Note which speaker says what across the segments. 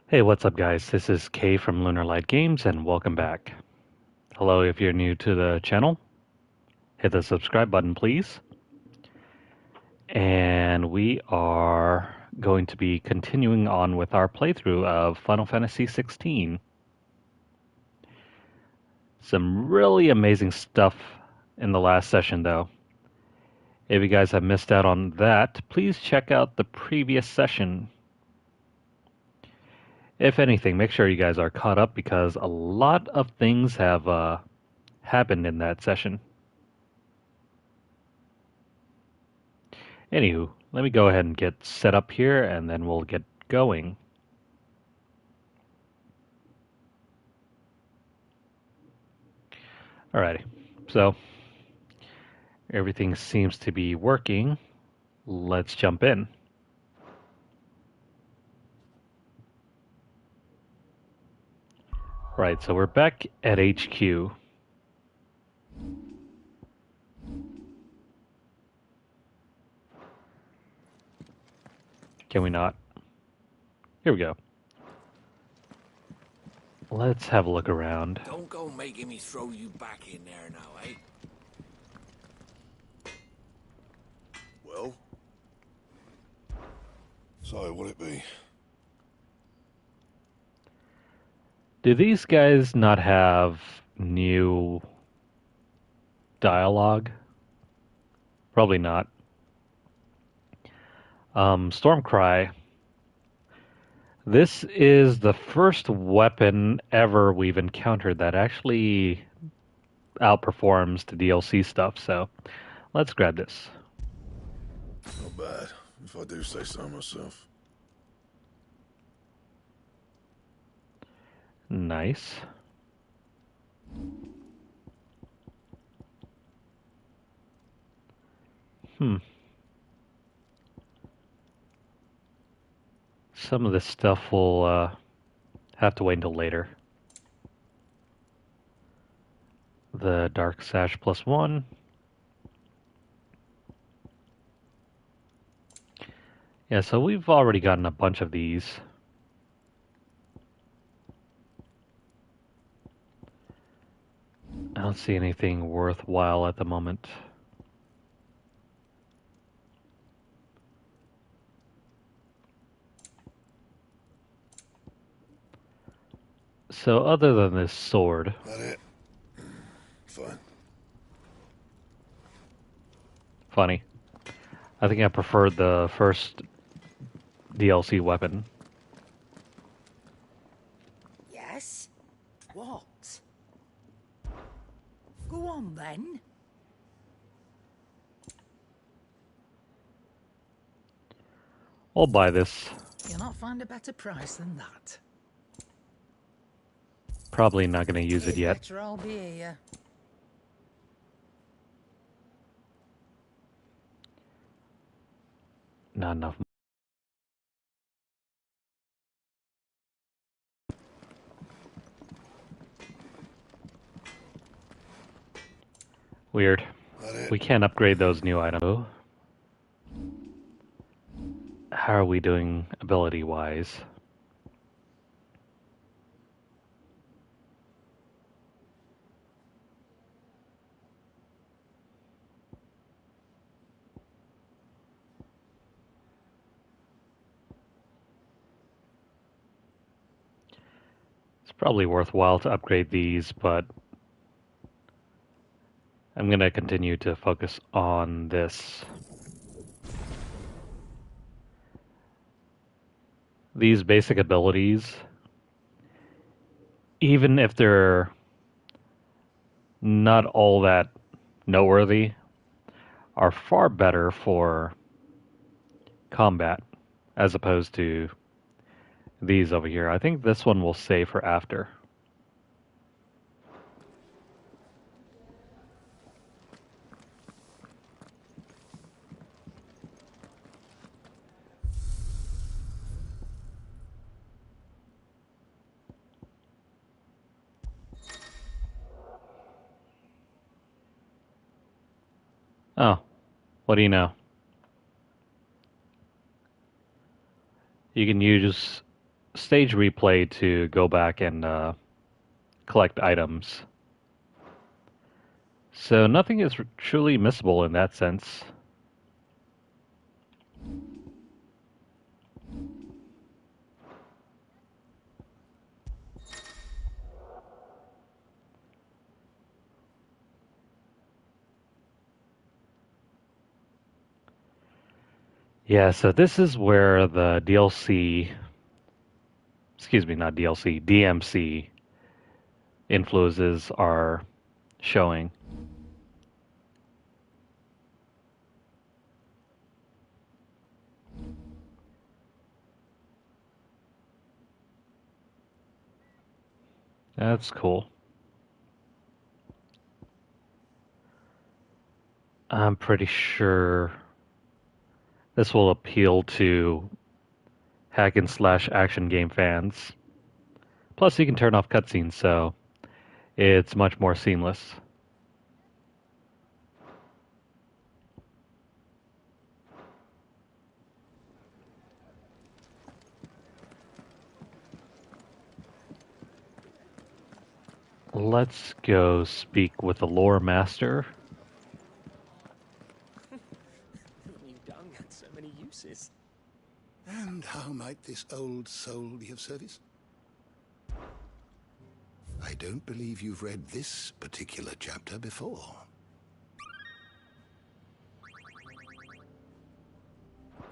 Speaker 1: Hey, what's up, guys? This is Kay from Lunarlight Games, and welcome back. Hello, if you're new to the channel, hit the subscribe button, please. And we are going to be continuing on with our playthrough of Final Fantasy XVI. Some really amazing stuff in the last session, though. If you guys have missed out on that, please check out the previous session. If anything, make sure you guys are caught up because a lot of things have happened in that session. Anywho, let me go ahead and get set up here and then we'll get going. Alrighty, so everything seems to be working. Let's jump in. Right, so we're back at HQ. Can we not? Here we go. Let's have a look around.
Speaker 2: Don't go making me throw you back in there now, eh?
Speaker 3: Well? So, what'd it be?
Speaker 1: Do these guys not have new dialogue? Probably not. Stormcry. This is the first weapon ever we've encountered that actually outperforms the DLC stuff, so let's grab this.
Speaker 3: Not bad, if I do say so myself.
Speaker 1: Nice. Some of this stuff will have to wait until later. The Dark Sash +1. Yeah, so we've already gotten a bunch of these. I don't see anything worthwhile at the moment. So other than this sword...
Speaker 3: That it? Fine.
Speaker 1: Funny. I think I preferred the first DLC weapon.
Speaker 4: Yes? What? Go on then.
Speaker 1: I'll buy this.
Speaker 4: You'll not find a better price than that.
Speaker 1: Probably not going to use it yet.
Speaker 4: Better I'll be here.
Speaker 1: Not enough. Weird.
Speaker 3: That it?
Speaker 1: We can't upgrade those new items. How are we doing ability-wise? It's probably worthwhile to upgrade these, but I'm going to continue to focus on this. These basic abilities, even if they're not all that noteworthy, are far better for combat as opposed to these over here. I think this one will save for after. Oh, what do you know? You can use stage replay to go back and collect items. So nothing is truly missable in that sense. Yeah, so this is where the DLC, excuse me, not DLC, DMC influences are showing. That's cool. I'm pretty sure this will appeal to hack and slash action game fans. Plus, you can turn off cutscenes, so it's much more seamless. Let's go speak with the lore master.
Speaker 5: New dung had so many uses.
Speaker 6: And how might this old soul be of service? I don't believe you've read this particular chapter before.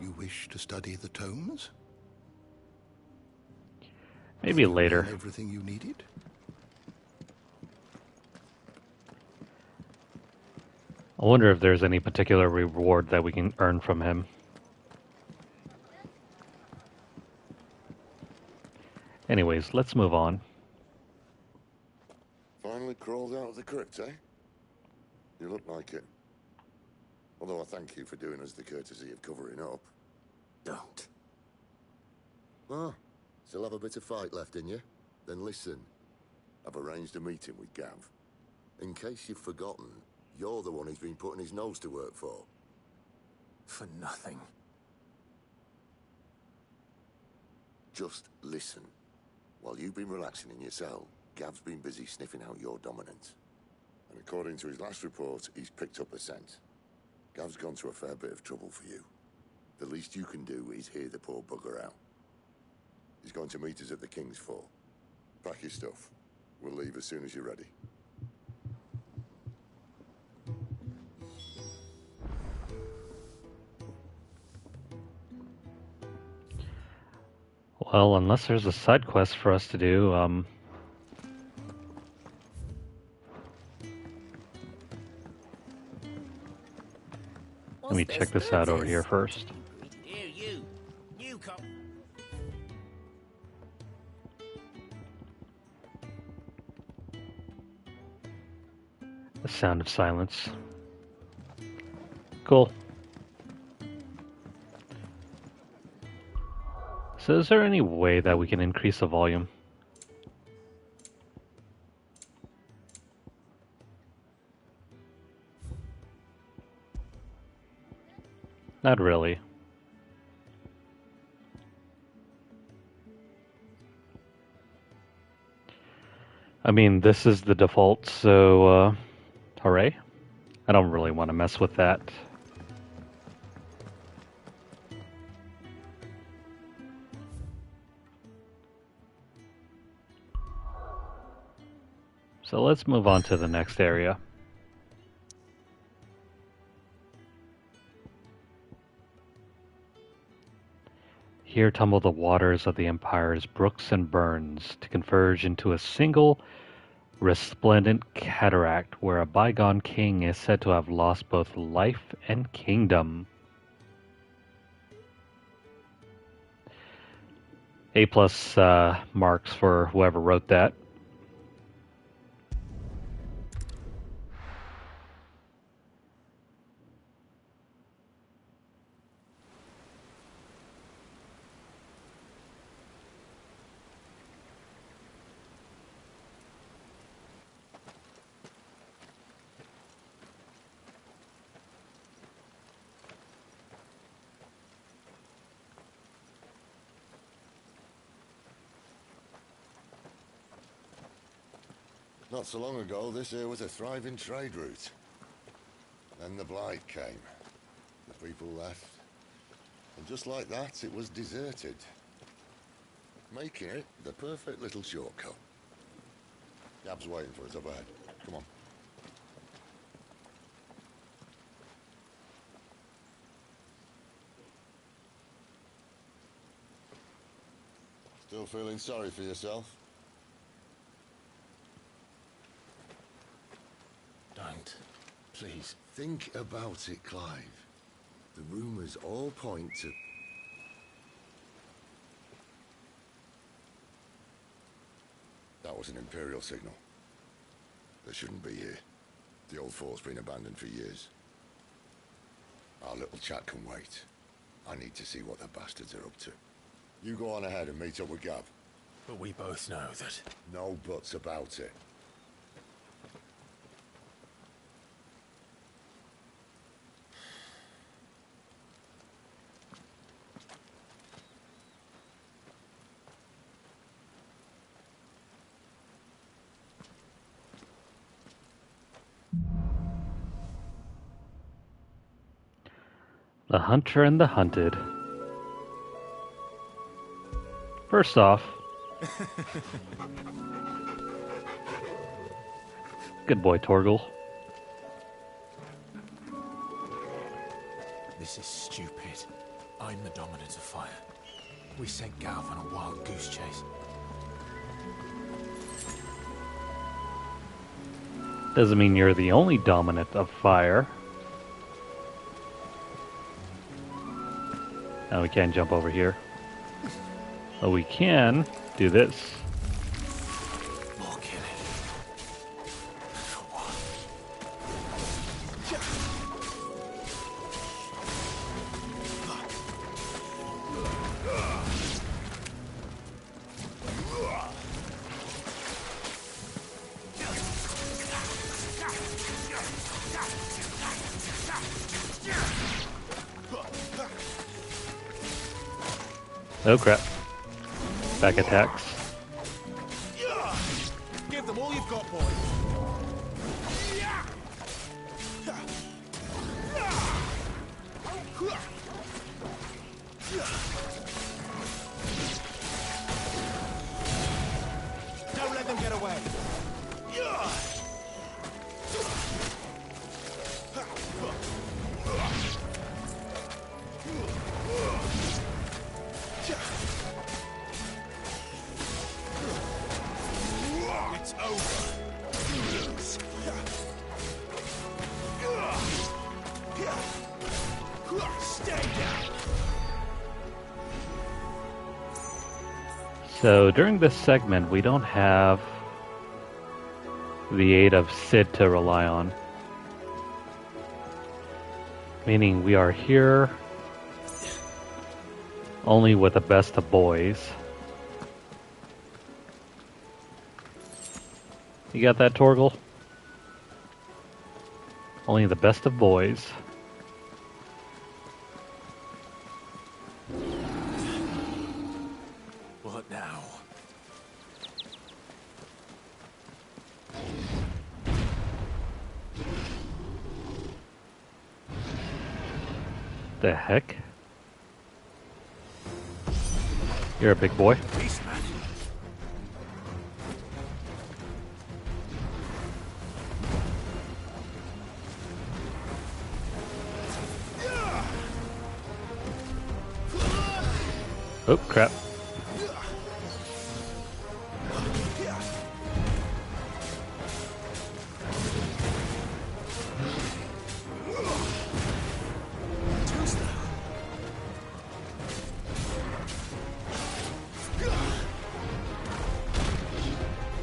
Speaker 6: You wish to study the tomes?
Speaker 1: Maybe
Speaker 6: Did you
Speaker 1: later.
Speaker 6: learn everything you needed?
Speaker 1: I wonder if there's any particular reward that we can earn from him. Anyways, let's move on.
Speaker 3: Finally crawled out of the crypt, eh? You look like it. Although I thank you for doing us the courtesy of covering up.
Speaker 5: Don't.
Speaker 3: Ah, still have a bit of fight left in you? Then listen. I've arranged a meeting with Gav. In case you've forgotten, you're the one he's been putting his nose to work for.
Speaker 5: For nothing.
Speaker 3: Just listen. While you've been relaxing in your cell, Gav's been busy sniffing out your dominance. And according to his last report, he's picked up a scent. Gav's gone to a fair bit of trouble for you. The least you can do is hear the poor bugger out. He's going to meet us at the King's Fort. Pack your stuff. We'll leave as soon as you're ready.
Speaker 1: Well, unless there's a side quest for us to do, let me check this out over here first.
Speaker 2: Here, you. You come.
Speaker 1: The sound of silence. Cool. So is there any way that we can increase the volume? Not really. I mean, this is the default, so, hooray. I don't really want to mess with that. So let's move on to the next area. Here tumble the waters of the Empire's brooks and burns to converge into a single resplendent cataract where a bygone king is said to have lost both life and kingdom. A+ marks for whoever wrote that.
Speaker 3: Not so long ago, this here was a thriving trade route. Then the Blight came. The people left. And just like that, it was deserted. Making it the perfect little shortcut. Gab's waiting for us up ahead. Come on. Still feeling sorry for yourself?
Speaker 6: Don't. Please.
Speaker 3: Think about it, Clive. The rumors all point to... That was an Imperial signal. They shouldn't be here. The old fort's been abandoned for years. Our little chat can wait. I need to see what the bastards are up to. You go on ahead and meet up with Gab.
Speaker 6: But we both know that...
Speaker 3: No buts about it.
Speaker 1: The Hunter and the Hunted. First off, good boy, Torgal.
Speaker 6: This is stupid. I'm the dominant of fire. We sent Gav on a wild goose chase.
Speaker 1: Doesn't mean you're the only dominant of fire. Now we can't jump over here. But we can do this.
Speaker 6: More killing. For what?
Speaker 1: Oh crap. Back attacks.
Speaker 6: Give them all you've got, boy. Don't let them get away. It's over. Stay down.
Speaker 1: So during this segment, we don't have the aid of Sid to rely on. Meaning we are here only with the best of boys. You got that, Torgal? Only the best of boys.
Speaker 6: What now?
Speaker 1: The heck? You're a big boy.
Speaker 6: Beast man.
Speaker 1: Oh, crap.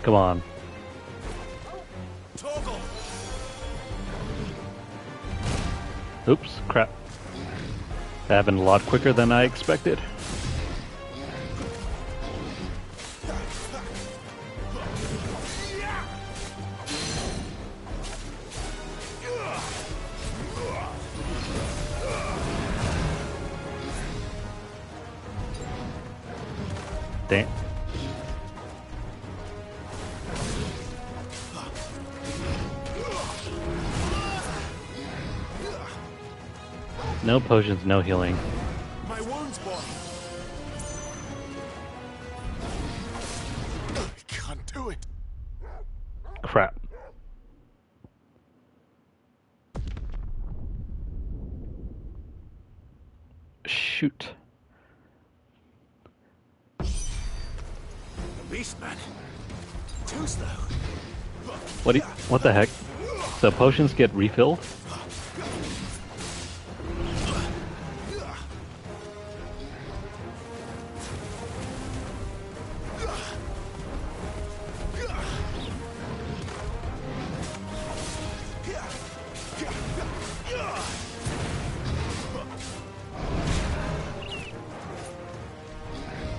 Speaker 1: Come on.
Speaker 6: Toggle.
Speaker 1: Oops, crap. That happened a lot quicker than I expected. Damn. No potions, no healing.
Speaker 6: My wounds, boy. I can't do it.
Speaker 1: Crap. Shoot.
Speaker 6: The beast man. Too slow.
Speaker 1: What the heck? So potions get refilled?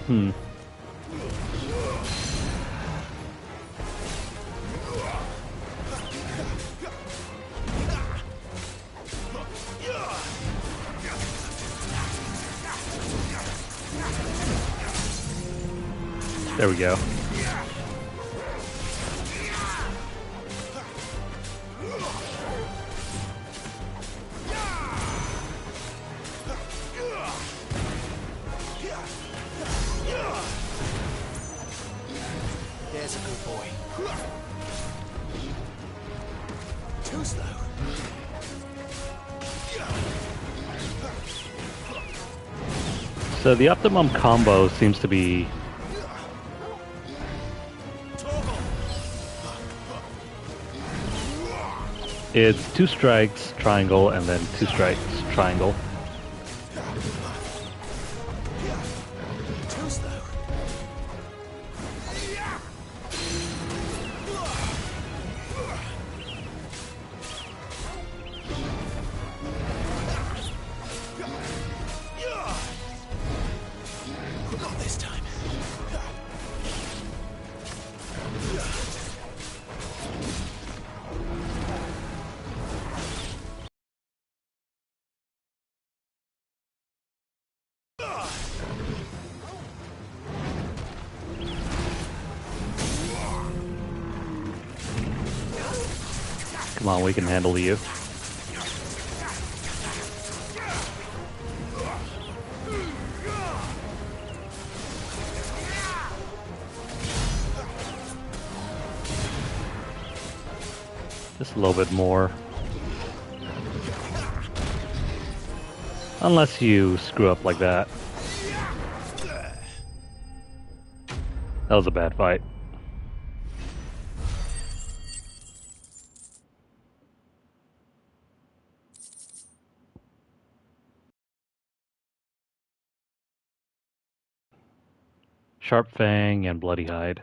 Speaker 1: Hmm. There we go.
Speaker 6: There's a good boy. Too slow.
Speaker 1: So the optimum combo seems to be it's 2 strikes, triangle, and then 2 strikes, triangle.
Speaker 6: Too slow. Not this time.
Speaker 1: Come on, we can handle you. Just a little bit more. Unless you screw up like that. That was a bad fight. Sharp Fang and Bloody Hide.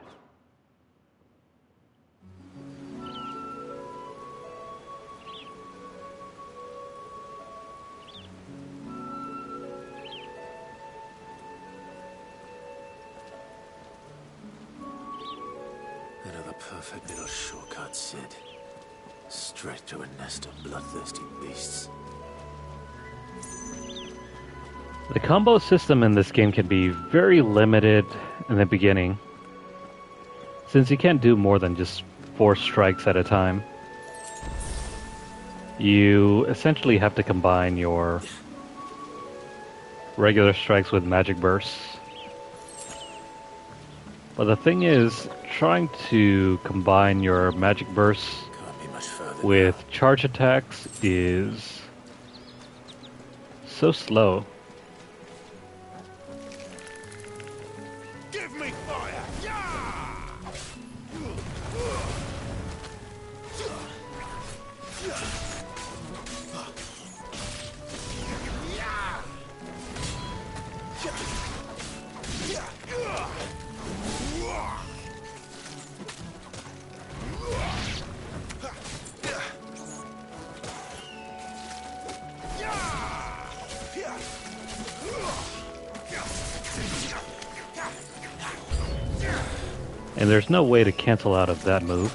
Speaker 6: Another perfect little shortcut, Sid. Straight to a nest of bloodthirsty beasts.
Speaker 1: The combo system in this game can be very limited in the beginning, since you can't do more than just 4 strikes at a time. You essentially have to combine your regular strikes with magic bursts. But the thing is, trying to combine your magic bursts
Speaker 6: Can't be much further
Speaker 1: with charge attacks is so slow.
Speaker 6: Give me fire!
Speaker 1: And there's no way to cancel out of that move.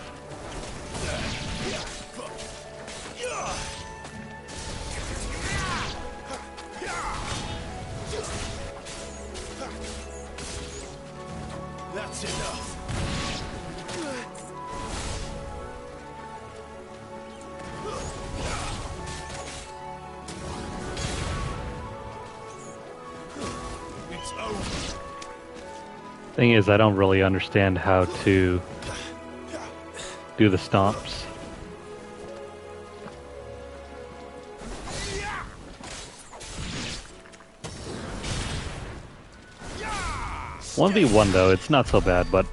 Speaker 6: That's enough.
Speaker 1: Thing is, I don't really understand how to do the stomps. 1v1 though, it's not so bad, but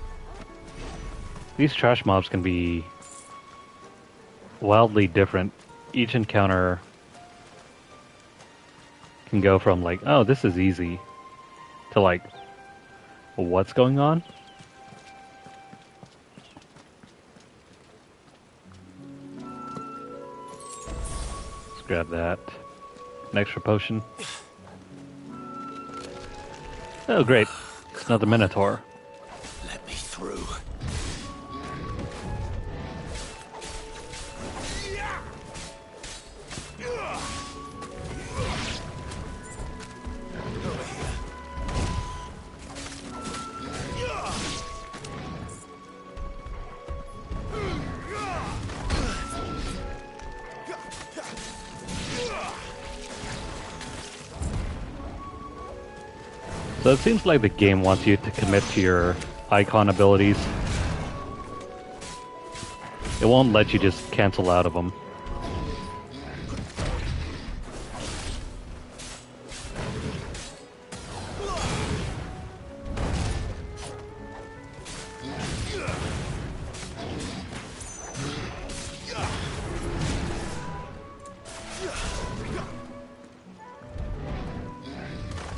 Speaker 1: these trash mobs can be wildly different. Each encounter can go from like, oh, this is easy, to like, what's going on? Let's grab that. An extra potion. Oh, great. It's another Minotaur.
Speaker 6: Let me through.
Speaker 1: So it seems like the game wants you to commit to your icon abilities. It won't let you just cancel out of them.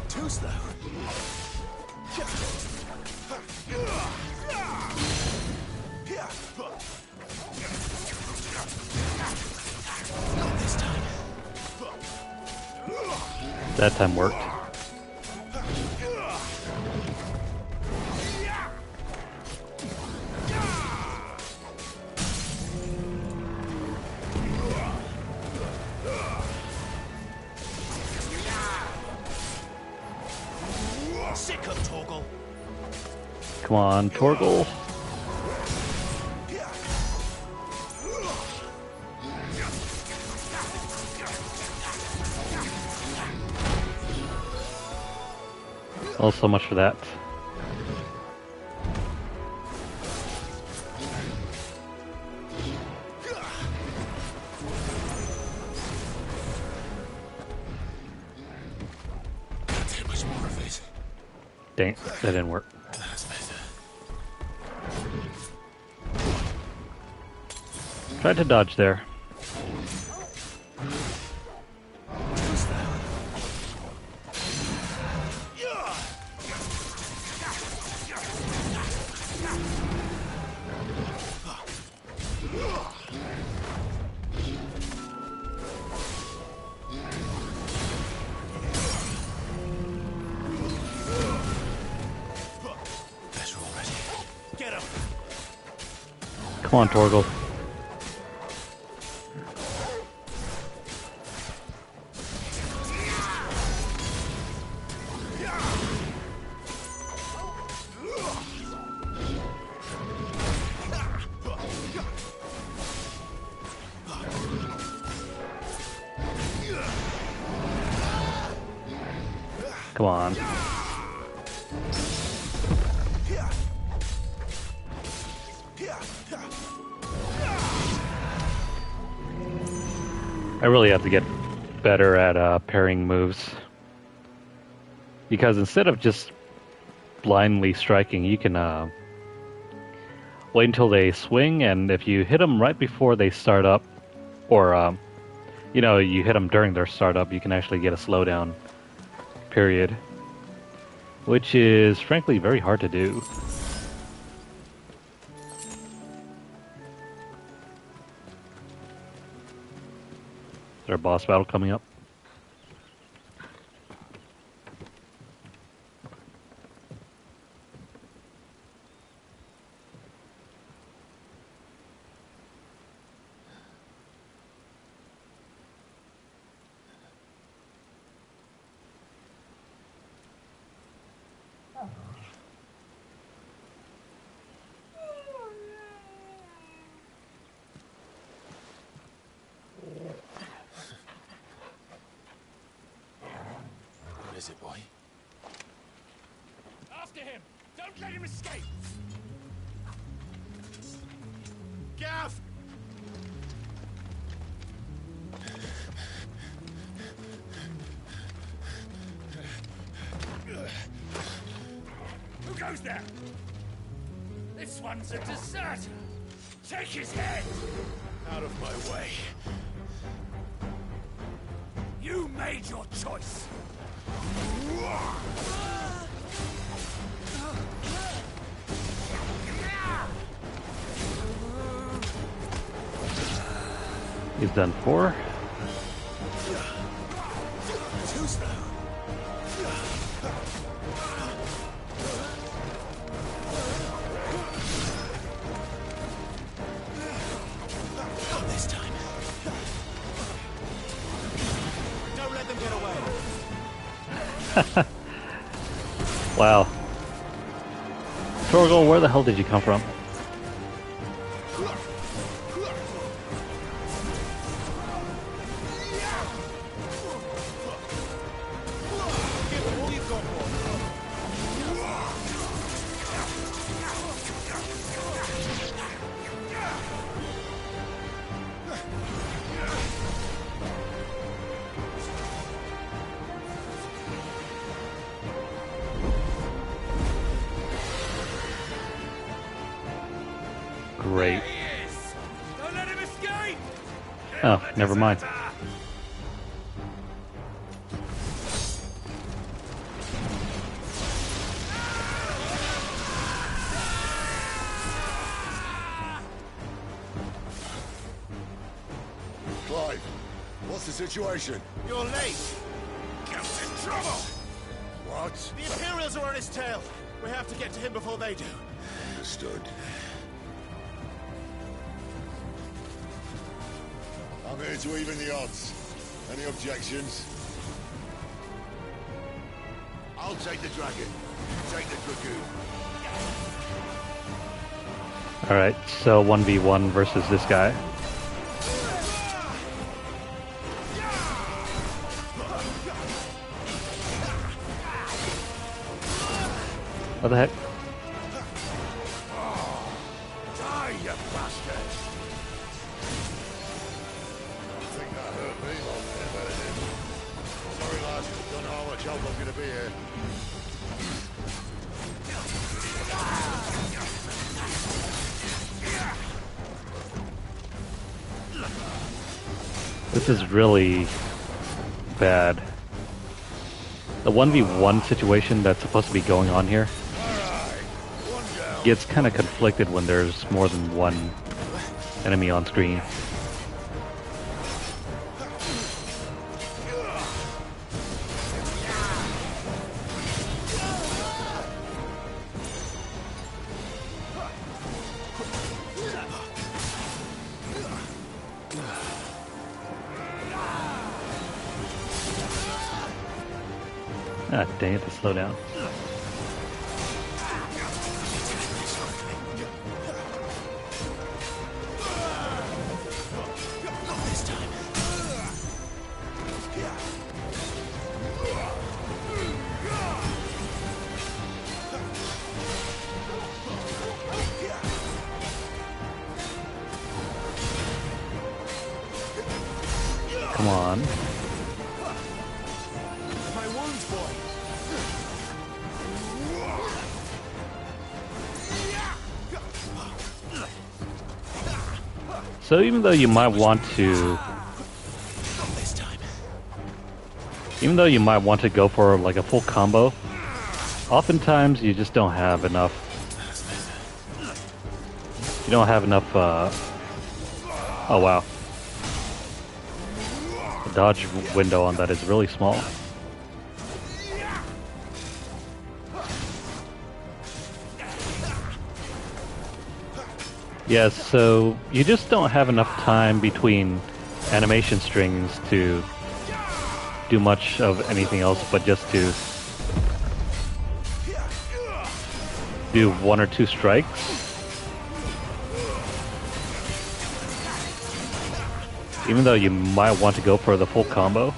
Speaker 6: Too slow. Not this time.
Speaker 1: That time worked.
Speaker 6: Sick of Torgal.
Speaker 1: Come on, Torgal. Well, so much for that.
Speaker 6: Can't take much more of it.
Speaker 1: Dang it, that didn't work.
Speaker 6: That's better.
Speaker 1: Tried to dodge there.
Speaker 6: Too slow. Better already. Get him.
Speaker 1: Come on, Torgal. Come on. I really have to get better at parrying moves. Because instead of just blindly striking, you can wait until they swing, and if you hit them right before they start up, or you hit them during their startup, you can actually get a slowdown period, which is frankly very hard to do. Is there a boss battle coming up?
Speaker 6: What is it, boy? after him! Don't let him escape! Gav! Who goes there? This one's a deserter. Take his head! Out of my way. You made your choice.
Speaker 1: He's done for.
Speaker 6: Too slow. Not this time. Don't let them get away.
Speaker 1: Wow. Torgal, where the hell did you come from? Great.
Speaker 6: Don't let him escape!
Speaker 1: Oh, never mind.
Speaker 3: Clive, what's the situation?
Speaker 6: You're late. Cap's in trouble.
Speaker 3: What?
Speaker 6: The Imperials are on his tail. We have to get to him before they do.
Speaker 3: Understood. I'm here to even the odds. Any objections? I'll take the dragon. You take the dragoon.
Speaker 1: Alright, so 1v1 versus this guy. What the heck?
Speaker 3: Die, you bastard! I think that hurt me more than it hurt him. Sorry, lads. Don't know how much help I'm gonna be here.
Speaker 1: This is really bad. The 1v1 situation that's supposed to be going on here gets kind of conflicted when there's more than one enemy on screen. Ah, dang it, to slow down.
Speaker 6: Not this time.
Speaker 1: Come on.
Speaker 6: My wounds, boy.
Speaker 1: So even though you might want to,
Speaker 6: Not this time.
Speaker 1: even though you might want to go for like a full combo, oftentimes you just don't have enough. You don't have enough. Oh wow, the dodge window on that is really small. Yes, so you just don't have enough time between animation strings to do much of anything else but just to do one or two strikes. Even though you might want to go for the full combo.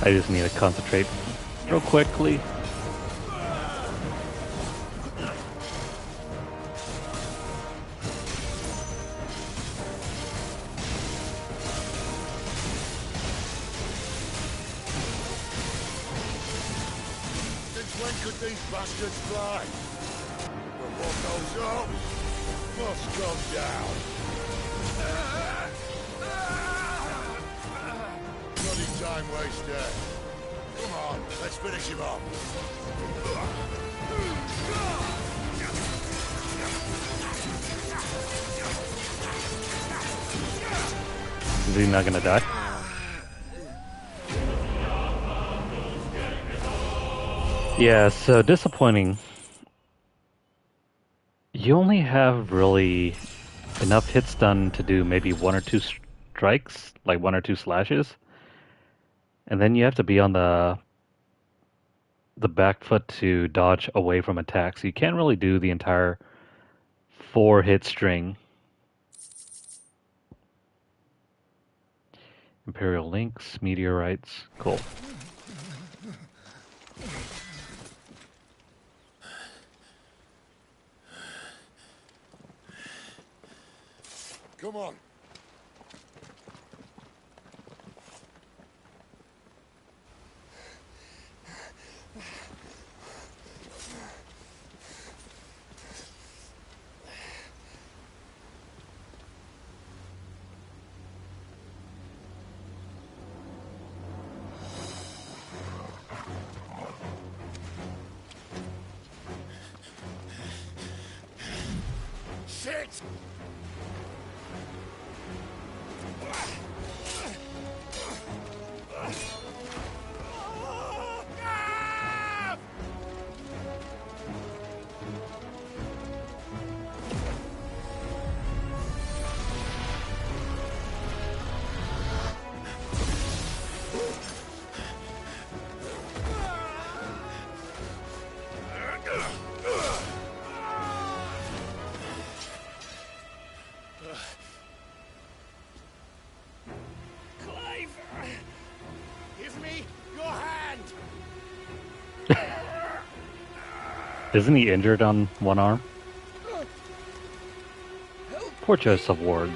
Speaker 1: I just need to concentrate real quickly.
Speaker 3: Since when could these bastards fly? But what goes up must come down. Bloody time waster. Come on, let's finish him off.
Speaker 1: Is he not gonna die? Yeah, so disappointing. You only have really enough hits done to do maybe one or two strikes, like one or two slashes, and then you have to be on the back foot to dodge away from attacks. You can't really do the entire 4-hit string. Imperial Links, Meteorites, cool.
Speaker 3: Come on. Shit! Clive! Give me your hand!
Speaker 1: Isn't he injured on one arm? Poor choice of words.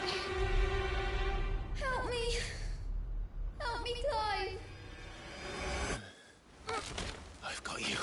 Speaker 7: Help me! Help me, Clive!
Speaker 5: I've got you.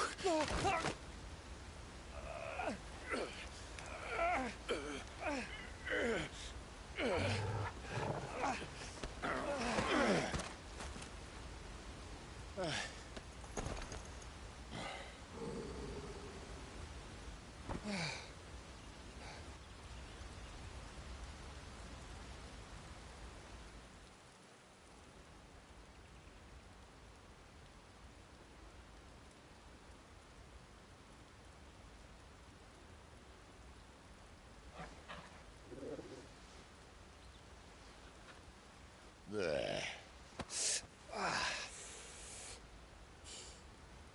Speaker 3: There.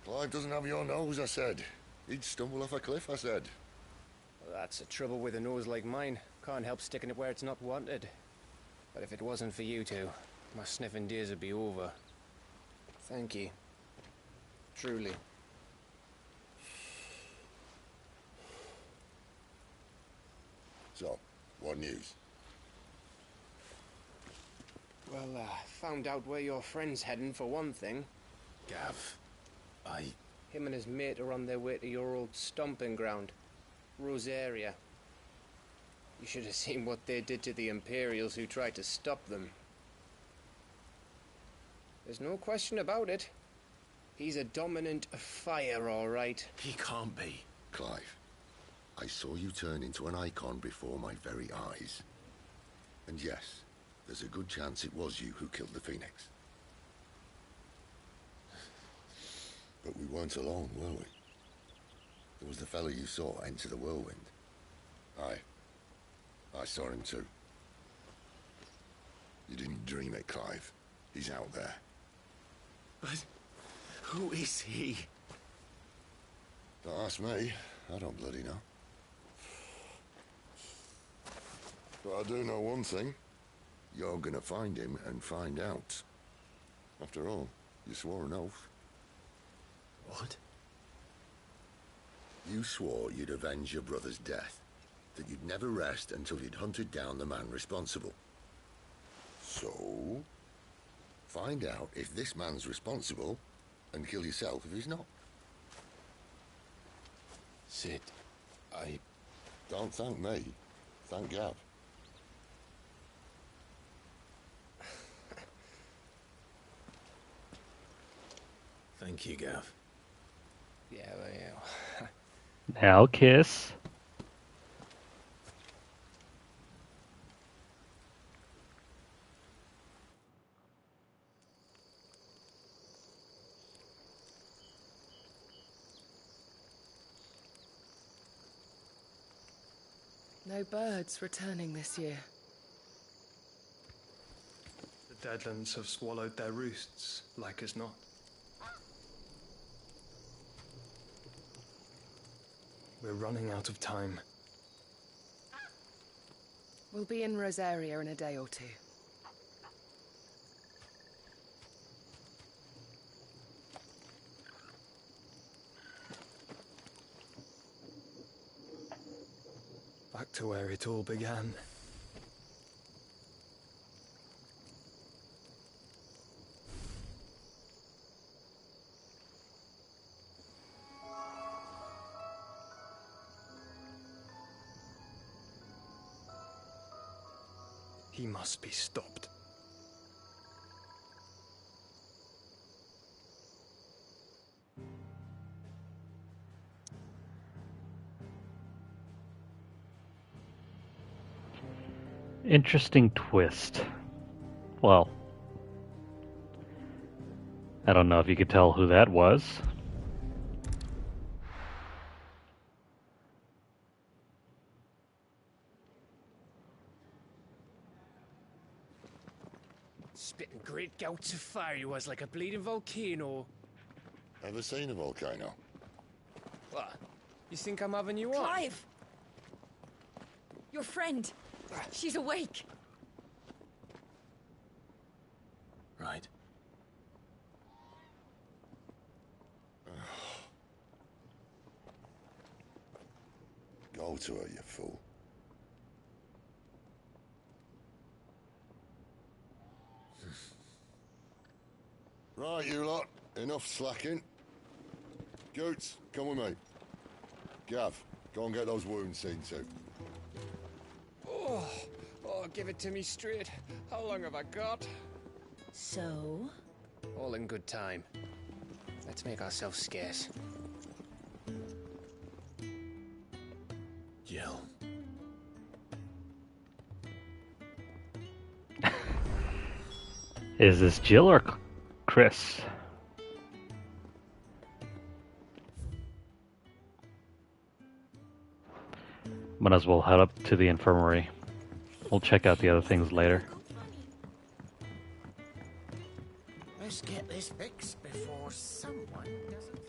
Speaker 3: Clive doesn't have your nose, I said. He'd stumble off a cliff, I said.
Speaker 5: Well, that's the trouble with a nose like mine. Can't help sticking it where it's not wanted. But if it wasn't for you two, my sniffing days would be over. Thank you. Truly.
Speaker 3: So, what news?
Speaker 5: Well, found out where your friend's heading for one thing.
Speaker 3: Gav,
Speaker 5: Him and his mate are on their way to your old stomping ground, Rosaria. You should have seen what they did to the Imperials who tried to stop them. There's no question about it. He's a dominant fire, all right.
Speaker 3: He can't be. Clive, I saw you turn into an icon before my very eyes. And yes, there's a good chance it was you who killed the Phoenix. But we weren't alone, were we? There was the fellow you saw enter the whirlwind. I saw him too. You didn't dream it, Clive. He's out there.
Speaker 5: But who is he?
Speaker 3: Don't ask me. I don't bloody know. But I do know one thing. You're gonna find him and find out. After all, you swore an oath.
Speaker 8: What?
Speaker 3: You swore you'd avenge your brother's death. That you'd never rest until you'd hunted down the man responsible. So, find out if this man's responsible and kill yourself if he's not.
Speaker 8: Sid, I...
Speaker 3: Don't thank me. Thank Gav.
Speaker 8: Thank you, Gav.
Speaker 5: Yeah, well,
Speaker 1: Now kiss.
Speaker 9: No birds returning this year.
Speaker 10: The Deadlands have swallowed their roosts, like as not. We're running out of time.
Speaker 9: We'll be in Rosaria in a day or two.
Speaker 10: Back to where it all began. He must be stopped.
Speaker 1: Interesting twist. Well, I don't know if you could tell who that was.
Speaker 5: spitting great gouts of fire he was, like a bleeding volcano.
Speaker 3: Ever seen a volcano?
Speaker 5: What? You think I'm having you on?
Speaker 7: Clive! Your friend. She's awake.
Speaker 8: Right.
Speaker 3: Go to her, you fool. Right, you lot. Enough slacking. Goots, come with me. Gav, go and get those wounds seen to.
Speaker 5: Oh, give it to me straight. How long have I got?
Speaker 7: So?
Speaker 5: All in good time. Let's make ourselves scarce.
Speaker 8: Jill.
Speaker 1: Is this Jill or Chris? Might as well head up to the infirmary. We'll check out the other things later.
Speaker 2: Let's get this fixed before someone doesn't.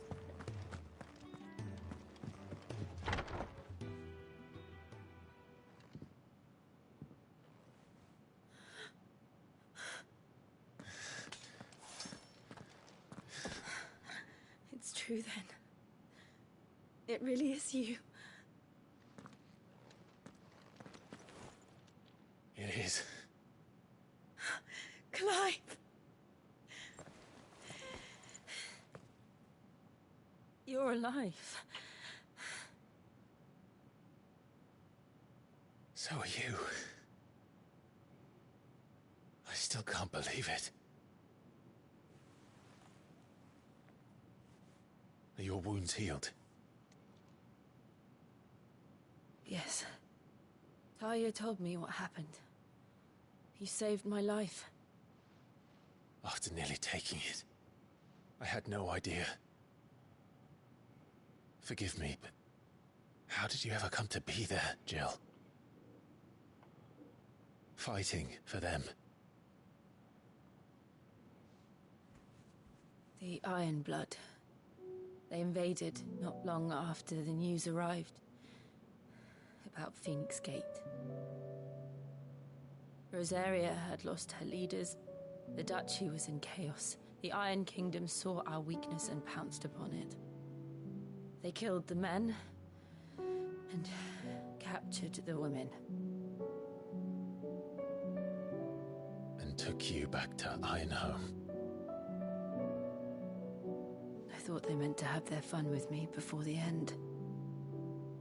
Speaker 7: It's true then. It really is you.
Speaker 8: It is.
Speaker 7: Clive! You're alive.
Speaker 8: So are you. I still can't believe it. Are your wounds healed?
Speaker 7: Yes. Talia told me what happened. You saved my life.
Speaker 8: After nearly taking it, I had no idea. Forgive me, but how did you ever come to be there, Jill? Fighting for them.
Speaker 7: The Iron Blood. They invaded not long after the news arrived about Phoenix Gate. Rosaria had lost her leaders. The duchy was in chaos. The Iron Kingdom saw our weakness and pounced upon it. They killed the men and captured the women.
Speaker 8: And took you back to Ironhome.
Speaker 7: I thought they meant to have their fun with me before the end.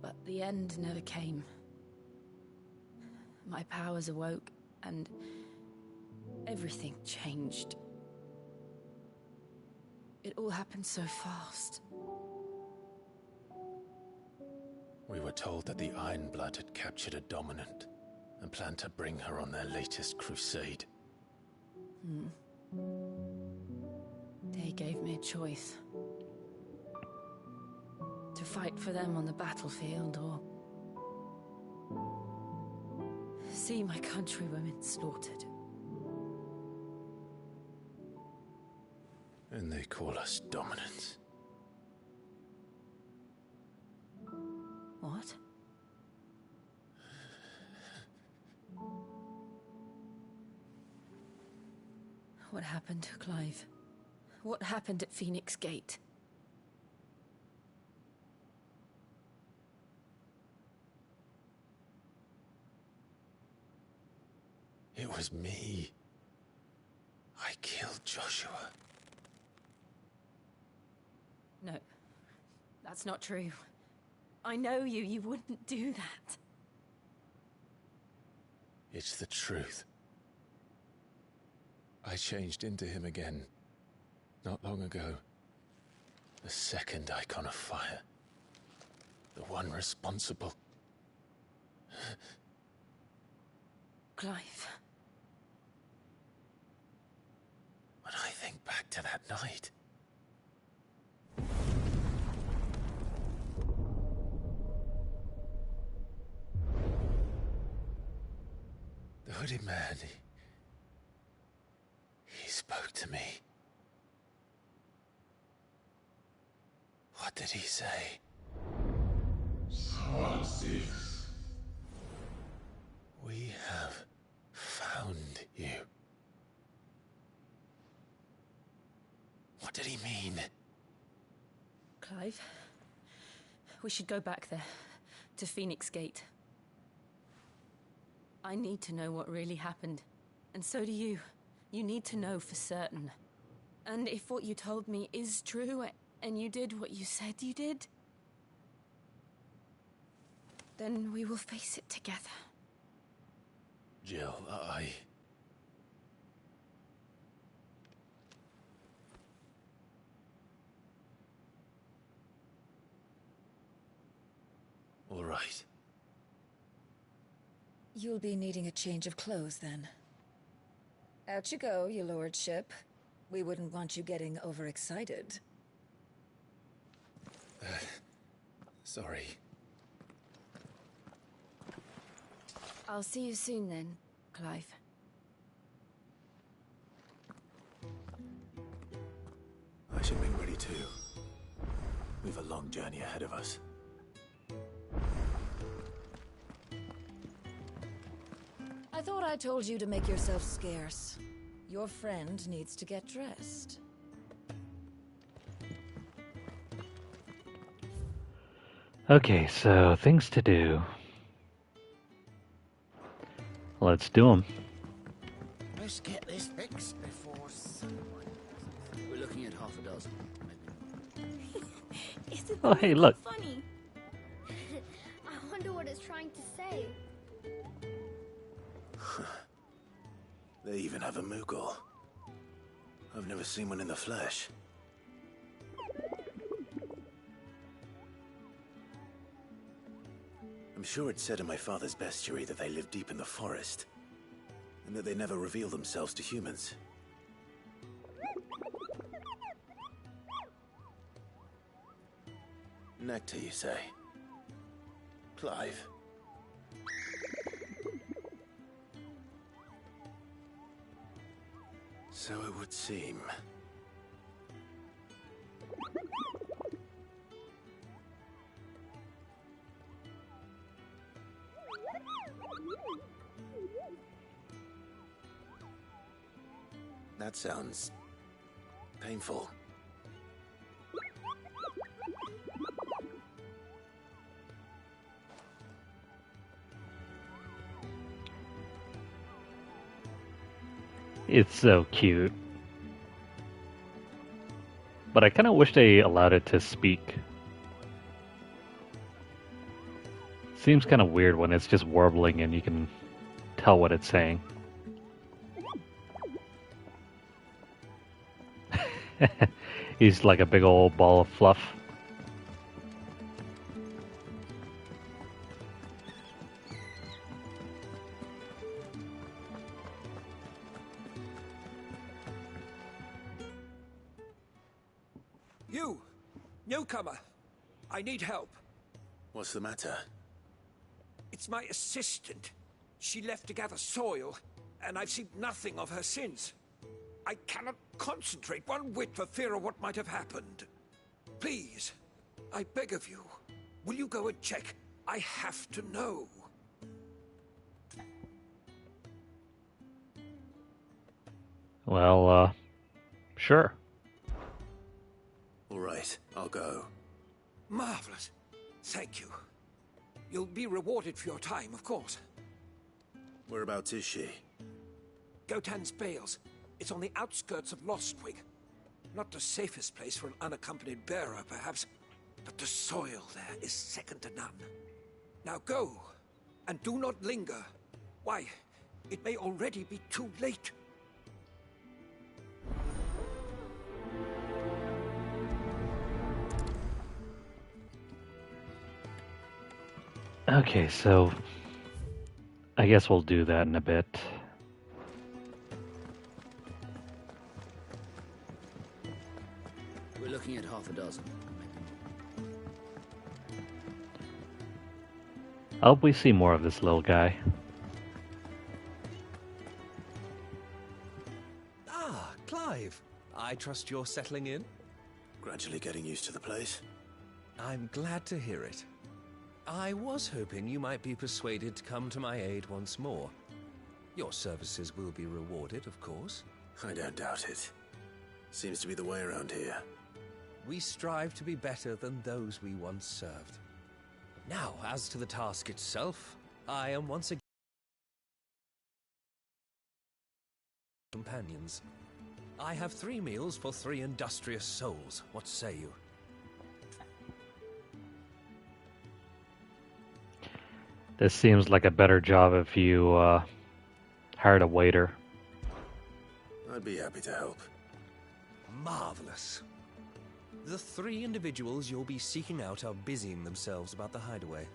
Speaker 7: But the end never came. My powers awoke, and everything changed. It all happened so fast.
Speaker 8: We were told that the Ironblood had captured a dominant and planned to bring her on their latest crusade.
Speaker 7: They gave me a choice. To fight for them on the battlefield, or see my countrywomen slaughtered.
Speaker 8: And they call us dominants.
Speaker 7: What? What happened, Clive? What happened at Phoenix Gate?
Speaker 8: It was me. I killed Joshua.
Speaker 7: No, that's not true. I know you. You wouldn't do that.
Speaker 8: It's the truth. I changed into him again, not long ago. The second icon of fire. The one responsible.
Speaker 7: Clive.
Speaker 8: When I think back to that night... The hooded man, he spoke to me. What did he say?
Speaker 11: Squad 6.
Speaker 8: We have found you. What did he mean?
Speaker 7: Clive, we should go back there, to Phoenix Gate. I need to know what really happened, and so do you. You need to know for certain. And if what you told me is true, and you did what you said you did, then we will face it together.
Speaker 8: Jill, All right.
Speaker 4: You'll be needing a change of clothes, then. Out you go, your lordship. We wouldn't want you getting overexcited.
Speaker 8: Sorry.
Speaker 7: I'll see you soon then, Clive.
Speaker 8: I should make ready too. We've a long journey ahead of us.
Speaker 4: I thought I told you to make yourself scarce. Your friend needs to get dressed.
Speaker 1: Okay, so things to do. Let's do them.
Speaker 2: Let's get this fixed before someone... We're looking at half a dozen, maybe.
Speaker 12: Isn't
Speaker 1: Oh, hey, look.
Speaker 12: funny? I wonder what it's trying to say.
Speaker 8: They even have a Moogle. I've never seen one in the flesh. I'm sure it said in my father's bestiary that they live deep in the forest, and that they never reveal themselves to humans. Nectar, you say? Clive? So it would seem. That sounds painful.
Speaker 1: It's so cute. But I kind of wish they allowed it to speak. Seems kind of weird when it's just warbling and you can tell what it's saying. He's like a big old ball of fluff.
Speaker 11: You! Newcomer! I need help.
Speaker 8: What's the matter?
Speaker 11: It's my assistant. She left to gather soil, and I've seen nothing of her since. I cannot concentrate one whit for fear of what might have happened. Please, I beg of you, will you go and check? I have to know.
Speaker 1: Well, sure.
Speaker 8: All right, I'll go.
Speaker 11: Marvelous. Thank you. You'll be rewarded for your time, of course.
Speaker 8: Whereabouts is she?
Speaker 11: Gotan's Bales. It's on the outskirts of Lostwig. Not the safest place for an unaccompanied bearer, perhaps, but the soil there is second to none. Now go, and do not linger. Why, it may already be too late.
Speaker 1: Okay, so I guess we'll do that in a bit.
Speaker 2: We're looking at half a dozen.
Speaker 1: I hope we see more of this little guy.
Speaker 13: Ah, Clive. I trust you're settling in?
Speaker 8: Gradually getting used to the place.
Speaker 13: I'm glad to hear it. I was hoping you might be persuaded to come to my aid once more. Your services will be rewarded, of course.
Speaker 8: I don't doubt it. Seems to be the way around here.
Speaker 13: We strive to be better than those we once served. Now, as to the task itself, I am once again companions. I have 3 meals for 3 industrious souls. What say you?
Speaker 1: This seems like a better job if you hired a waiter.
Speaker 8: I'd be happy to help.
Speaker 13: Marvelous. The 3 individuals you'll be seeking out are busying themselves about the hideaway.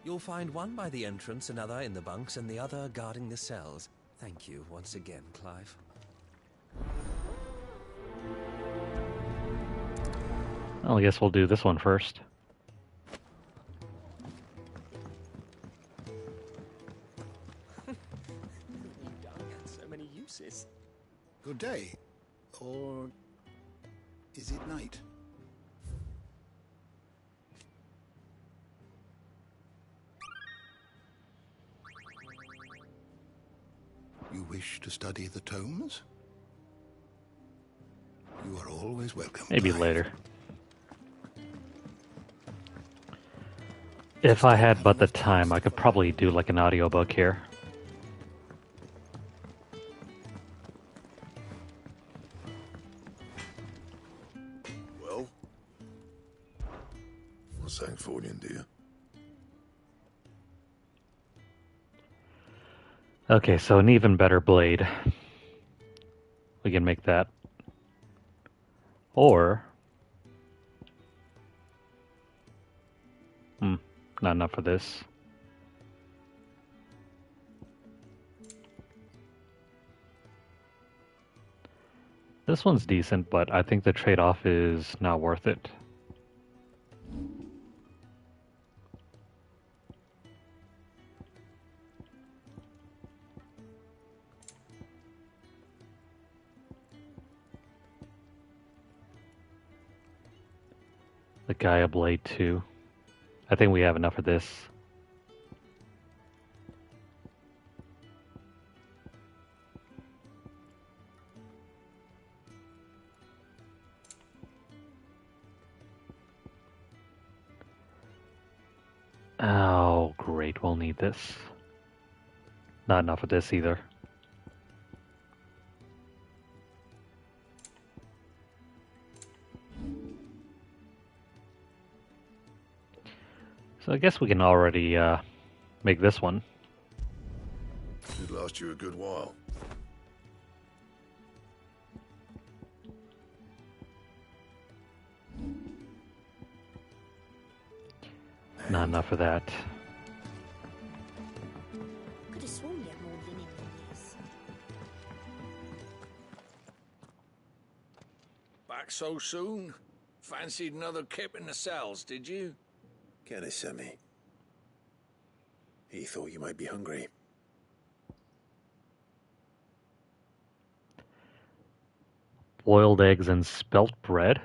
Speaker 13: You'll find one by the entrance, another in the bunks, and the other guarding the cells. Thank you once again, Clive.
Speaker 1: Well, I guess we'll do this one first.
Speaker 13: So many uses.
Speaker 14: Good day. Or is it night? You wish to study the tomes? You are always welcome.
Speaker 1: Maybe later. If I had but the time, I could probably do like an audiobook here.
Speaker 3: Well? What's Sanfordine, dear?
Speaker 1: Okay, so an even better blade. We can make that. Or... not enough for this. This one's decent, but I think the trade-off is not worth it. The Gaia Blade 2. I think we have enough of this. Great, we'll need this. Not enough of this either. So I guess we can already make this one.
Speaker 3: Should last you a good while.
Speaker 1: Not enough of that.
Speaker 12: Could have sworn you had more linen than this.
Speaker 11: Back so soon? Fancied another kip in the cells, did you?
Speaker 8: Kenneth sent me. He thought you might be hungry.
Speaker 1: Boiled eggs and spelt bread.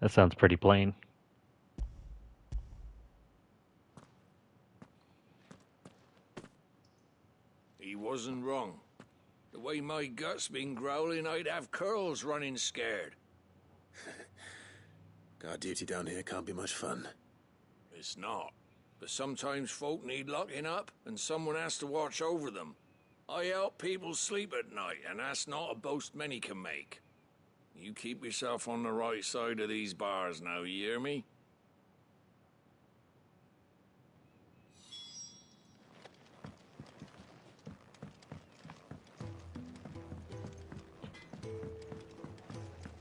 Speaker 1: That sounds pretty plain.
Speaker 11: He wasn't wrong. The way my gut's been growling, I'd have curls running scared.
Speaker 8: Guard duty down here can't be much fun.
Speaker 11: It's not. But sometimes folk need locking up, and someone has to watch over them. I help people sleep at night, and that's not a boast many can make. You keep yourself on the right side of these bars now, you hear me?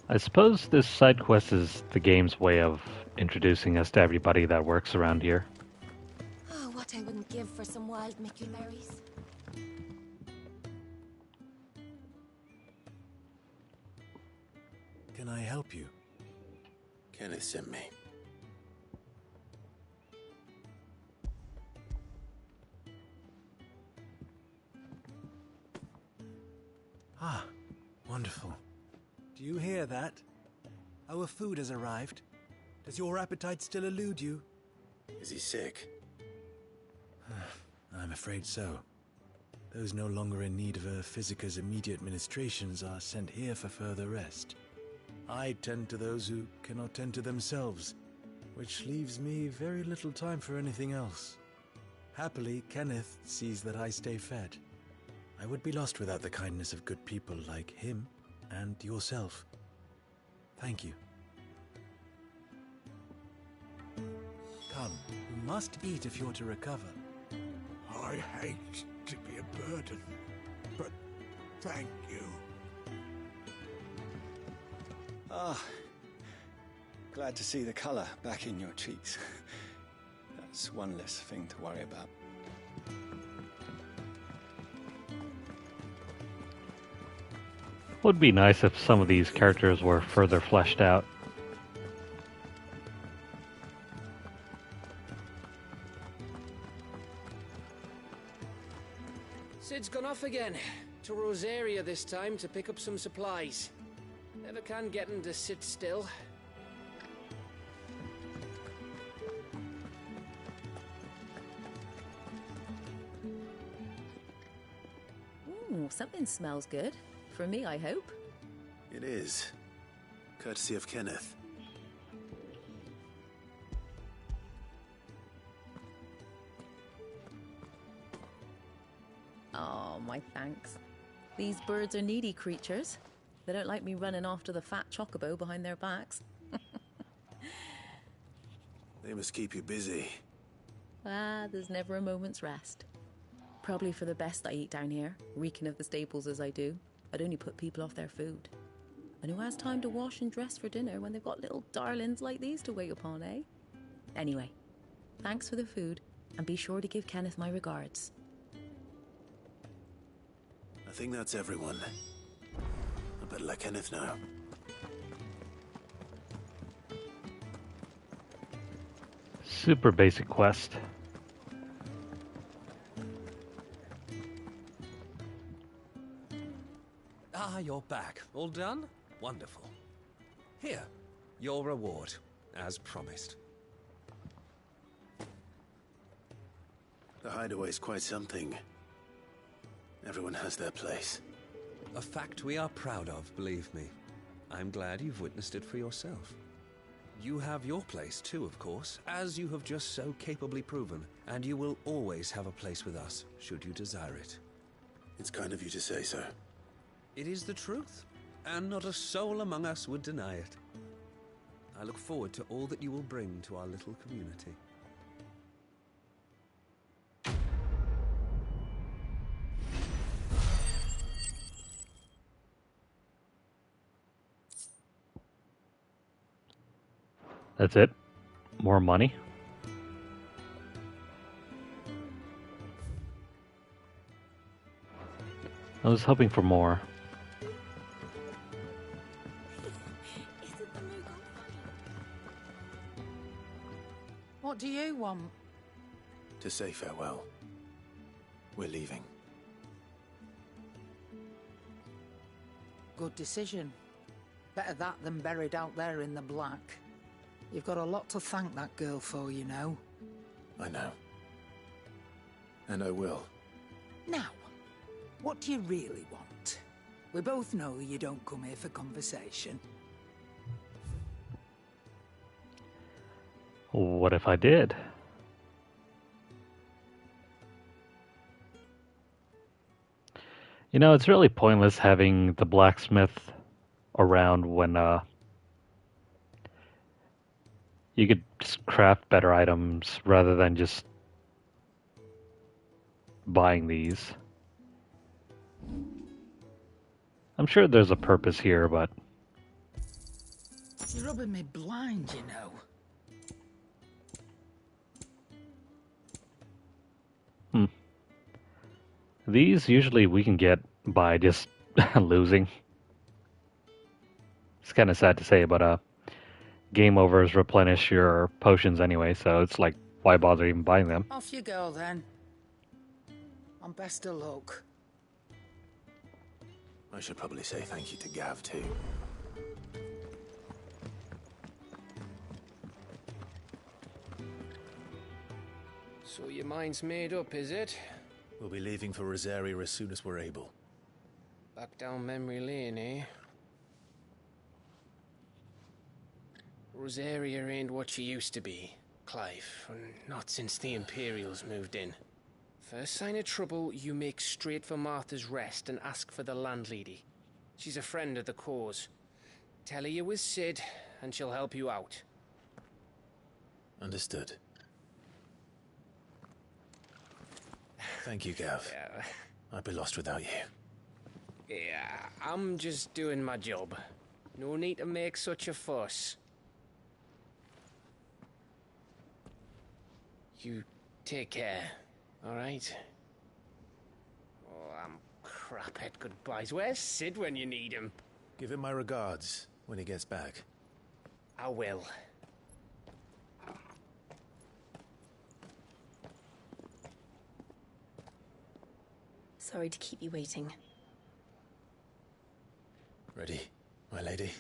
Speaker 1: I suppose this side quest is the game's way of introducing us to everybody that works around here.
Speaker 12: Oh, what I wouldn't give for some wild mickleberries.
Speaker 8: Can I help you? Kenneth sent me.
Speaker 15: Ah, wonderful. Do you hear that? Our food has arrived. Does your appetite still elude you?
Speaker 8: Is he sick?
Speaker 15: I'm afraid so. Those no longer in need of a Physica's immediate ministrations are sent here for further rest. I tend to those who cannot tend to themselves, which leaves me very little time for anything else. Happily, Kenneth sees that I stay fed. I would be lost without the kindness of good people like him and yourself. Thank you. Come, you must eat if you're to recover.
Speaker 11: I hate to be a burden, but thank you.
Speaker 16: Ah, glad to see the color back in your cheeks. That's one less thing to worry about.
Speaker 1: Would be nice if some of these characters were further fleshed out.
Speaker 5: Sid's gone off again. To Rosaria this time to pick up some supplies. Never can get him to sit still.
Speaker 17: Ooh, something smells good. For me, I hope.
Speaker 8: It is. Courtesy of Kenneth.
Speaker 17: Oh, my thanks. These birds are needy creatures. They don't like me running after the fat chocobo behind their backs.
Speaker 8: They must keep you busy.
Speaker 17: Ah, there's never a moment's rest. Probably for the best I eat down here, reeking of the staples as I do. I'd only put people off their food. And who has time to wash and dress for dinner when they've got little darlings like these to wait upon, eh? Anyway, thanks for the food, and be sure to give Kenneth my regards.
Speaker 8: I think that's everyone. I better let Kenneth know.
Speaker 1: Super basic quest.
Speaker 13: Ah, you're back. All done? Wonderful. Here, your reward, as promised.
Speaker 8: The hideaway's quite something. Everyone has their place.
Speaker 13: A fact we are proud of, believe me. I'm glad you've witnessed it for yourself. You have your place too, of course, as you have just so capably proven, and you will always have a place with us, should you desire it.
Speaker 8: It's kind of you to say so.
Speaker 13: It is the truth, and not a soul among us would deny it. I look forward to all that you will bring to our little community.
Speaker 1: That's it? More money? I was hoping for more.
Speaker 18: What do you want?
Speaker 8: To say farewell. We're leaving.
Speaker 18: Good decision. Better that than buried out there in the black. You've got a lot to thank that girl for, you know.
Speaker 8: I know. And I will.
Speaker 18: Now, what do you really want? We both know you don't come here for conversation.
Speaker 1: What if I did? You know, it's really pointless having the blacksmith around when you could just craft better items rather than just buying these. I'm sure there's a purpose here, but...
Speaker 18: You're rubbing me blind, you know.
Speaker 1: These usually we can get by just losing. It's kind of sad to say, but game overs replenish your potions anyway, so it's like, why bother even buying them?
Speaker 18: Off you go, then. And best of luck.
Speaker 8: I should probably say thank you to Gav, too.
Speaker 5: So your mind's made up, is it?
Speaker 8: We'll be leaving for Rosaria as soon as we're able.
Speaker 5: Back down memory lane, eh? Rosaria ain't what she used to be, Clive. Not since the Imperials moved in. First sign of trouble, you make straight for Martha's Rest and ask for the landlady. She's a friend of the cause. Tell her you was Sid, and she'll help you out.
Speaker 8: Understood. Thank you, Gav.
Speaker 5: Yeah.
Speaker 8: I'd be lost without you.
Speaker 5: Yeah, I'm just doing my job. No need to make such a fuss. You take care, alright? Oh, I'm crap at goodbyes. Where's Sid when you need him?
Speaker 8: Give him my regards when he gets back.
Speaker 5: I will.
Speaker 7: Sorry to keep you waiting.
Speaker 8: Ready, my lady?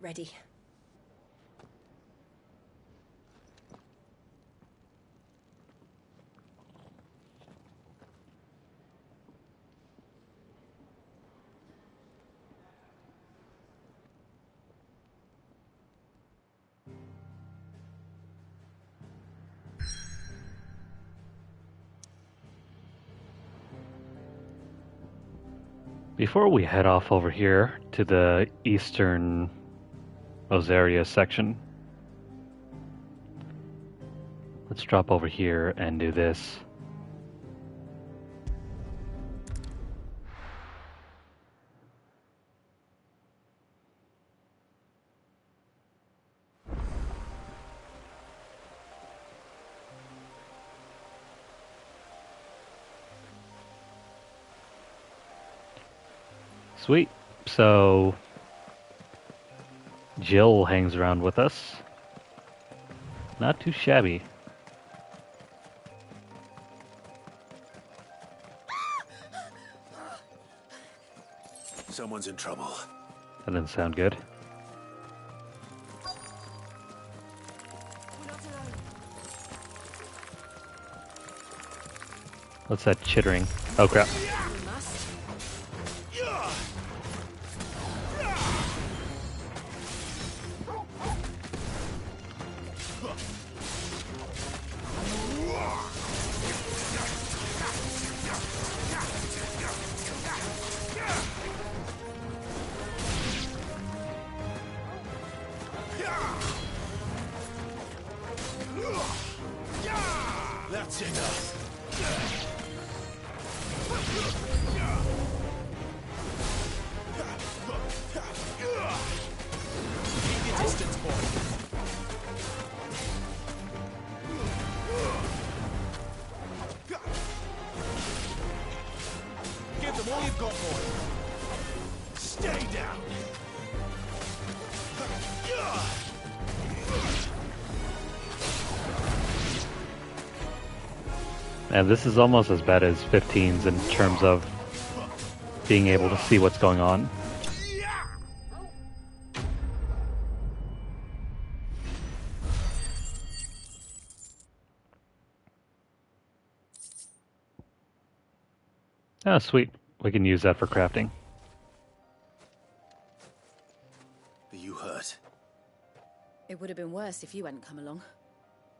Speaker 7: Ready.
Speaker 1: Before we head off over here to the eastern Rosaria section, let's drop over here and do this. Sweet. So Jill hangs around with us. Not too shabby.
Speaker 8: Someone's in trouble.
Speaker 1: That didn't sound good. What's that chittering? Oh crap.
Speaker 15: That's enough. Keep your distance, boy. Give them all you've got, boy. Stay down.
Speaker 1: And this is almost as bad as 15s in terms of being able to see what's going on. Oh, sweet. We can use that for crafting.
Speaker 15: Are you hurt?
Speaker 17: It would have been worse if you hadn't come along.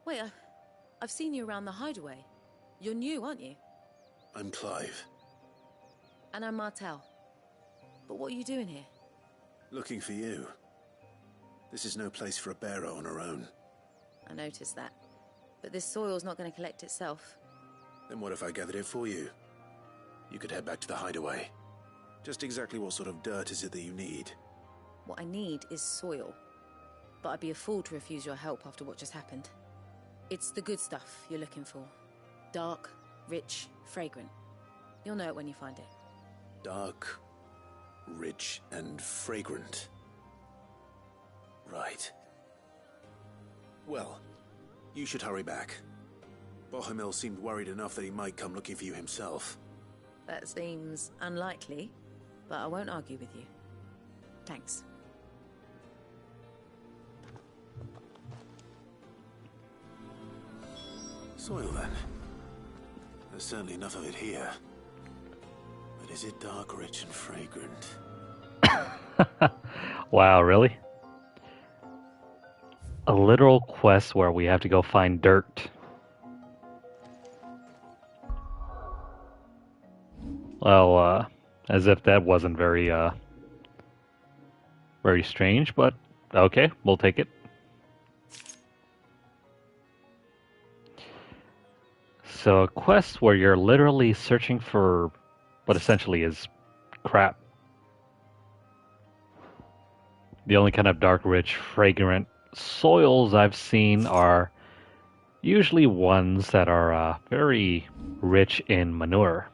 Speaker 17: Wait, I've seen you around the hideaway. You're new, aren't you?
Speaker 15: I'm Clive.
Speaker 17: And I'm Martel. But what are you doing here?
Speaker 15: Looking for you. This is no place for a bearer on her own.
Speaker 17: I noticed that. But this soil's not going to collect itself.
Speaker 15: Then what if I gathered it for you? You could head back to the hideaway. Just exactly what sort of dirt is it that you need?
Speaker 17: What I need is soil. But I'd be a fool to refuse your help after what just happened. It's the good stuff you're looking for. Dark, rich, fragrant. You'll know it when you find it.
Speaker 15: Dark, rich, and fragrant. Right. Well, you should hurry back. Bohemil seemed worried enough that he might come looking for you himself.
Speaker 17: That seems unlikely, but I won't argue with you. Thanks.
Speaker 15: Soil, then. There's certainly enough of it here. But is it dark, rich, and fragrant?
Speaker 1: Wow, really? A literal quest where we have to go find dirt. Well, as if that wasn't very strange, but okay, we'll take it. So a quest where you're literally searching for what essentially is crap. The only kind of dark, rich, fragrant soils I've seen are usually ones that are very rich in manure.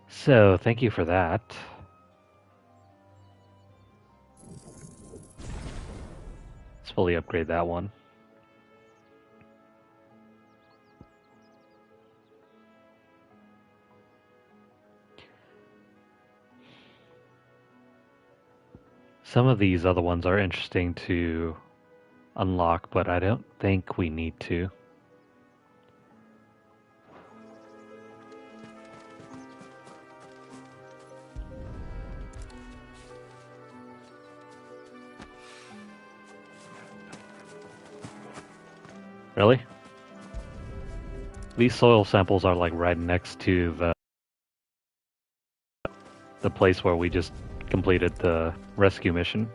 Speaker 1: So thank you for that. Let's fully upgrade that one. Some of these other ones are interesting to unlock, but I don't think we need to. Really? These soil samples are like right next to the place where we just completed the rescue mission.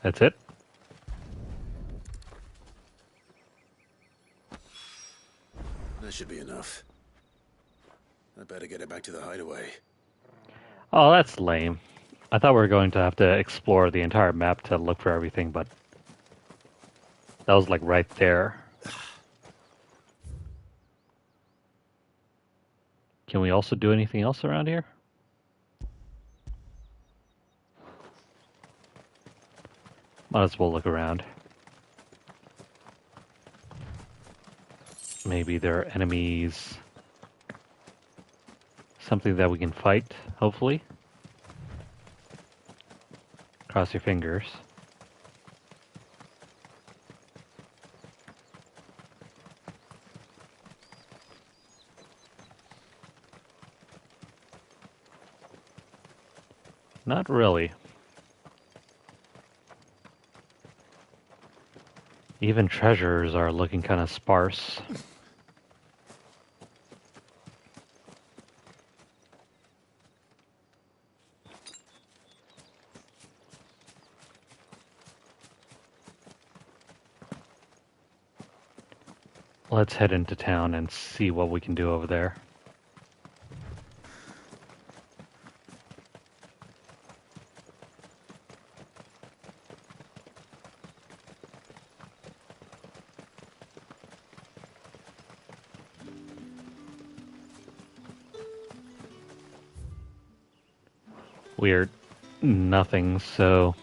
Speaker 1: That's it?
Speaker 15: That should be enough. I better get it back to the hideaway.
Speaker 1: Oh, that's lame. I thought we were going to have to explore the entire map to look for everything, but that was like right there. Can we also do anything else around here? Might as well look around. Maybe there are enemies. Something that we can fight, hopefully. Cross your fingers. Not really. Even treasures are looking kind of sparse. let's head into town and see what we can do over there. Weird. Nothing, so...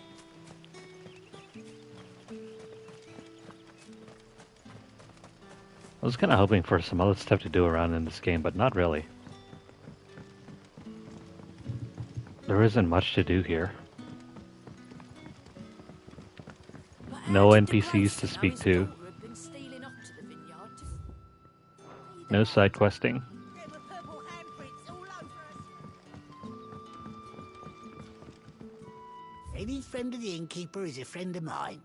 Speaker 1: I was kind of hoping for some other stuff to do around in this game, but not really. There isn't much to do here. No NPCs to speak to. No side questing.
Speaker 2: Any friend of the innkeeper is a friend of mine.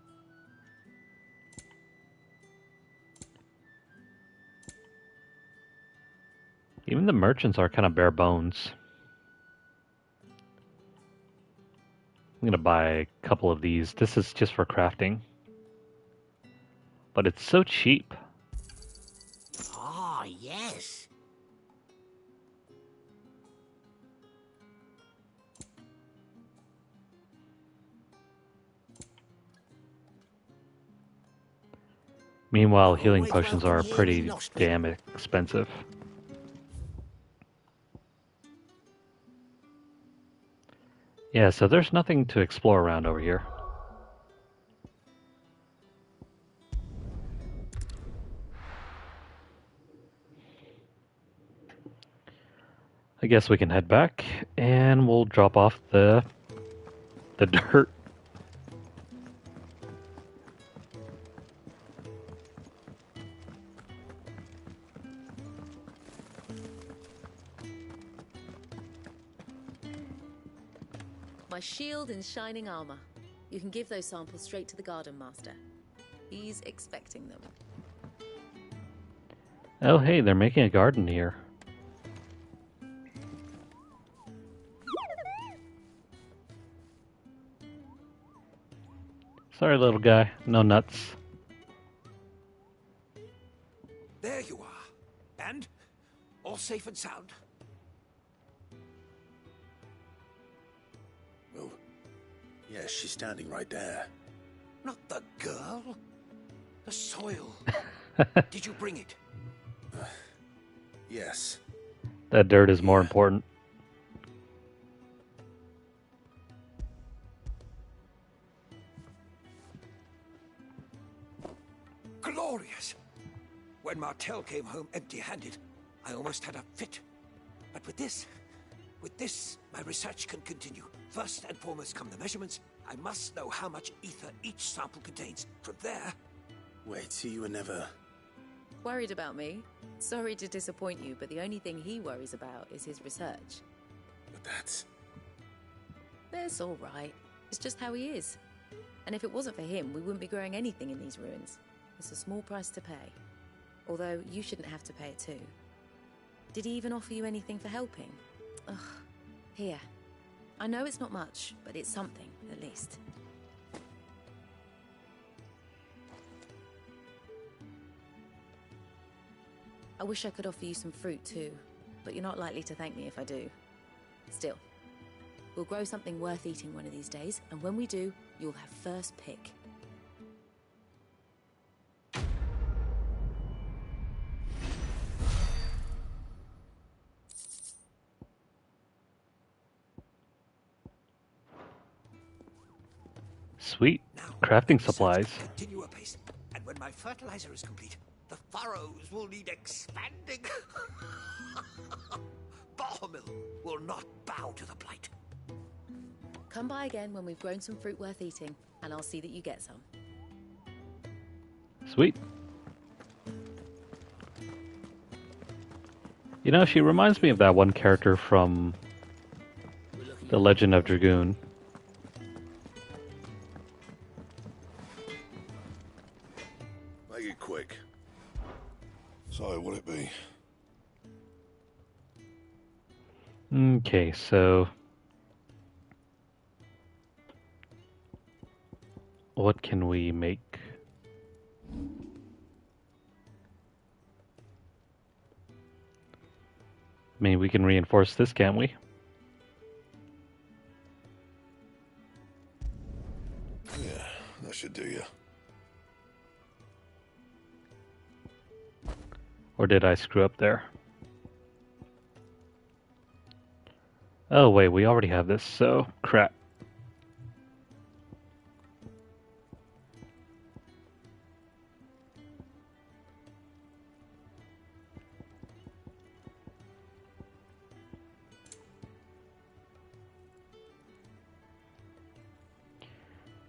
Speaker 1: Even the merchants are kind of bare bones. I'm gonna buy a couple of these. This is just for crafting. But it's so cheap.
Speaker 2: Ah, yes.
Speaker 1: Meanwhile, healing potions are pretty damn expensive. Yeah, so there's nothing to explore around over here. I guess we can head back and we'll drop off the dirt.
Speaker 17: My shield and shining armor. You can give those samples straight to the garden master. He's expecting them.
Speaker 1: Oh hey, they're making a garden here. Sorry, little guy. No nuts.
Speaker 11: There you are. And? All safe and sound?
Speaker 14: Oh, yes, she's standing right there.
Speaker 11: Not the girl. The soil. Did you bring it?
Speaker 14: Yes.
Speaker 1: That dirt is more important.
Speaker 11: Glorious! When Martel came home empty-handed, I almost had a fit. But with this, my research can continue. First and foremost come the measurements. I must know how much ether each sample contains. From there...
Speaker 14: Wait, so you were never...
Speaker 17: Worried about me? Sorry to disappoint you, but the only thing he worries about is his research.
Speaker 14: But that's...
Speaker 17: That's all right. It's just how he is. And if it wasn't for him, we wouldn't be growing anything in these ruins. It's a small price to pay. Although, you shouldn't have to pay it too. Did he even offer you anything for helping? Ugh. Here. I know it's not much, but it's something, at least. I wish I could offer you some fruit too, but you're not likely to thank me if I do. Still, we'll grow something worth eating one of these days, and when we do, you'll have first pick.
Speaker 1: Sweet. Crafting supplies.
Speaker 11: Continue apace. And when my fertilizer is complete, the furrows will need expanding. Barmill will not bow to the blight.
Speaker 17: Come by again when we've grown some fruit worth eating, and I'll see that you get some.
Speaker 1: Sweet. You know, she reminds me of that one character from The Legend of Dragoon.
Speaker 14: Make it quick. So, will it be?
Speaker 1: Okay, so... what can we make? mean, we can reinforce this, can't we?
Speaker 14: Yeah, that should do you.
Speaker 1: Or did I screw up there? Oh wait, we already have this, so crap.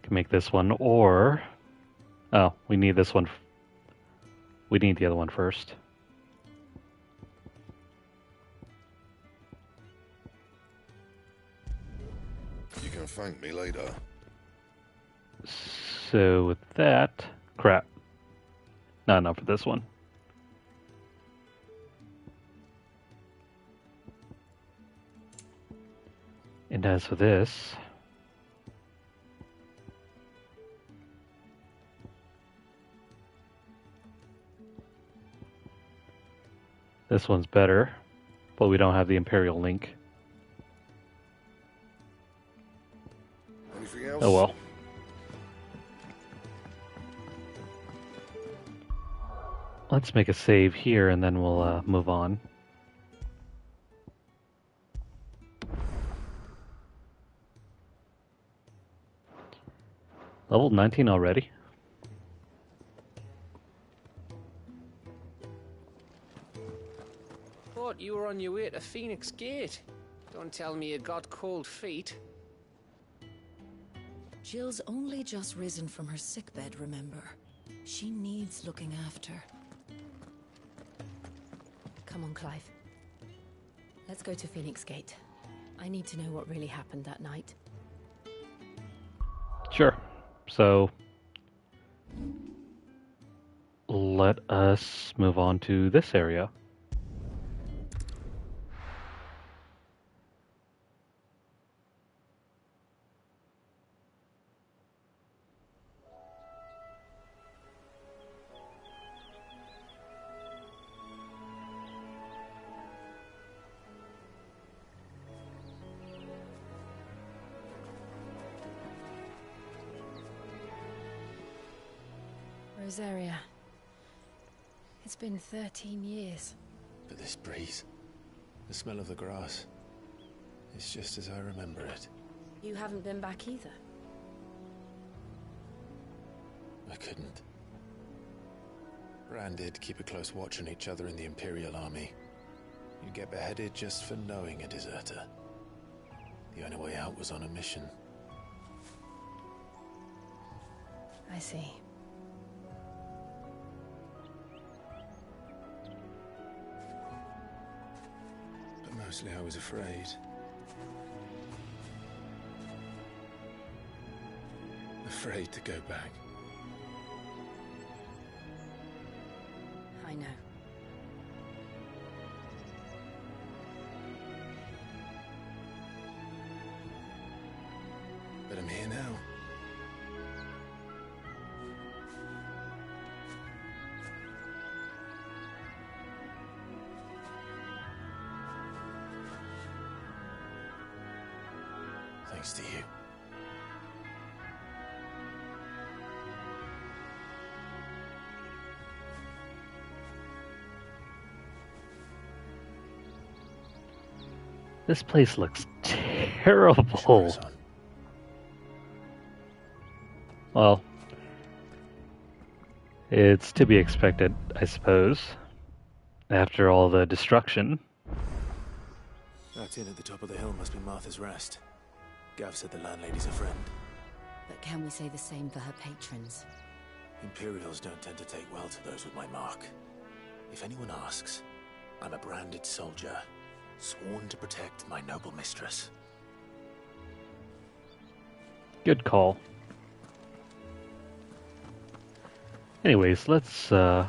Speaker 1: Can make this one, or oh, we need this one. We need the other one first.
Speaker 14: You can thank me later.
Speaker 1: So with that, crap. Not enough for this one. And as for this, this one's better, but we don't have the Imperial link.
Speaker 3: Anything else?
Speaker 1: Oh well. Let's make a save here and then we'll move on. Level 19 already?
Speaker 5: Thought you were on your way to Phoenix Gate. Don't tell me you got cold feet.
Speaker 4: Jill's only just risen from her sickbed, remember? She needs looking after.
Speaker 7: Come on, Clive. Let's go to Phoenix Gate. I need to know what really happened that night.
Speaker 1: Sure. So, let us move on to this area.
Speaker 7: Rosaria. It's been 13 years.
Speaker 8: But this breeze, the smell of the grass, it's just as I remember it.
Speaker 7: You haven't been back either.
Speaker 8: I couldn't. Rand did keep a close watch on each other in the Imperial Army. You get beheaded just for knowing a deserter. The only way out was on a mission.
Speaker 7: I see.
Speaker 8: But mostly I was afraid. Afraid to go back.
Speaker 7: I know.
Speaker 8: But I'm here now. Thanks to you.
Speaker 1: This place looks terrible. Well, it's to be expected, I suppose, after all the destruction.
Speaker 15: That inn at the top of the hill must be Martha's Rest. Gav said the landlady's a friend.
Speaker 17: But can we say the same for her patrons?
Speaker 15: Imperials don't tend to take well to those with my mark. If anyone asks, I'm a branded soldier, sworn to protect my noble mistress.
Speaker 1: Good call. Anyways, let's oh.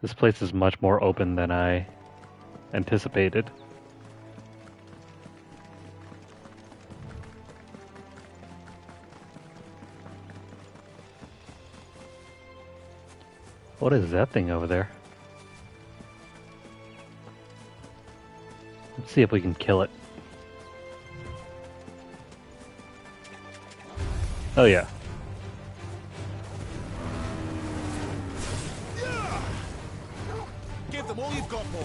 Speaker 1: This place is much more open than I anticipated. What is that thing over there? Let's see if we can kill it. Oh yeah.
Speaker 6: Give them all you've got, boy.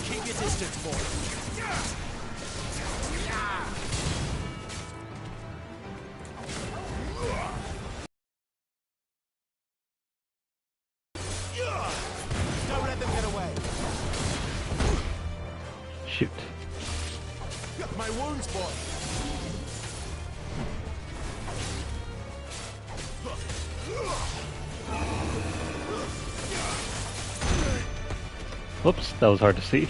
Speaker 6: Keep your distance, boy. Don't let them get away.
Speaker 1: Shoot.
Speaker 6: My wounds, boy.
Speaker 1: Whoops, that was hard to see.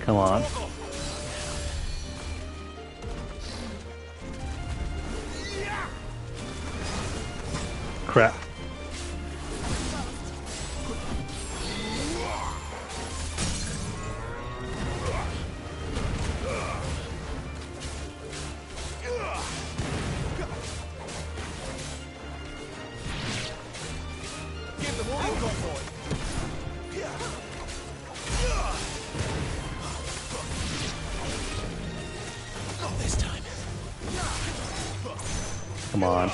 Speaker 1: Come on. Crap.
Speaker 6: Give them all you've got, boy. Not this time.
Speaker 1: Come on.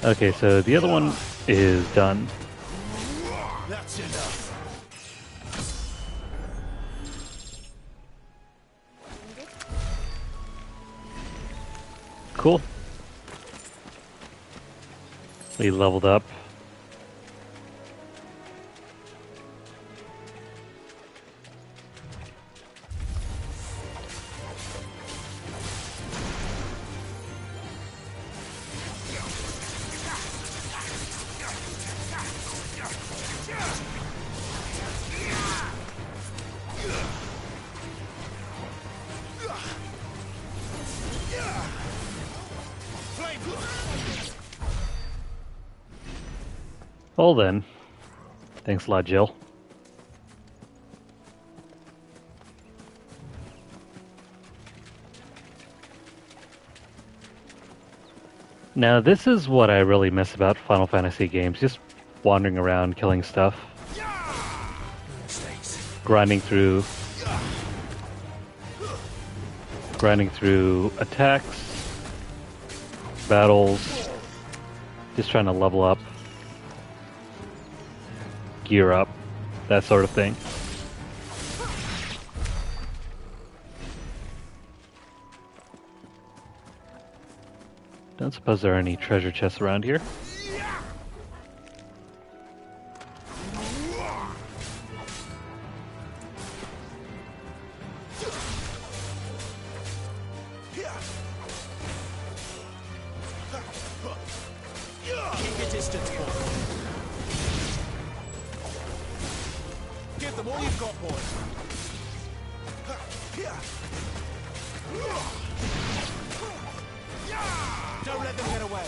Speaker 1: Okay, so the other one is done.
Speaker 6: That's enough.
Speaker 1: Cool. We leveled up. Well then. Thanks a lot, Jill. Now this is what I really miss about Final Fantasy games, just wandering around, killing stuff. Grinding through attacks, battles, just trying to level up, gear up, that sort of thing. Don't suppose there are any treasure chests around here.
Speaker 6: Keep your distance, boy. Give them all you've got, boy. Don't let them get away.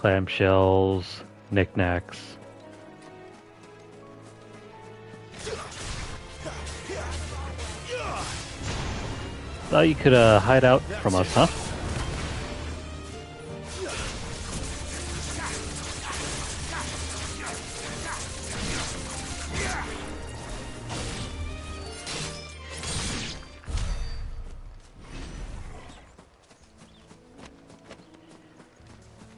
Speaker 1: Clamshells, knickknacks. Thought you could hide out from us, huh?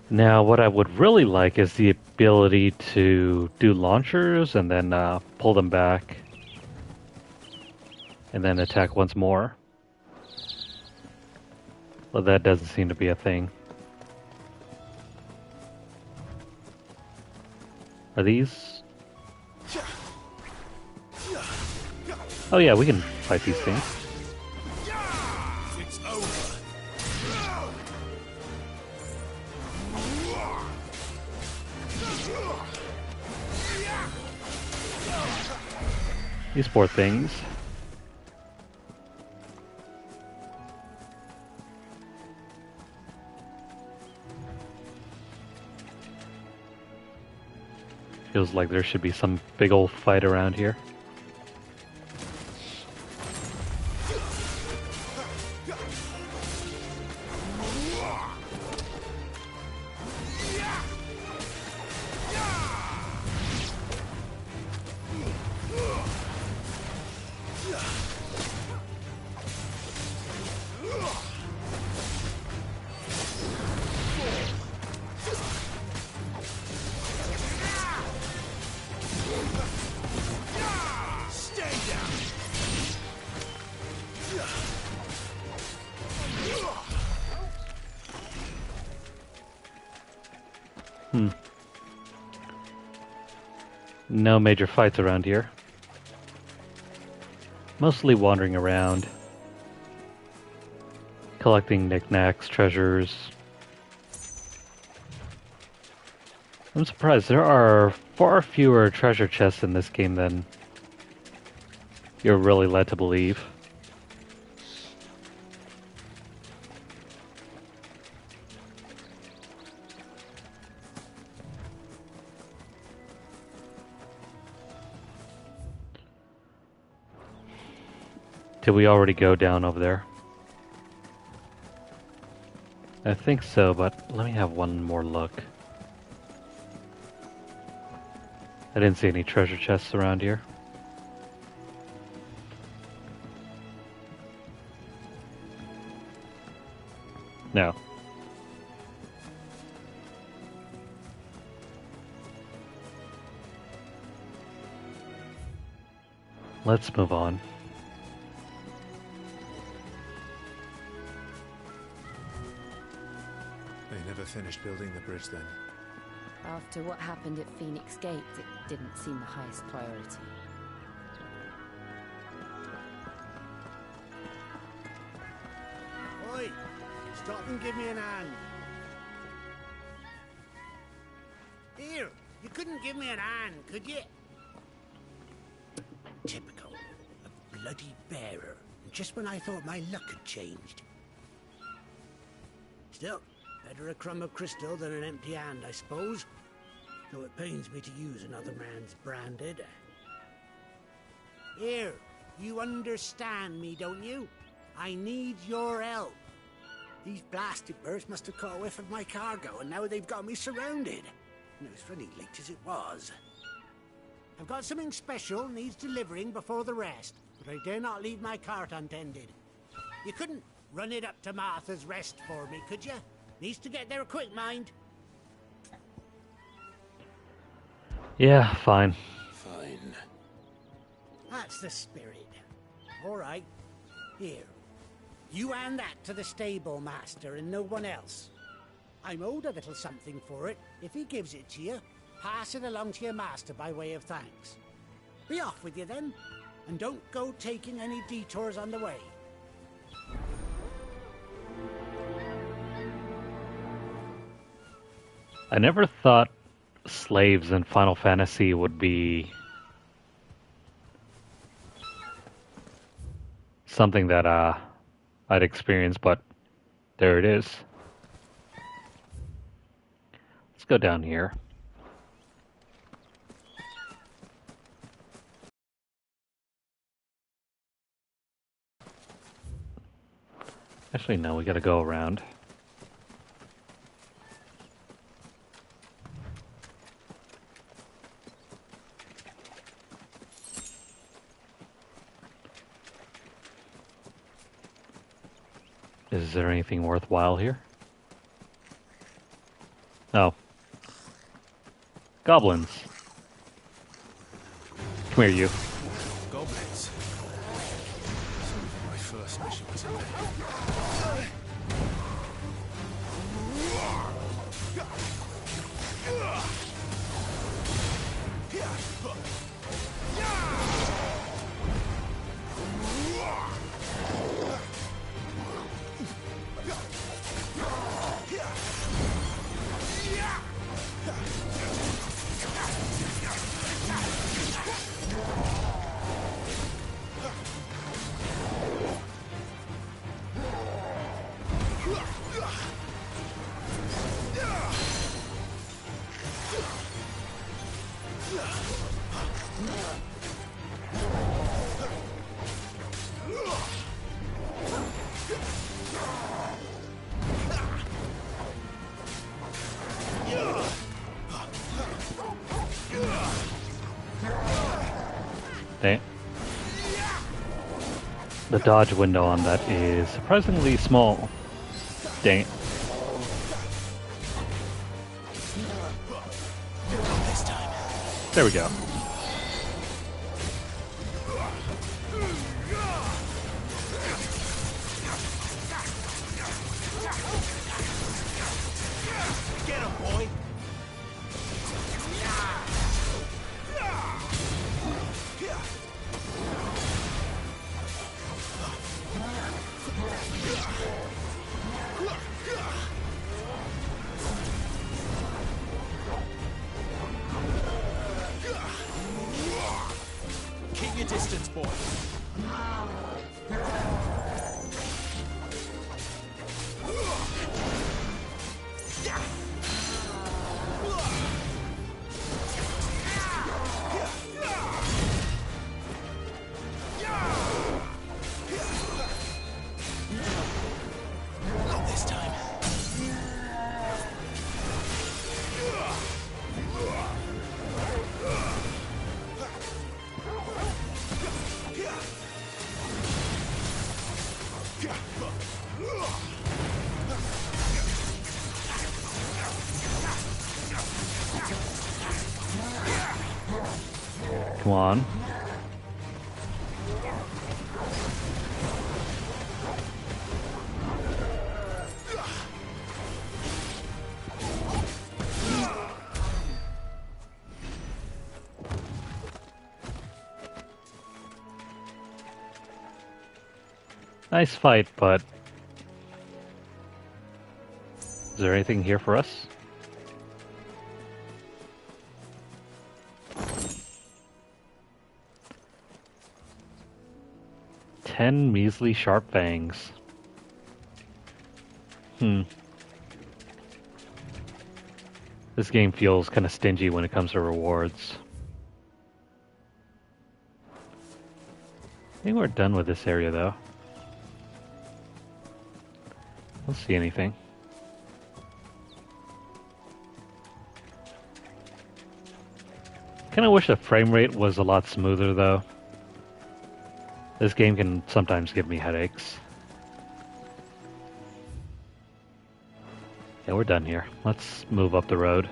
Speaker 1: Now, what I would really like is the ability to do launchers and then pull them back and then attack once more. But that doesn't seem to be a thing. Are these? Oh yeah, we can fight these things.
Speaker 6: It's over.
Speaker 1: These poor things. Feels like there should be some big old fight around here. No major fights around here. Mostly wandering around, collecting knickknacks, treasures. I'm surprised there are far fewer treasure chests in this game than you're really led to believe. Did we already go down over there? I think so, but let me have one more look. I didn't see any treasure chests around here. No. Let's move on.
Speaker 8: They never finished building the bridge then.
Speaker 7: After what happened at Phoenix Gate, it didn't seem the highest priority.
Speaker 19: Oi! Stop and give me an hand. Here, you couldn't give me an hand, could you? Typical. A bloody bearer. Just when I thought my luck had changed. Still, better a crumb of crystal than an empty hand, I suppose. Though it pains me to use another man's branded. Here, you understand me, don't you? I need your help. These blasted birds must have caught a whiff of my cargo, and now they've got me surrounded. And it was funny late as it was. I've got something special needs delivering before the rest, but I dare not leave my cart untended. You couldn't run it up to Martha's Rest for me, could you? Needs to get there quick, mind.
Speaker 1: Yeah, fine.
Speaker 19: Fine. That's the spirit. All right. Here. You hand that to the stable master and no one else. I'm owed a little something for it. If he gives it to you, pass it along to your master by way of thanks. Be off with you then, and don't go taking any detours on the way.
Speaker 1: I never thought slaves in Final Fantasy would be something that I'd experience, but there it is. Let's go down here. Actually, no, we gotta go around. Is there anything worthwhile here? No. Goblins. Come here, you.
Speaker 8: Goblins. My first mission was in there.
Speaker 1: Dang. The dodge window on that is surprisingly small. Dang it. There we go.
Speaker 6: Get him, boy!
Speaker 8: Keep your distance, boy.
Speaker 6: Not this time.
Speaker 1: Come on. Nice fight, but is there anything here for us? Ten measly sharp fangs. This game feels kind of stingy when it comes to rewards. I think we're done with this area though. I don't see anything. Kinda wish the frame rate was a lot smoother though. This game can sometimes give me headaches. Yeah, we're done here. Let's move up the road.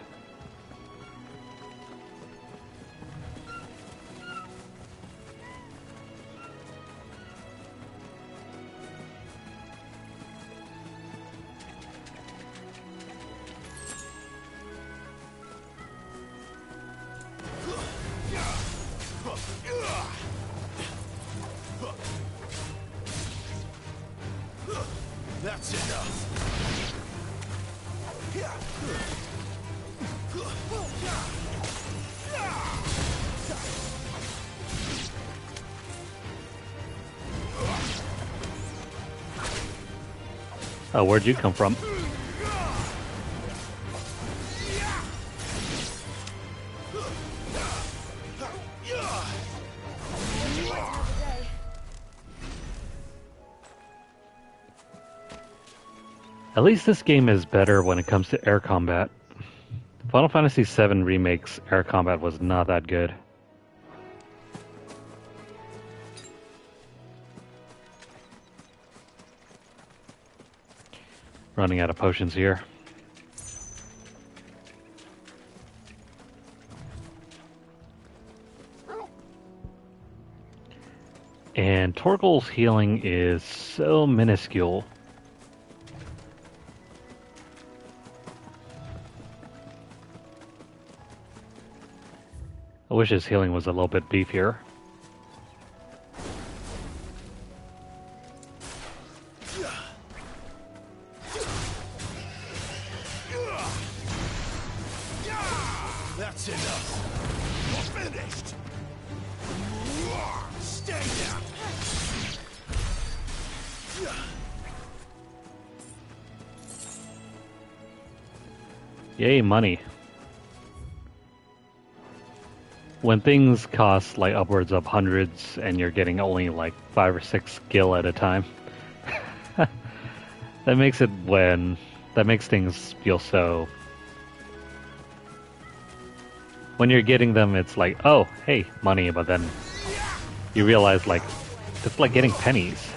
Speaker 6: That's enough.
Speaker 1: Oh, where'd you come from? At least this game is better when it comes to air combat. Final Fantasy VII Remake's air combat was not that good. Running out of potions here. And Torgal's healing is so minuscule. I wish his healing was a little bit beefier.
Speaker 6: That's enough. You're finished. Stay down.
Speaker 1: Yay, money. When things cost like upwards of hundreds and you're getting only like 5 or 6 gil at a time, that makes things feel so. When you're getting them, it's like, oh, hey, money, but then you realize like it's like getting pennies.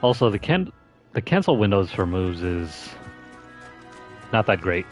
Speaker 1: Also, the cancel windows for moves is not that great.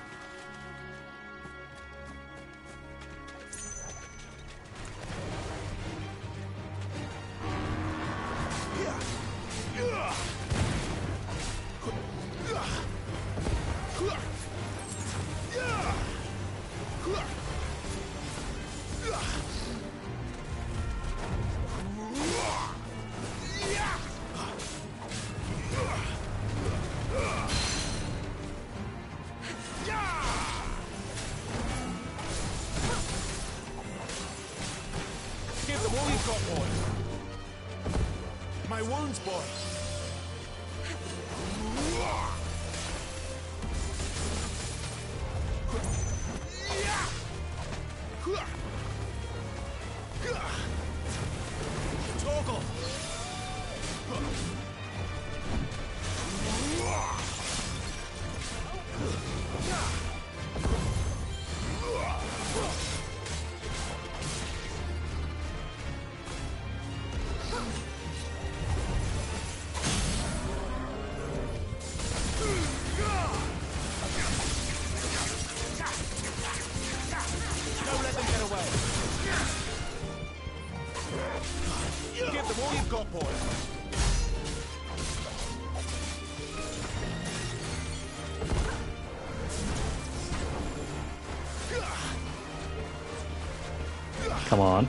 Speaker 1: Come on.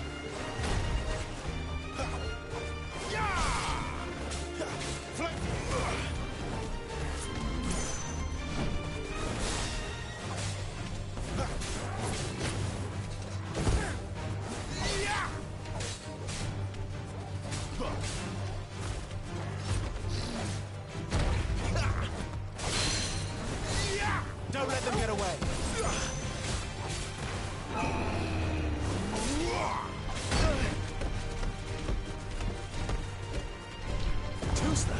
Speaker 6: Don't let them get away. Too slow.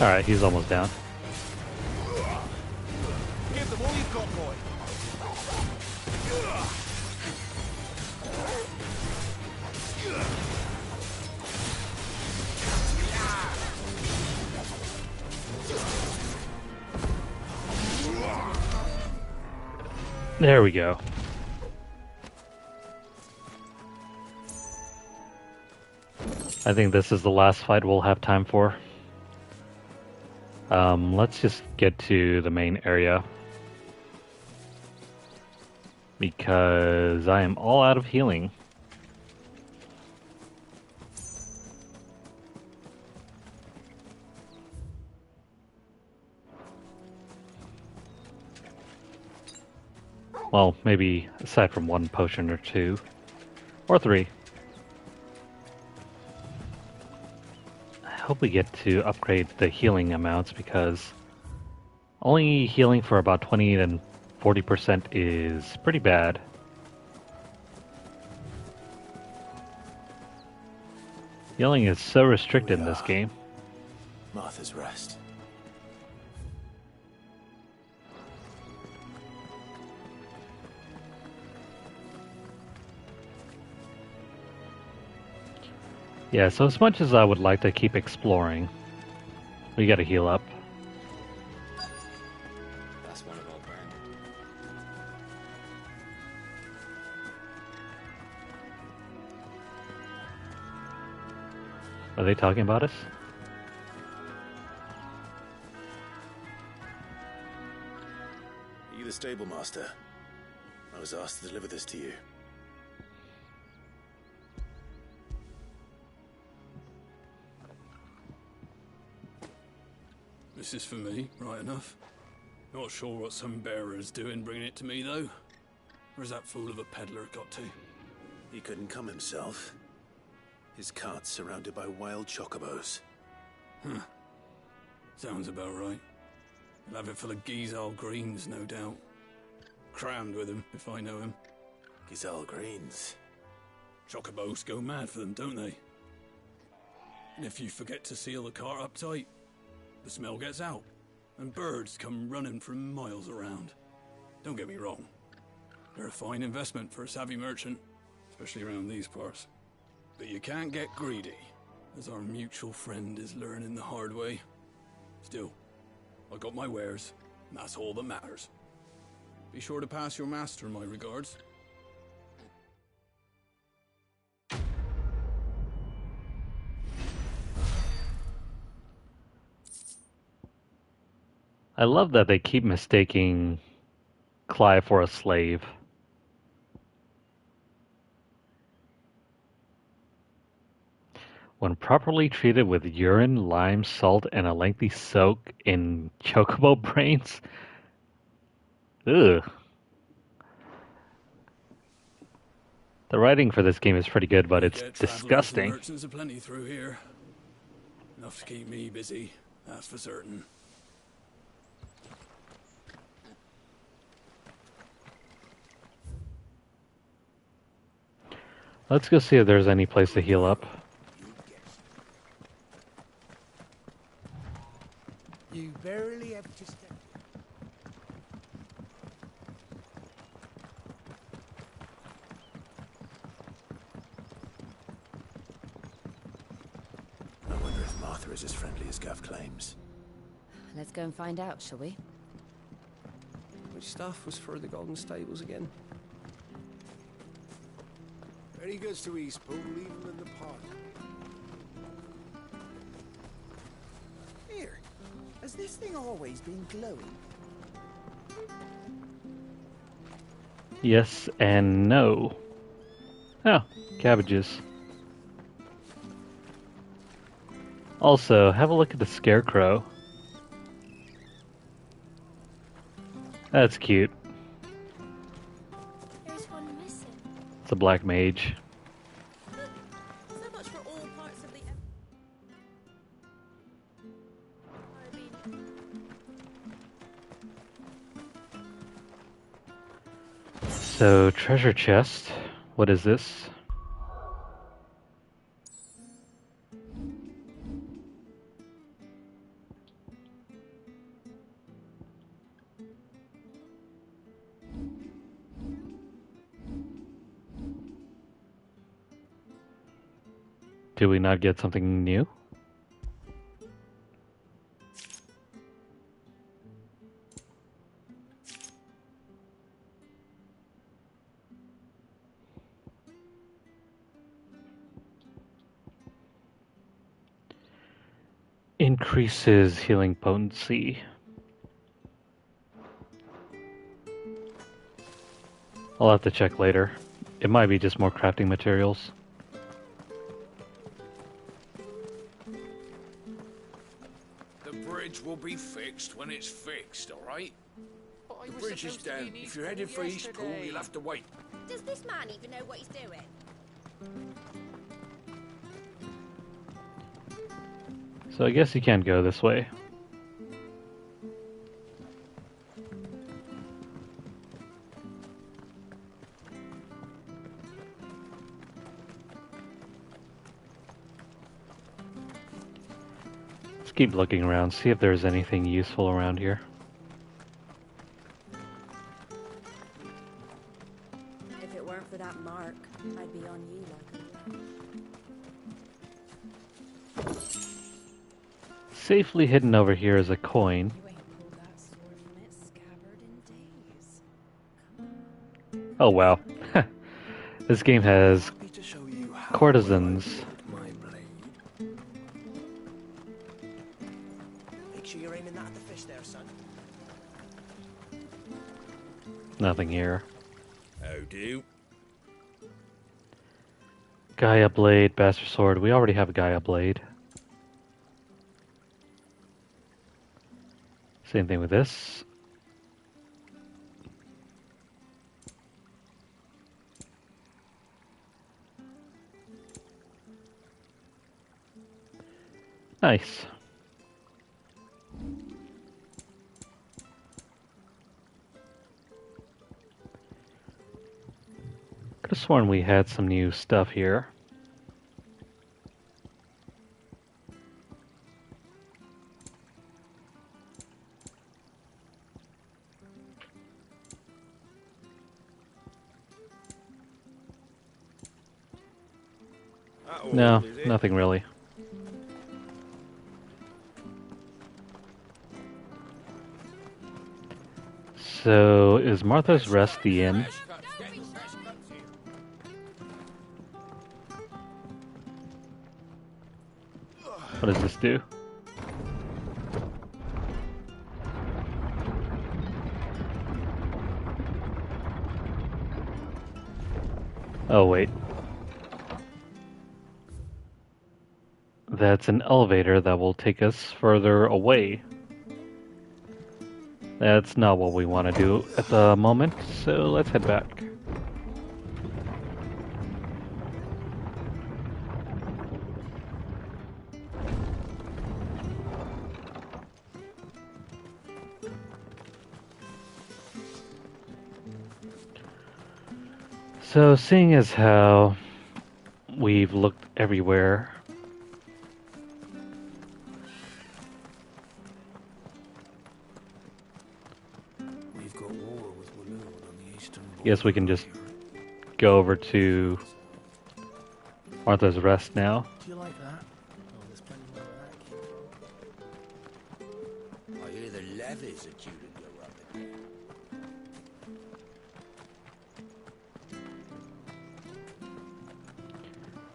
Speaker 1: Alright, he's almost down.
Speaker 6: Give them all you've got, boy.
Speaker 1: There we go. I think this is the last fight we'll have time for. Let's just get to the main area. Because I am all out of healing. Well, maybe aside from one potion or two. Or three. I hope we get to upgrade the healing amounts because only healing for about 20 and 40% is pretty bad. Healing is so restricted in this game.
Speaker 8: Martha's Rest.
Speaker 1: Yeah, so as much as I would like to keep exploring, we gotta heal up.
Speaker 5: That's one of our brand.
Speaker 1: Are they talking about us?
Speaker 15: Are you the stable master? I was asked to deliver this to you.
Speaker 20: This is for me, right enough. Not sure what some bearer's doing bringing it to me, though. Where's that fool of a peddler got to?
Speaker 15: He couldn't come himself. His cart's surrounded by wild chocobos.
Speaker 20: Huh. Sounds about right. He'll have it full of Gizal greens, no doubt. Crammed with him, if I know him.
Speaker 15: Gizal greens?
Speaker 20: Chocobos go mad for them, don't they? And if you forget to seal the cart up tight, the smell gets out, and birds come running from miles around. Don't get me wrong. They're a fine investment for a savvy merchant, especially around these parts. But you can't get greedy, as our mutual friend is learning the hard way. Still, I got my wares, and that's all that matters. Be sure to pass your master my regards.
Speaker 1: I love that they keep mistaking Clive for a slave. When properly treated with urine, lime, salt, and a lengthy soak in chocobo brains. Ugh. The writing for this game is pretty good, but it's disgusting.
Speaker 20: Merchants aplenty through here. Enough to keep me busy, that's for certain.
Speaker 1: Let's go see if there's any place to heal up.
Speaker 19: You barely have to step.
Speaker 15: I wonder if Martha is as friendly as Gav claims.
Speaker 7: Let's go and find out, shall we?
Speaker 5: Which staff was for the Golden Stables again?
Speaker 19: When he goes to Eastpool, leave him in the park. Here, has this thing always been glowing?
Speaker 1: Yes and no. Oh, cabbages. Also, have a look at the scarecrow. That's cute.
Speaker 12: There's one missing.
Speaker 1: It's a black mage.
Speaker 17: So much for all parts of the...
Speaker 1: So, treasure chest. What is this? Do we not get something new? Increases healing potency. I'll have to check later. It might be just more crafting materials.
Speaker 11: The bridge will be fixed when it's fixed, all right? The bridge is down. If you're headed for Eastpool, you'll have to wait.
Speaker 21: Does this man even know what he's doing?
Speaker 1: So I guess you can't go this way. Let's keep looking around, see if there's anything useful around here.
Speaker 7: If it weren't for that mark, I'd be on you like a...
Speaker 1: Safely hidden over here is a coin. Oh wow. This game has courtesans.
Speaker 5: Make sure you're aiming that at the fish there, son.
Speaker 1: Nothing here.
Speaker 11: How do?
Speaker 1: Gaia Blade, Bastard Sword. We already have a Gaia Blade. Same thing with this. Nice. Could have sworn we had some new stuff here. No, nothing really. So, is Martha's Rest the inn? What does this do? Oh, wait. That's an elevator that will take us further away. That's not what we want to do at the moment, so let's head back. So, seeing as how we've looked everywhere, guess we can just go over to Martha's Rest now.
Speaker 19: Do you like that? Oh, there's plenty more of that.
Speaker 11: I hear the levies are due to go up again.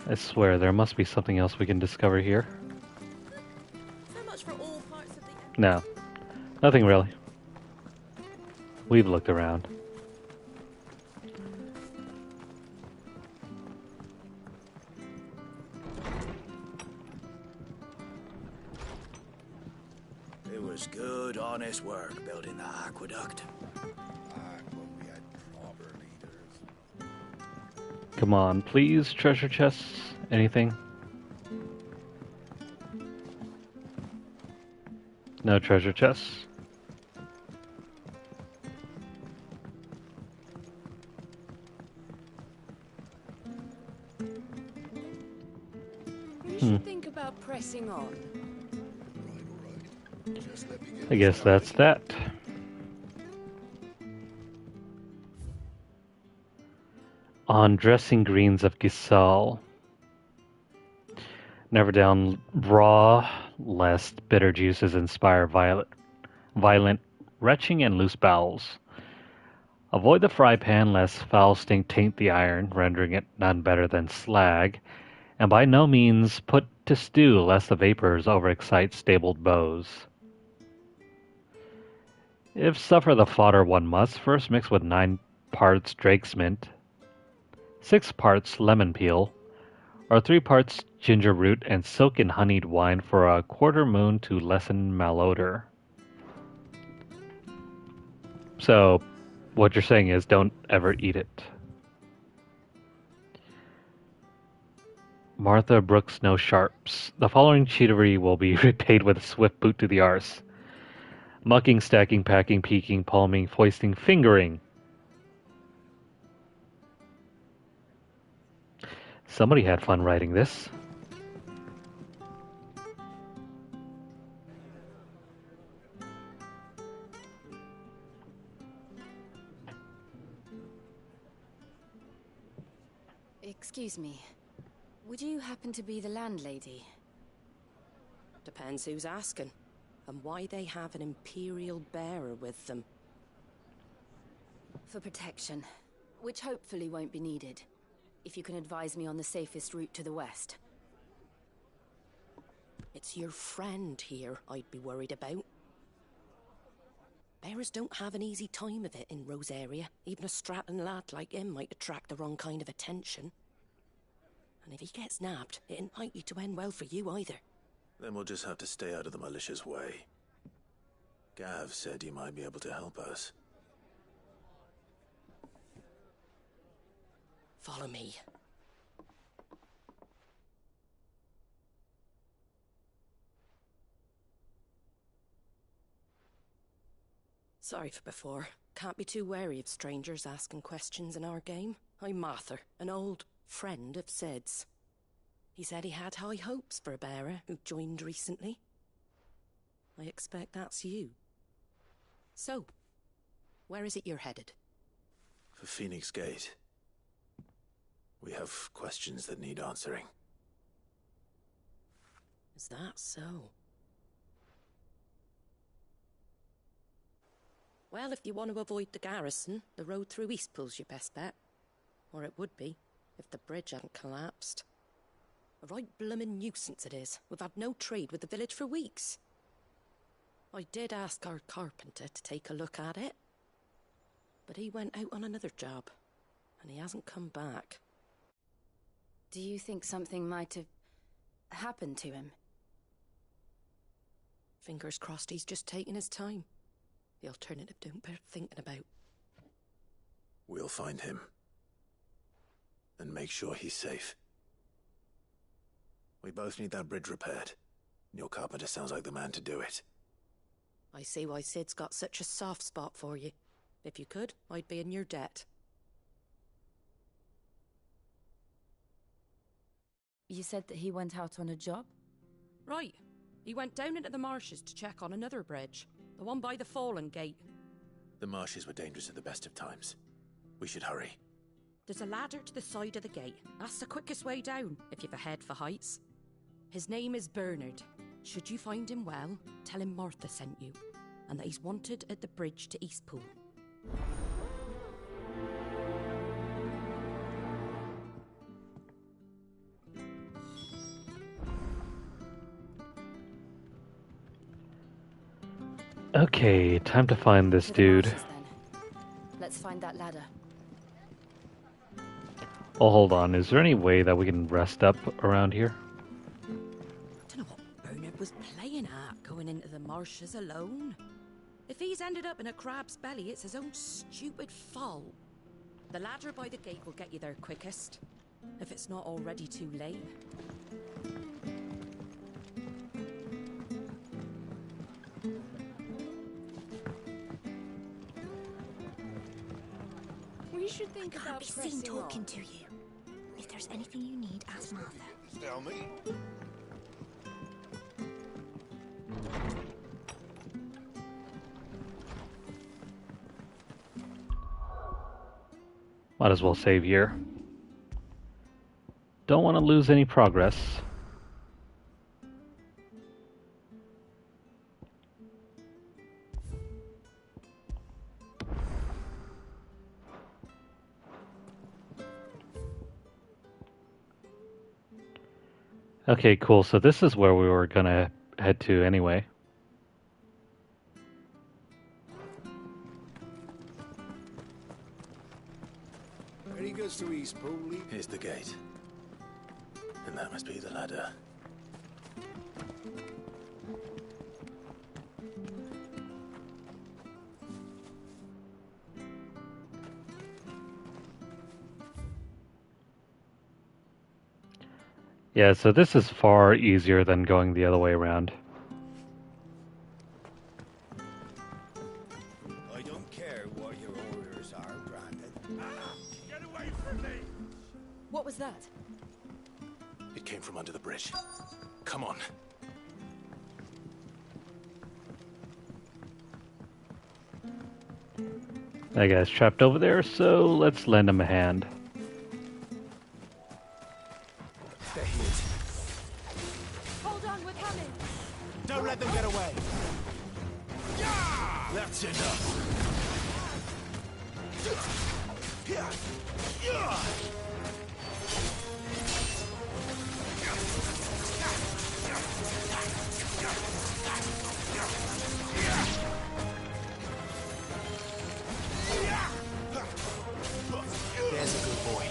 Speaker 1: I swear, there must be something else we can discover here.
Speaker 7: So much for all parts of the...
Speaker 1: No, nothing really. We've looked around.
Speaker 11: It was good, honest work building the aqueduct.
Speaker 1: Come on, please, treasure chests, anything? No treasure chests.
Speaker 7: We should think about pressing on.
Speaker 1: I guess that's that. On dressing greens of Gisal. Never down raw, lest bitter juices inspire violent retching and loose bowels. Avoid the fry pan, lest foul stink taint the iron, rendering it none better than slag, and by no means put to stew lest the vapors overexcite stabled bows. If suffer the fodder one must, first mix with 9 parts Drake's mint, 6 parts lemon peel, or 3 parts ginger root, and soak in honeyed wine for a quarter moon to lessen malodor. So, what you're saying is don't ever eat it. Martha Brooks no sharps. The following cheatery will be repaid with a swift boot to the arse. Mucking, stacking, packing, peeking, palming, foisting, fingering. Somebody had fun writing this.
Speaker 7: Excuse me. Would you happen to be the landlady?
Speaker 9: Depends who's asking, and why they have an Imperial bearer with them.
Speaker 7: For protection, which hopefully won't be needed. If you can advise me on the safest route to the west.
Speaker 9: It's your friend here I'd be worried about. Bearers don't have an easy time of it in Rosaria. Even a Stratton lad like him might attract the wrong kind of attention. And if he gets nabbed, it ain't likely to end well for you either.
Speaker 8: Then we'll just have to stay out of the malicious way. Gav said you might be able to help us.
Speaker 9: Follow me. Sorry for before. Can't be too wary of strangers asking questions in our game. I'm Martha, an old friend of Sid's. He said he had high hopes for a bearer who joined recently. I expect that's you. So, where is it you're headed?
Speaker 8: For Phoenix Gate. We have questions that need answering.
Speaker 9: Is that so? Well, if you want to avoid the garrison, the road through Eastpool's your best bet. Or it would be, if the bridge hadn't collapsed. A right bloomin' nuisance it is. We've had no trade with the village for weeks. I did ask our carpenter to take a look at it. But he went out on another job, and he hasn't come back.
Speaker 7: Do you think something might have happened to him?
Speaker 9: Fingers crossed he's just taking his time. The alternative don't bear thinking about.
Speaker 8: We'll find him. And make sure he's safe. We both need that bridge repaired. Your carpenter sounds like the man to do it.
Speaker 9: I see why Sid's got such a soft spot for you. If you could, I'd be in your debt.
Speaker 7: You said that he went out on a job?
Speaker 9: Right. He went down into the marshes to check on another bridge. The one by the Fallen Gate.
Speaker 8: The marshes were dangerous at the best of times. We should hurry.
Speaker 9: There's a ladder to the side of the gate. That's the quickest way down, if you've a head for heights. His name is Bernard. Should you find him well, tell him Martha sent you, and that he's wanted at the bridge to Eastpool.
Speaker 1: Okay, time to find this dude.
Speaker 7: Let's find that ladder.
Speaker 1: Oh, hold on. Is there any way that we can rest up around here?
Speaker 9: I don't know what Bernard was playing at, going into the marshes alone. If he's ended up in a crab's belly, it's his own stupid fault. The ladder by the gate will get you there quickest, if it's not already too late.
Speaker 12: We should think about be seen talking to you. If there's anything you need, ask Martha.
Speaker 3: Tell me.
Speaker 1: Might as well save here. Don't want to lose any progress. Okay, cool. So this is where we were gonna head to anyway.
Speaker 11: Where he goes to East Pool?
Speaker 8: Here's the gate. And that must be the ladder.
Speaker 1: Yeah, so this is far easier than going the other way around.
Speaker 2: I don't care what your orders are, Brandon.
Speaker 6: Get away from me!
Speaker 7: What was that?
Speaker 8: It came from under the bridge. Come on.
Speaker 1: That guy's trapped over there, so let's lend him a hand.
Speaker 11: They're hit.
Speaker 7: Hold on, we're coming.
Speaker 11: Don't let them get away. Yeah!
Speaker 8: That's enough.
Speaker 11: There's a good boy.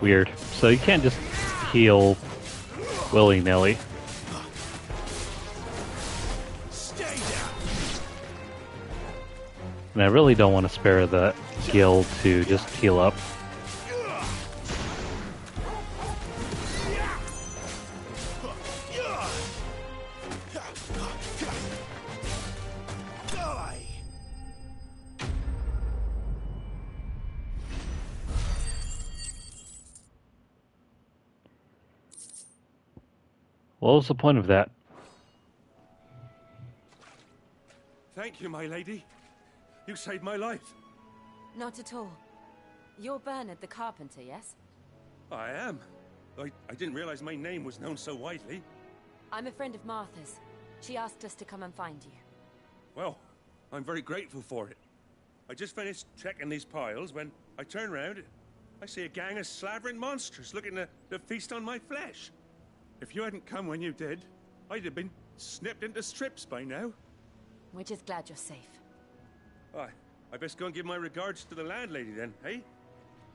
Speaker 1: Weird. So you can't just heal willy-nilly.
Speaker 11: Stay down.
Speaker 1: And I really don't want to spare the guild to just heal up.
Speaker 11: Die.
Speaker 1: What was the point of that?
Speaker 6: Thank you, my lady. You saved my life.
Speaker 7: Not at all. You're Bernard the carpenter, yes?
Speaker 6: I am. I didn't realize my name was known so widely.
Speaker 7: I'm a friend of Martha's. She asked us to come and find you.
Speaker 6: Well, I'm very grateful for it. I just finished checking these piles when I turn round. I see a gang of slavering monsters looking to feast on my flesh. If you hadn't come when you did, I'd have been snipped into strips by now.
Speaker 7: We're just glad you're safe.
Speaker 6: I best go and give my regards to the landlady then, eh?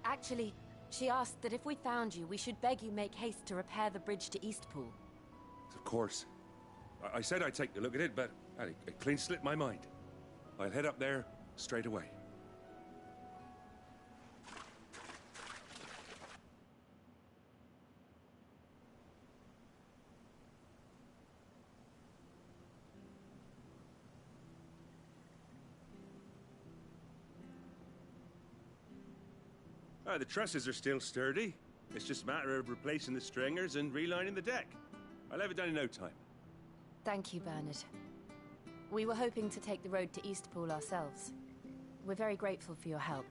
Speaker 7: Actually, she asked that if we found you, we should beg you make haste to repair the bridge to Eastpool.
Speaker 6: Of course. I said I'd take a look at it, but it clean slipped my mind. I'll head up there straight away. The trusses are still sturdy. It's just a matter of replacing the stringers and relining the deck. I'll have it done in no time.
Speaker 7: Thank you, Bernard. We were hoping to take the road to Eastpool ourselves. We're very grateful for your help.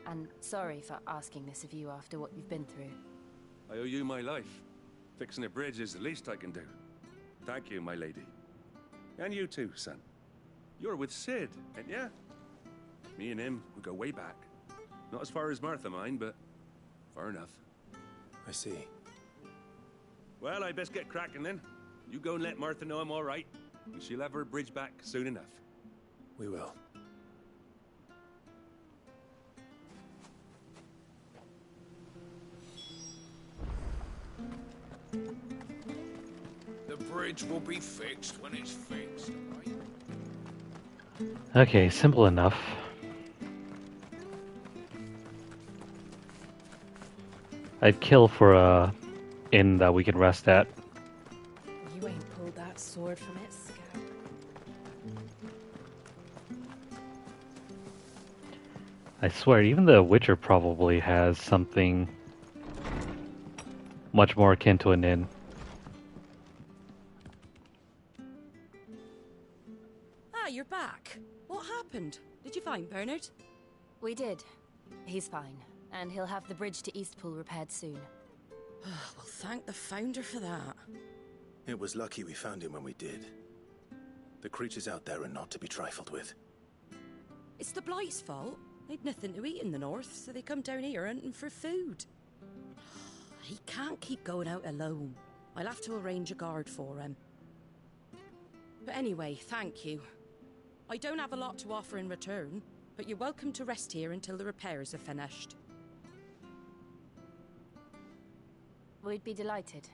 Speaker 7: And sorry for asking this of you after what you've been through.
Speaker 6: I owe you my life. Fixing a bridge is the least I can do. Thank you, my lady. And you too, son. You're with Sid, ain't ya? Me and him, we go way back. Not as far as Martha, mind, but far enough.
Speaker 8: I see.
Speaker 6: Well, I best get cracking then. You go and let Martha know I'm all right, and she'll have her bridge back soon enough.
Speaker 8: We will.
Speaker 2: The bridge will be fixed when it's fixed, right?
Speaker 1: Okay, simple enough. I'd kill for a inn that we can rest at.
Speaker 17: You ain't pulled that sword from its scabbard.
Speaker 1: I swear, even the Witcher probably has something much more akin to an inn.
Speaker 9: Ah, you're back. What happened? Did you find Bernard?
Speaker 7: We did. He's fine, and he'll have the bridge to Eastpool repaired soon.
Speaker 9: Well, thank the Founder for that.
Speaker 8: It was lucky we found him when we did. The creatures out there are not to be trifled with.
Speaker 9: It's the Blight's fault. They'd nothing to eat in the north, so they come down here hunting for food. He can't keep going out alone. I'll have to arrange a guard for him. But anyway, thank you. I don't have a lot to offer in return, but you're welcome to rest here until the repairs are finished.
Speaker 7: We'd be delighted.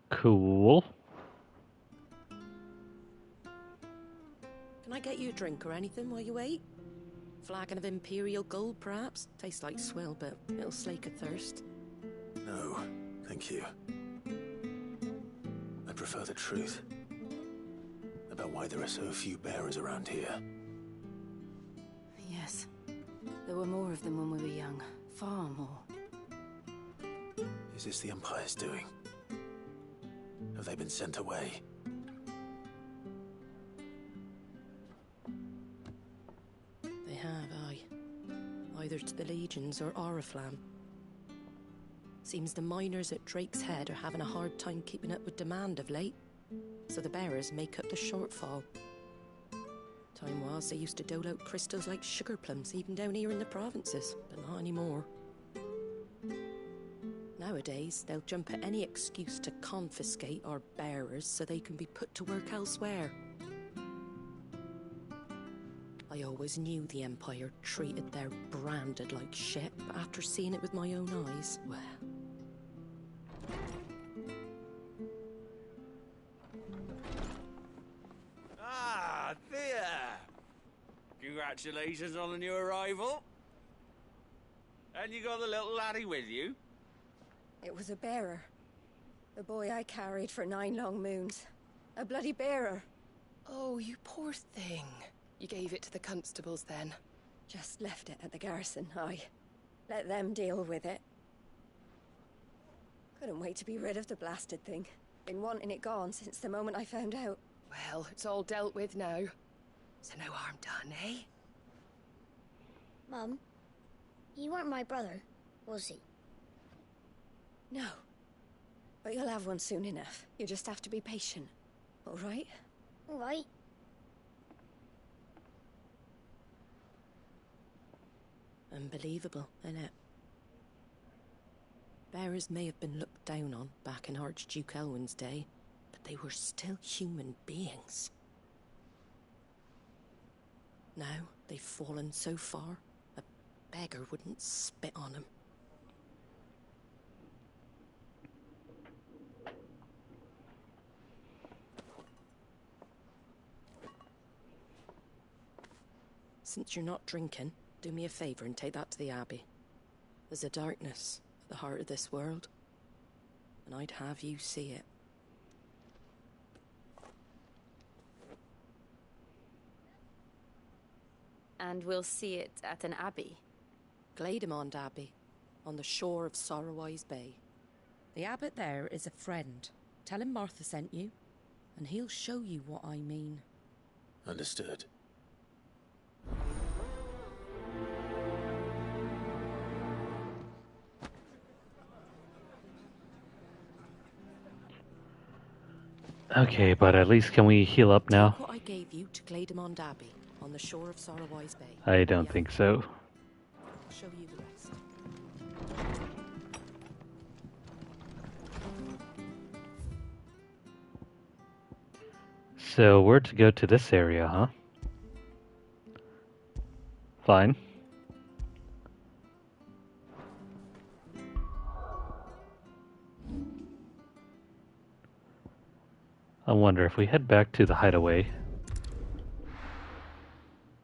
Speaker 1: Cool.
Speaker 9: Can I get you a drink or anything while you wait? Flagon of Imperial Gold, perhaps? Tastes like swill, but it'll slake a thirst.
Speaker 15: No, thank you. I prefer the truth about why there are so few bearers around here.
Speaker 7: Yes. There were more of them when we were young. Far more.
Speaker 15: Is this the Empire's doing? Have they been sent away?
Speaker 9: They have, aye. Either to the Legions or Oriflamme. Seems the miners at Drake's Head are having a hard time keeping up with demand of late, so the bearers make up the shortfall. Time was they used to dole out crystals like sugar plums even down here in the provinces, but not anymore. Nowadays, they'll jump at any excuse to confiscate our bearers so they can be put to work elsewhere. I always knew the Empire treated their branded like shit, but after seeing it with my own eyes, well...
Speaker 2: Ah, there! Congratulations on the new arrival. And you got the little laddie with you?
Speaker 10: It was a bearer. The boy I carried for 9 long moons. A bloody bearer.
Speaker 22: Oh, you poor thing. You gave it to the constables then?
Speaker 10: Just left it at the garrison, aye. Let them deal with it. Couldn't wait to be rid of the blasted thing. Been wanting it gone since the moment I found out.
Speaker 22: Well, it's all dealt with now. So no harm done, eh?
Speaker 12: Mum, you weren't my brother, was he?
Speaker 10: No. But you'll have one soon enough. You just have to be patient. All right?
Speaker 12: All right.
Speaker 9: Unbelievable, innit? Bearers may have been looked down on back in Archduke Elwin's day, but they were still human beings. Now they've fallen so far, a beggar wouldn't spit on them. Since you're not drinking, do me a favour and take that to the Abbey. There's a darkness at the heart of this world, and I'd have you see it.
Speaker 7: And we'll see it at an abbey?
Speaker 9: Glademond Abbey, on the shore of Sorrowwise Bay. The abbot there is a friend. Tell him Martha sent you, and he'll show you what I mean.
Speaker 15: Understood.
Speaker 1: Okay, but at least can we heal up now?
Speaker 9: Take what I gave you to Glademond Abbey, on the shore of Sorrowwise Bay.
Speaker 1: I don't think so.
Speaker 9: I'll show you the rest.
Speaker 1: So we're to go to this area, huh? Fine. I wonder if we head back to the hideaway.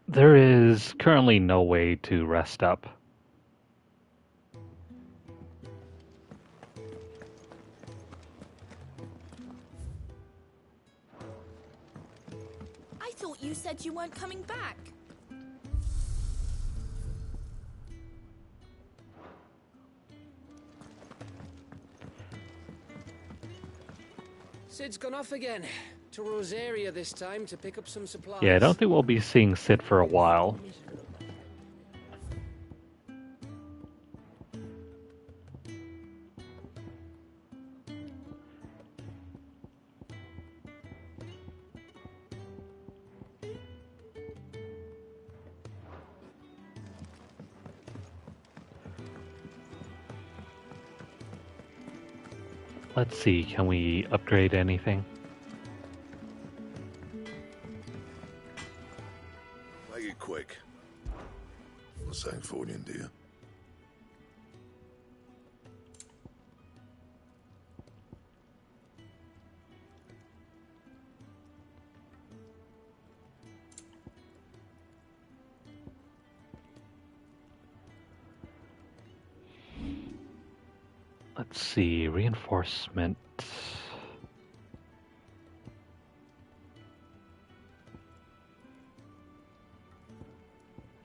Speaker 1: There is currently no way to rest up.
Speaker 23: I thought you said you weren't coming back.
Speaker 5: Sid's gone off again. To Rosaria this time to pick up some supplies.
Speaker 1: Yeah, I don't think we'll be seeing Sid for a while. Let's see, can we upgrade anything?
Speaker 3: Make it quick. Not saying Fordian, do you?
Speaker 1: Let's see, reinforcement.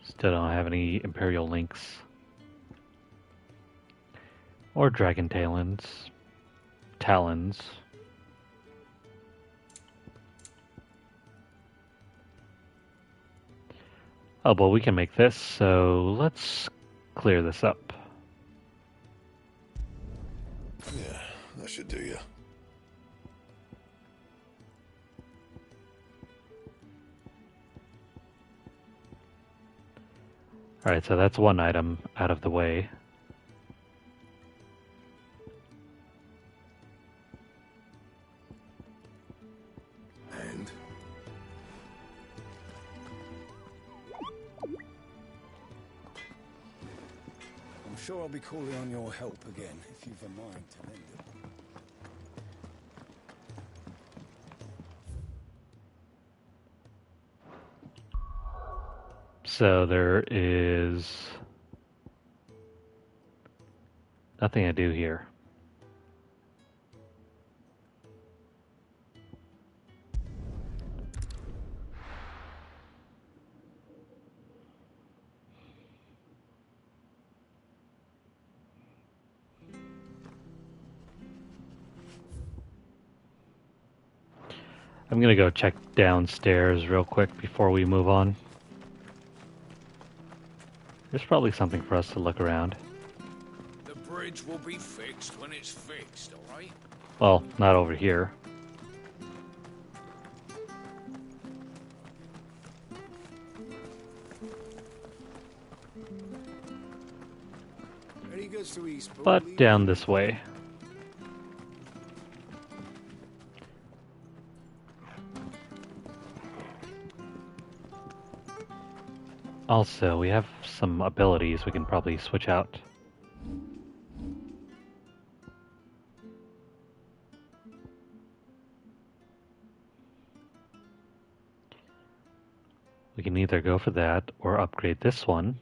Speaker 1: Still don't have any Imperial links. Or Dragon Talons. Oh, but we can make this, so let's clear this up.
Speaker 3: Yeah, that should do you.
Speaker 1: Alright, so that's one item out of the way.
Speaker 3: And?
Speaker 2: I'm sure I'll be calling on your help again, if you've a mind to lend it.
Speaker 1: So there is nothing I do here. I'm gonna go check downstairs real quick before we move on. There's probably something for us to look around.
Speaker 11: The bridge will be fixed when it's fixed, alright?
Speaker 1: Well, not over here.
Speaker 2: Any goods to East,
Speaker 1: But down this way. Also, we have some abilities we can probably switch out. We can either go for that or upgrade this one.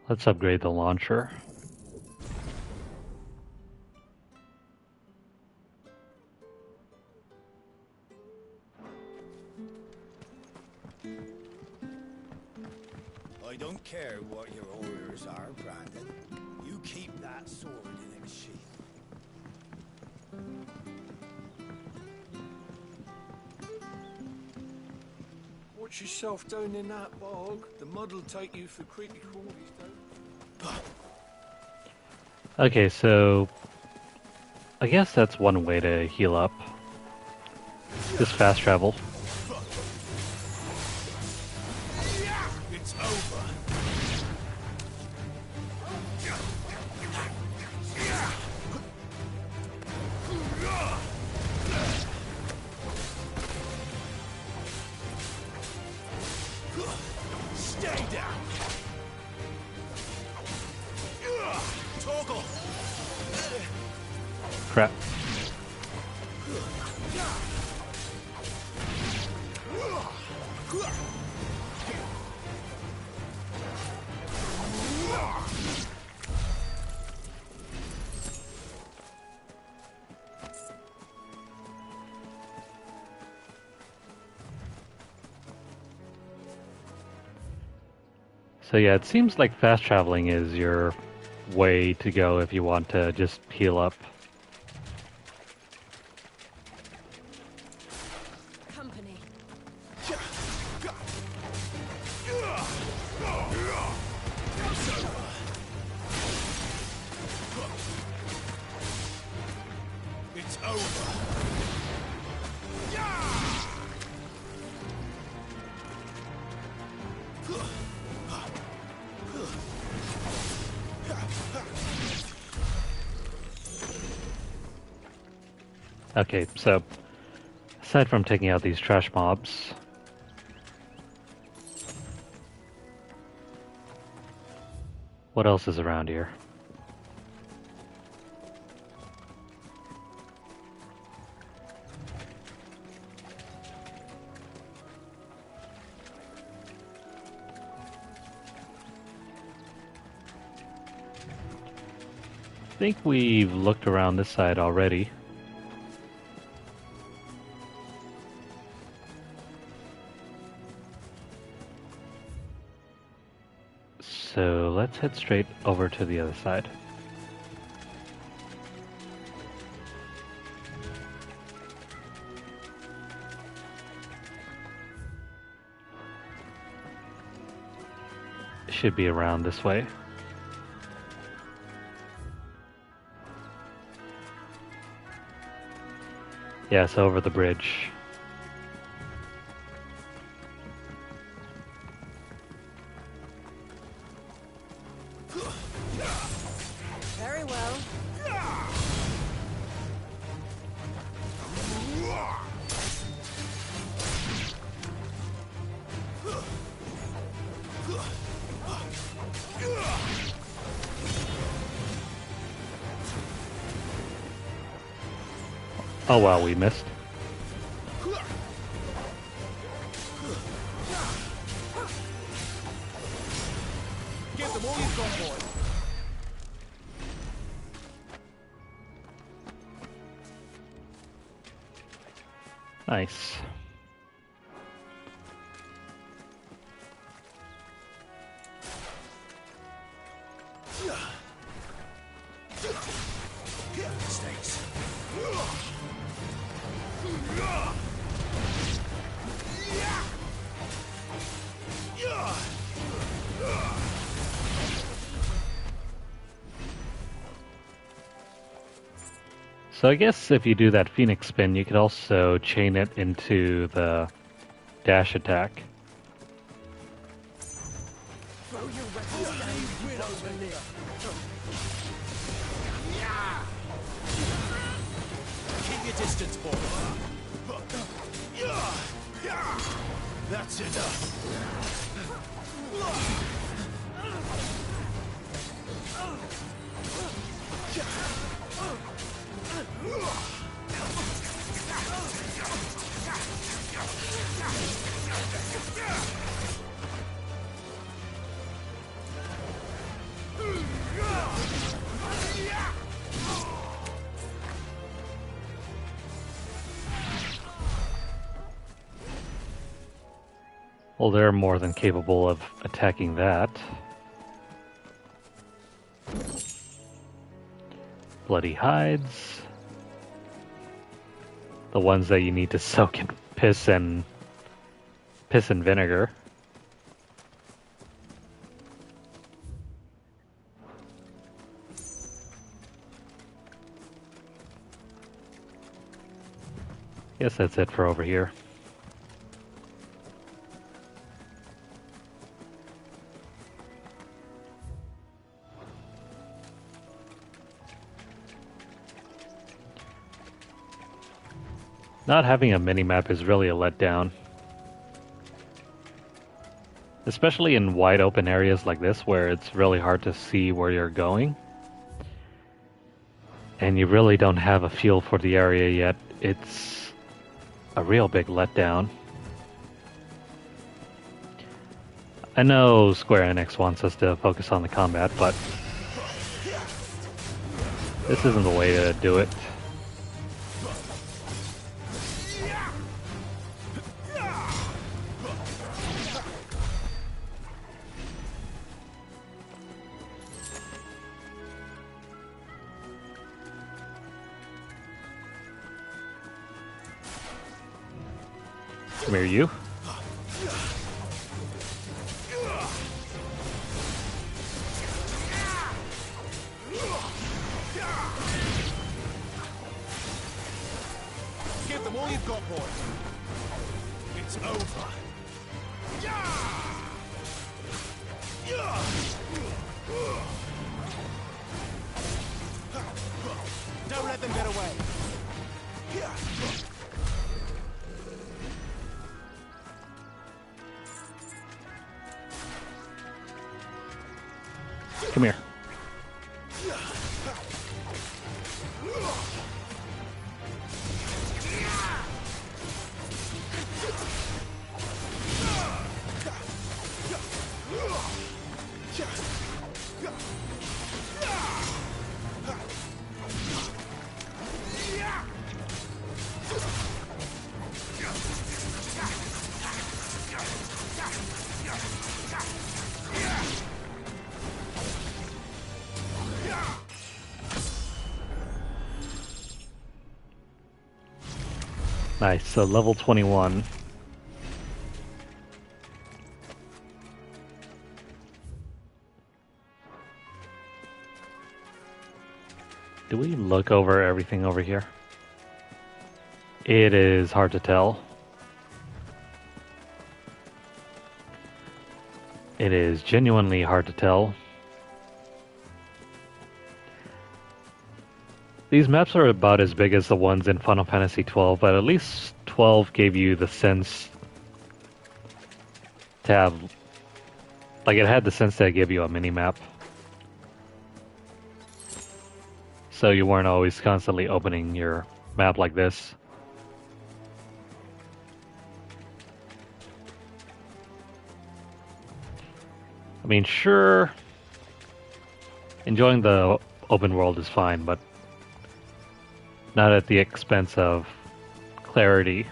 Speaker 1: Let's upgrade the launcher.
Speaker 2: I don't care what your orders are, Brandon. You keep that sword in its sheath.
Speaker 11: Watch yourself down in that bog. The mud'll take you for creepy crawlies, don't.
Speaker 1: Okay, so I guess that's one way to heal up. Just fast travel.
Speaker 11: It's over. Stay down. Toggle.
Speaker 1: Crap. So yeah, it seems like fast traveling is your way to go if you want to just heal up.
Speaker 22: Company.
Speaker 11: It's over.
Speaker 1: Okay, so aside from taking out these trash mobs, what else is around here? I think we've looked around this side already. So let's head straight over to the other side. Should be around this way. Yes, over the bridge.
Speaker 22: Very well.
Speaker 1: Oh wow, we missed.
Speaker 11: Give them all you've got, boy.
Speaker 1: Nice.
Speaker 11: Mistakes.
Speaker 1: So I guess if you do that Phoenix spin, you could also chain it into the dash attack.
Speaker 22: Throw your weapons down, widows and live.
Speaker 11: Keep your distance, boy. That's enough.
Speaker 1: Well, they're more than capable of attacking that. Bloody hides. The ones that you need to soak in piss and vinegar. Guess that's it for over here. Not having a minimap is really a letdown. Especially in wide open areas like this where it's really hard to see where you're going. And you really don't have a feel for the area yet. It's a real big letdown. I know Square Enix wants us to focus on the combat, but this isn't the way to do it. Come here, you.
Speaker 13: Give them all you've got, boy. It's over. Don't let them get away.
Speaker 1: Come here. Nice, so level 21. Do we look over everything over here? It is hard to tell. It is genuinely hard to tell. These maps are about as big as the ones in Final Fantasy XII, but at least 12 gave you the sense to have... Like, it had the sense to give you a mini-map. So you weren't always constantly opening your map like this. I mean, sure, enjoying the open world is fine, but not at the expense of clarity.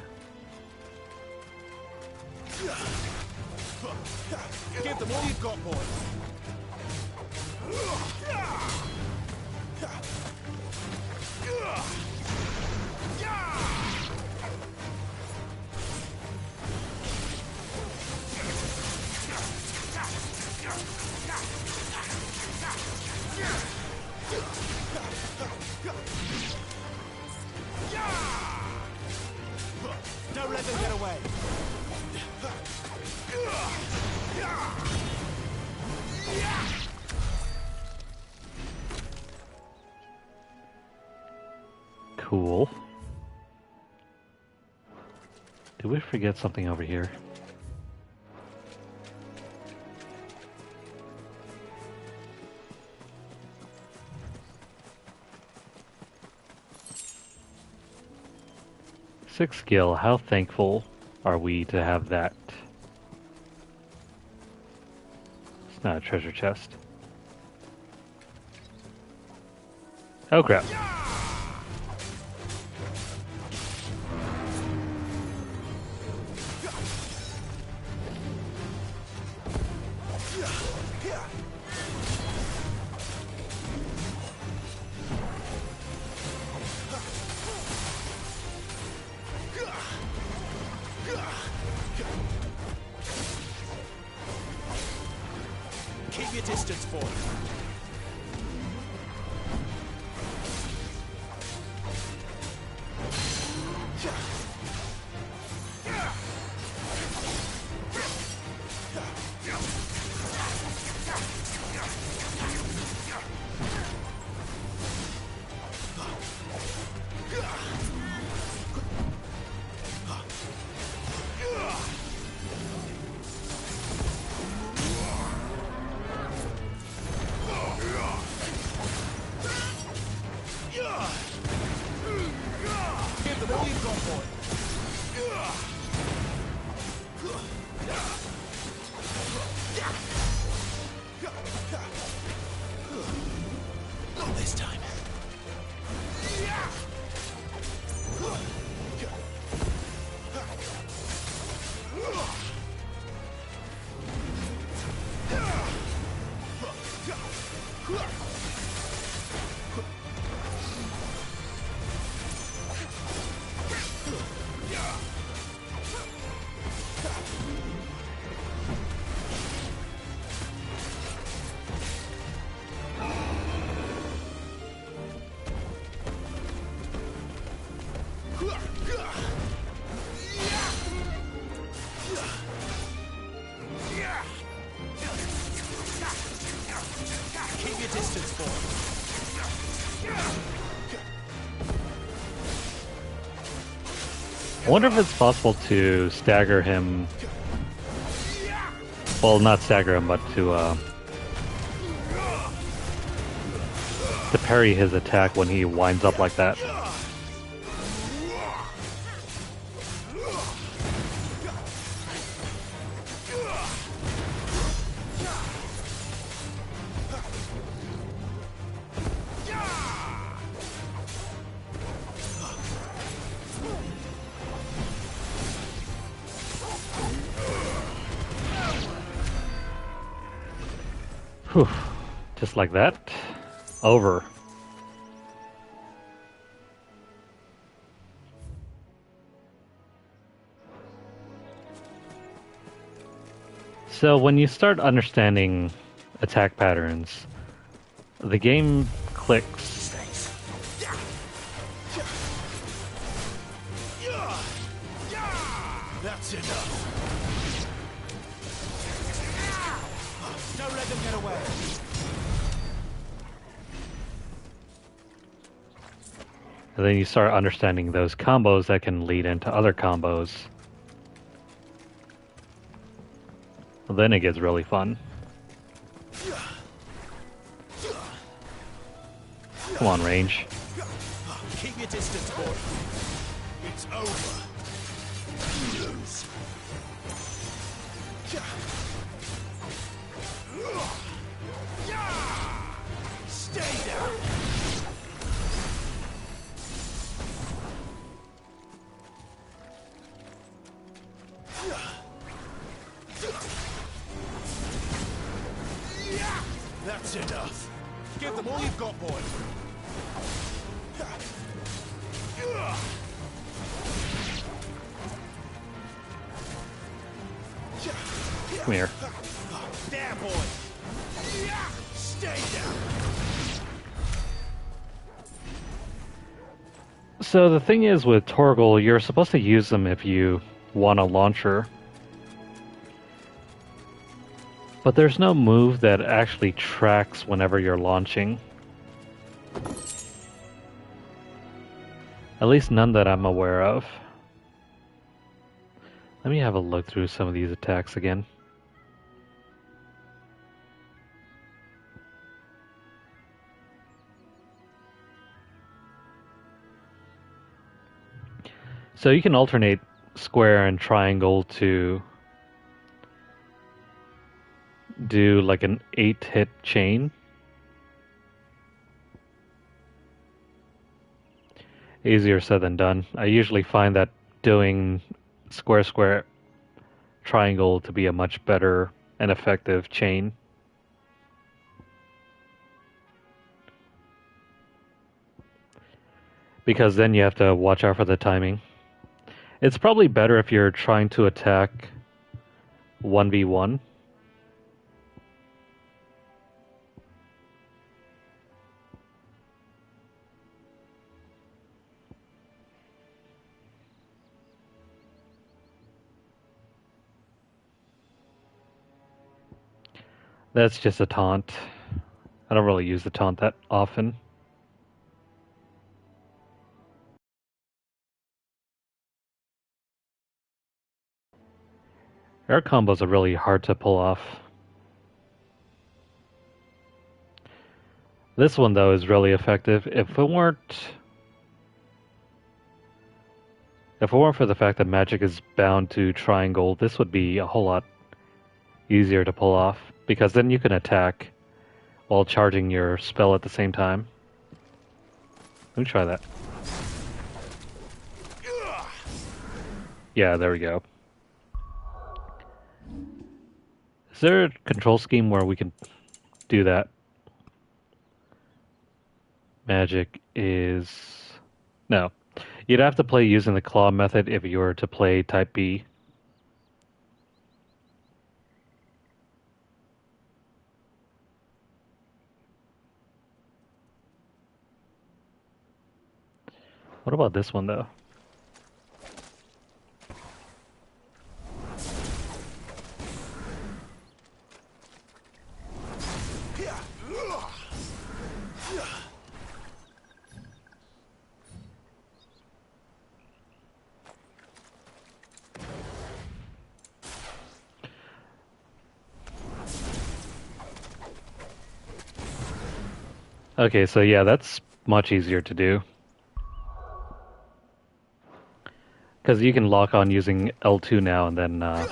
Speaker 13: Give them all you've got, boy. Don't let them get away.
Speaker 1: Cool. Did we forget something over here? Six skill, how thankful are we to have that? It's not a treasure chest. Oh crap.
Speaker 13: Keep your distance, boy.
Speaker 1: I wonder if it's possible to stagger him. Well, not stagger him, but to parry his attack when he winds up like that. Whew. Just like that. Over. So when you start understanding attack patterns, the game clicks.
Speaker 13: That's enough. Don't let them get away.
Speaker 1: And then you start understanding those combos that can lead into other combos. Well, then it gets really fun. Come on, range.
Speaker 13: Keep your distance, boy. It's over. You lose. Stay down. That's enough. Give them all you've got, boy.
Speaker 1: Come here.
Speaker 13: There, boy. Stay down.
Speaker 1: So the thing is with Torgal, you're supposed to use them if you want a launcher. But there's no move that actually tracks whenever you're launching. At least none that I'm aware of. Let me have a look through some of these attacks again. So you can alternate square and triangle to do like an 8-hit chain. Easier said than done. I usually find that doing square square triangle to be a much better and effective chain. Because then you have to watch out for the timing. It's probably better if you're trying to attack 1v1. That's just a taunt. I don't really use the taunt that often. Air combos are really hard to pull off. This one, though, is really effective. If it weren't for the fact that magic is bound to triangle, this would be a whole lot easier to pull off, because then you can attack while charging your spell at the same time. Let me try that. Yeah, there we go. Is there a control scheme where we can do that? Magic is... No. You'd have to play using the claw method if you were to play type B. What about this one, though? Okay, so yeah, that's much easier to do. Because you can lock on using L2 now and then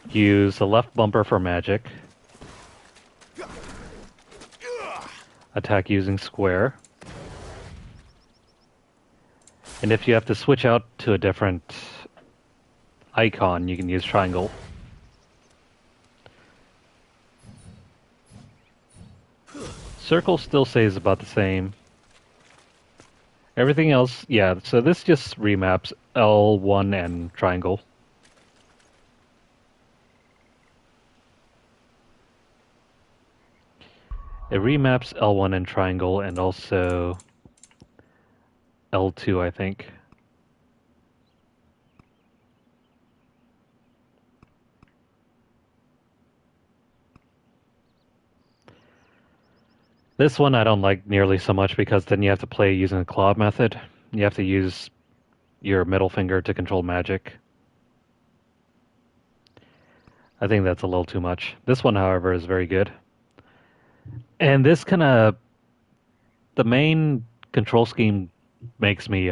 Speaker 1: use the left bumper for magic. Attack using square. And if you have to switch out to a different icon, you can use triangle. Circle still stays about the same. Everything else, yeah, so this just remaps L1 and triangle. It remaps L1 and triangle and also L2, I think. This one I don't like nearly so much because then you have to play using the claw method. You have to use your middle finger to control magic. I think that's a little too much. This one, however, is very good. And this kind of... The main control scheme makes me...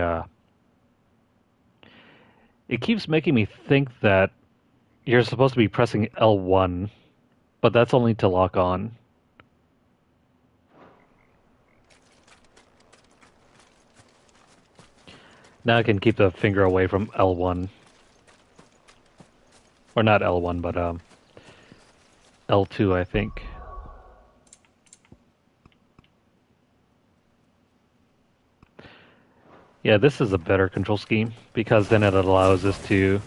Speaker 1: It keeps making me think that you're supposed to be pressing L1, but that's only to lock on. Now I can keep the finger away from L1. Or not L1, but L2, I think. Yeah, this is a better control scheme, because then it allows us to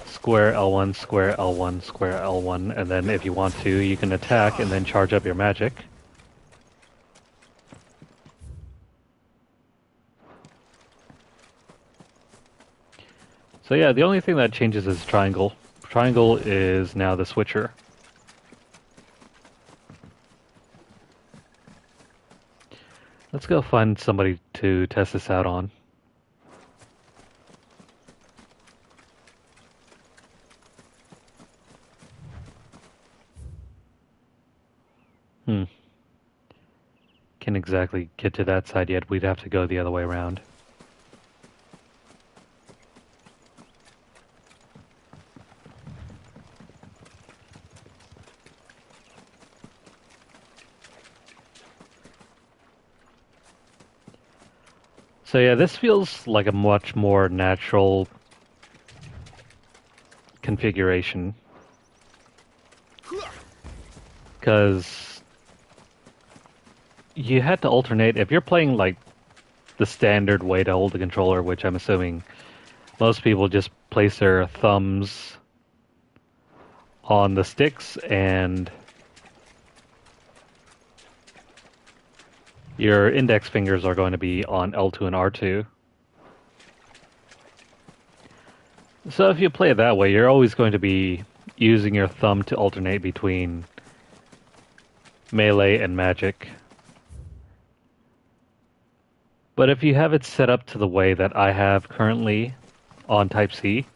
Speaker 1: square L1, square L1, square L1, and then if you want to, you can attack and then charge up your magic. So yeah, the only thing that changes is triangle. Triangle is now the switcher. Let's go find somebody to test this out on. Can't exactly get to that side yet. We'd have to go the other way around. So yeah, this feels like a much more natural configuration. Because you had to alternate. If you're playing like the standard way to hold the controller, which I'm assuming most people just place their thumbs on the sticks and your index fingers are going to be on L2 and R2. So if you play it that way, you're always going to be using your thumb to alternate between melee and magic. But if you have it set up to the way that I have currently on Type C,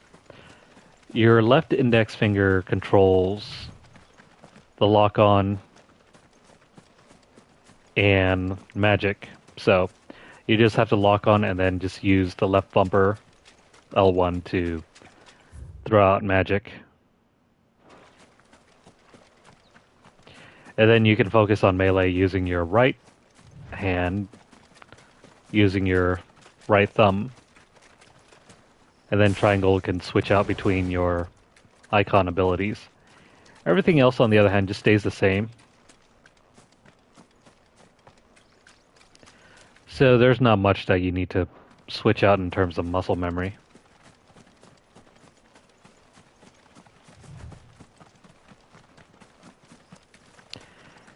Speaker 1: your left index finger controls the lock-on and magic. So you just have to lock on and then just use the left bumper L1 to throw out magic. And then you can focus on melee using your right hand, using your right thumb. And then triangle can switch out between your icon abilities. Everything else, on the other hand, just stays the same. So there's not much that you need to switch out in terms of muscle memory.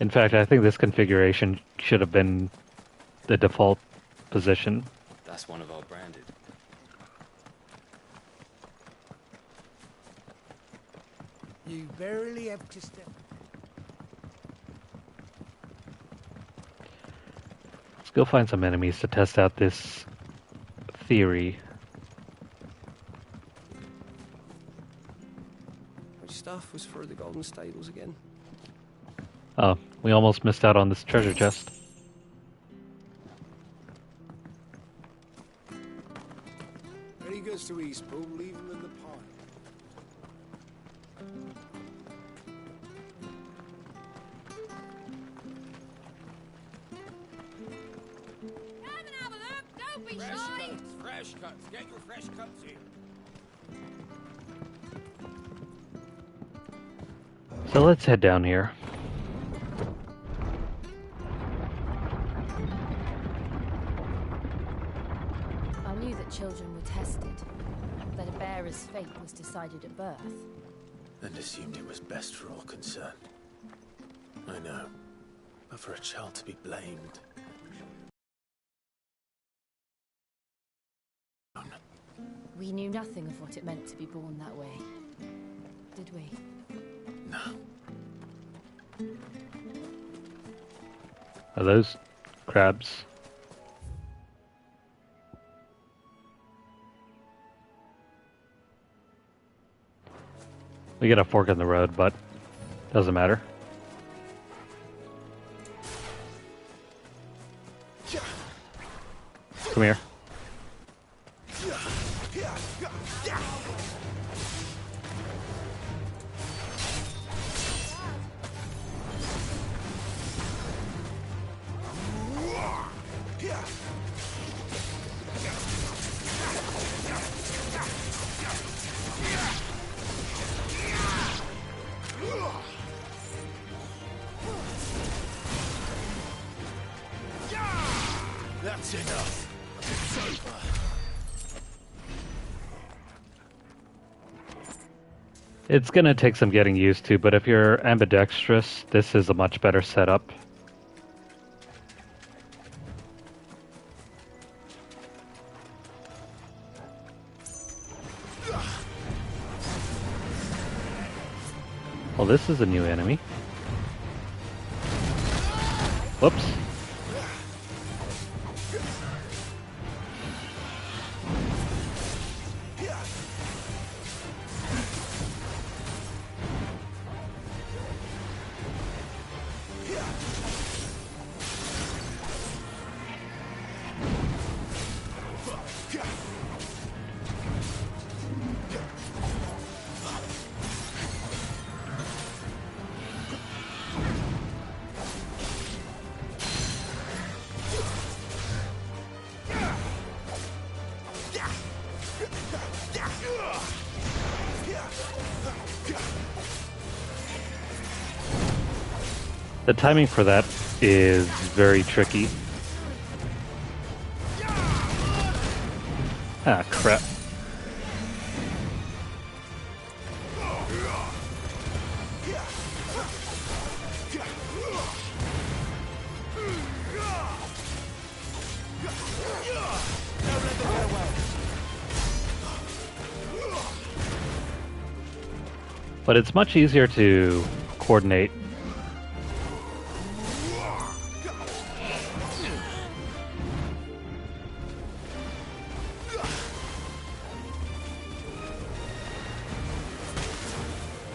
Speaker 1: In fact, I think this configuration should have been the default position.
Speaker 14: That's one of our branded.
Speaker 19: You barely have to step.
Speaker 1: Let's go find some enemies to test out this theory.
Speaker 5: Which stuff? was for the golden stables again.
Speaker 1: Oh, we almost missed out on this treasure chest.
Speaker 19: Ready goes to East Pool, leave him in the pond.
Speaker 21: Don't be
Speaker 13: Fresh
Speaker 21: shy!
Speaker 13: cuts, fresh cuts. Get your fresh cuts here.
Speaker 1: So let's head down here.
Speaker 7: I knew that children were tested, that a bearer's fate was decided at birth.
Speaker 8: And assumed it was best for all concerned. I know. But for a child to be blamed...
Speaker 7: We knew nothing of what it meant to be born that way, did we?
Speaker 8: No.
Speaker 1: Are those crabs? We get a fork in the road, but doesn't matter. Come here.
Speaker 13: That's enough. It's over.
Speaker 1: It's gonna take some getting used to, but if you're ambidextrous, this is a much better setup. Well, this is a new enemy. Whoops. The timing for that is very tricky. Ah, crap. But it's much easier to coordinate.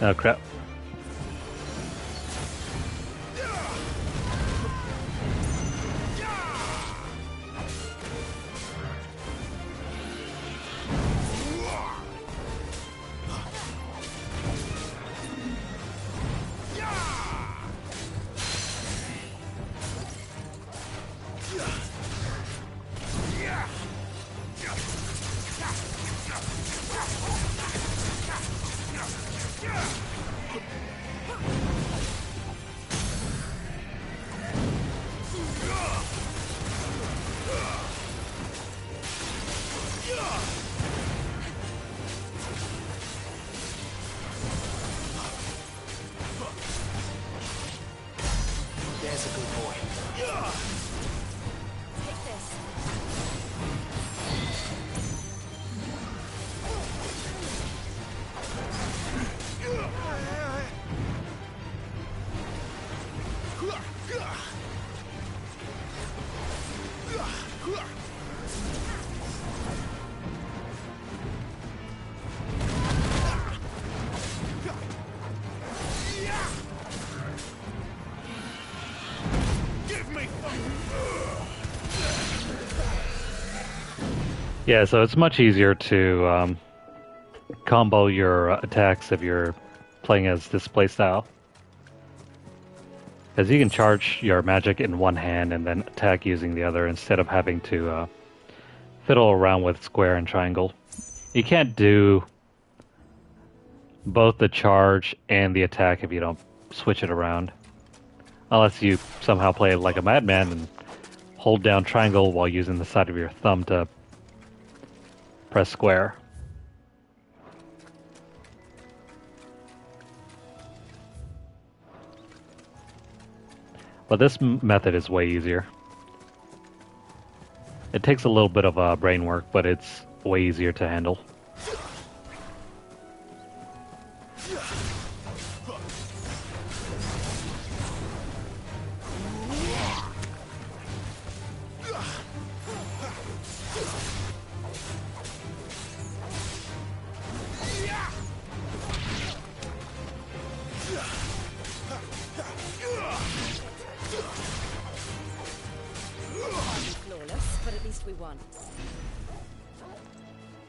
Speaker 1: Oh crap.
Speaker 13: There's a good boy.
Speaker 21: Take this.
Speaker 1: Yeah, so it's much easier to combo your attacks if you're playing as this playstyle. Because you can charge your magic in one hand and then attack using the other instead of having to fiddle around with square and triangle. You can't do both the charge and the attack if you don't switch it around. Unless you somehow play like a madman and hold down triangle while using the side of your thumb to press square. But this method is way easier. It takes a little bit of brain work, but it's way easier to handle.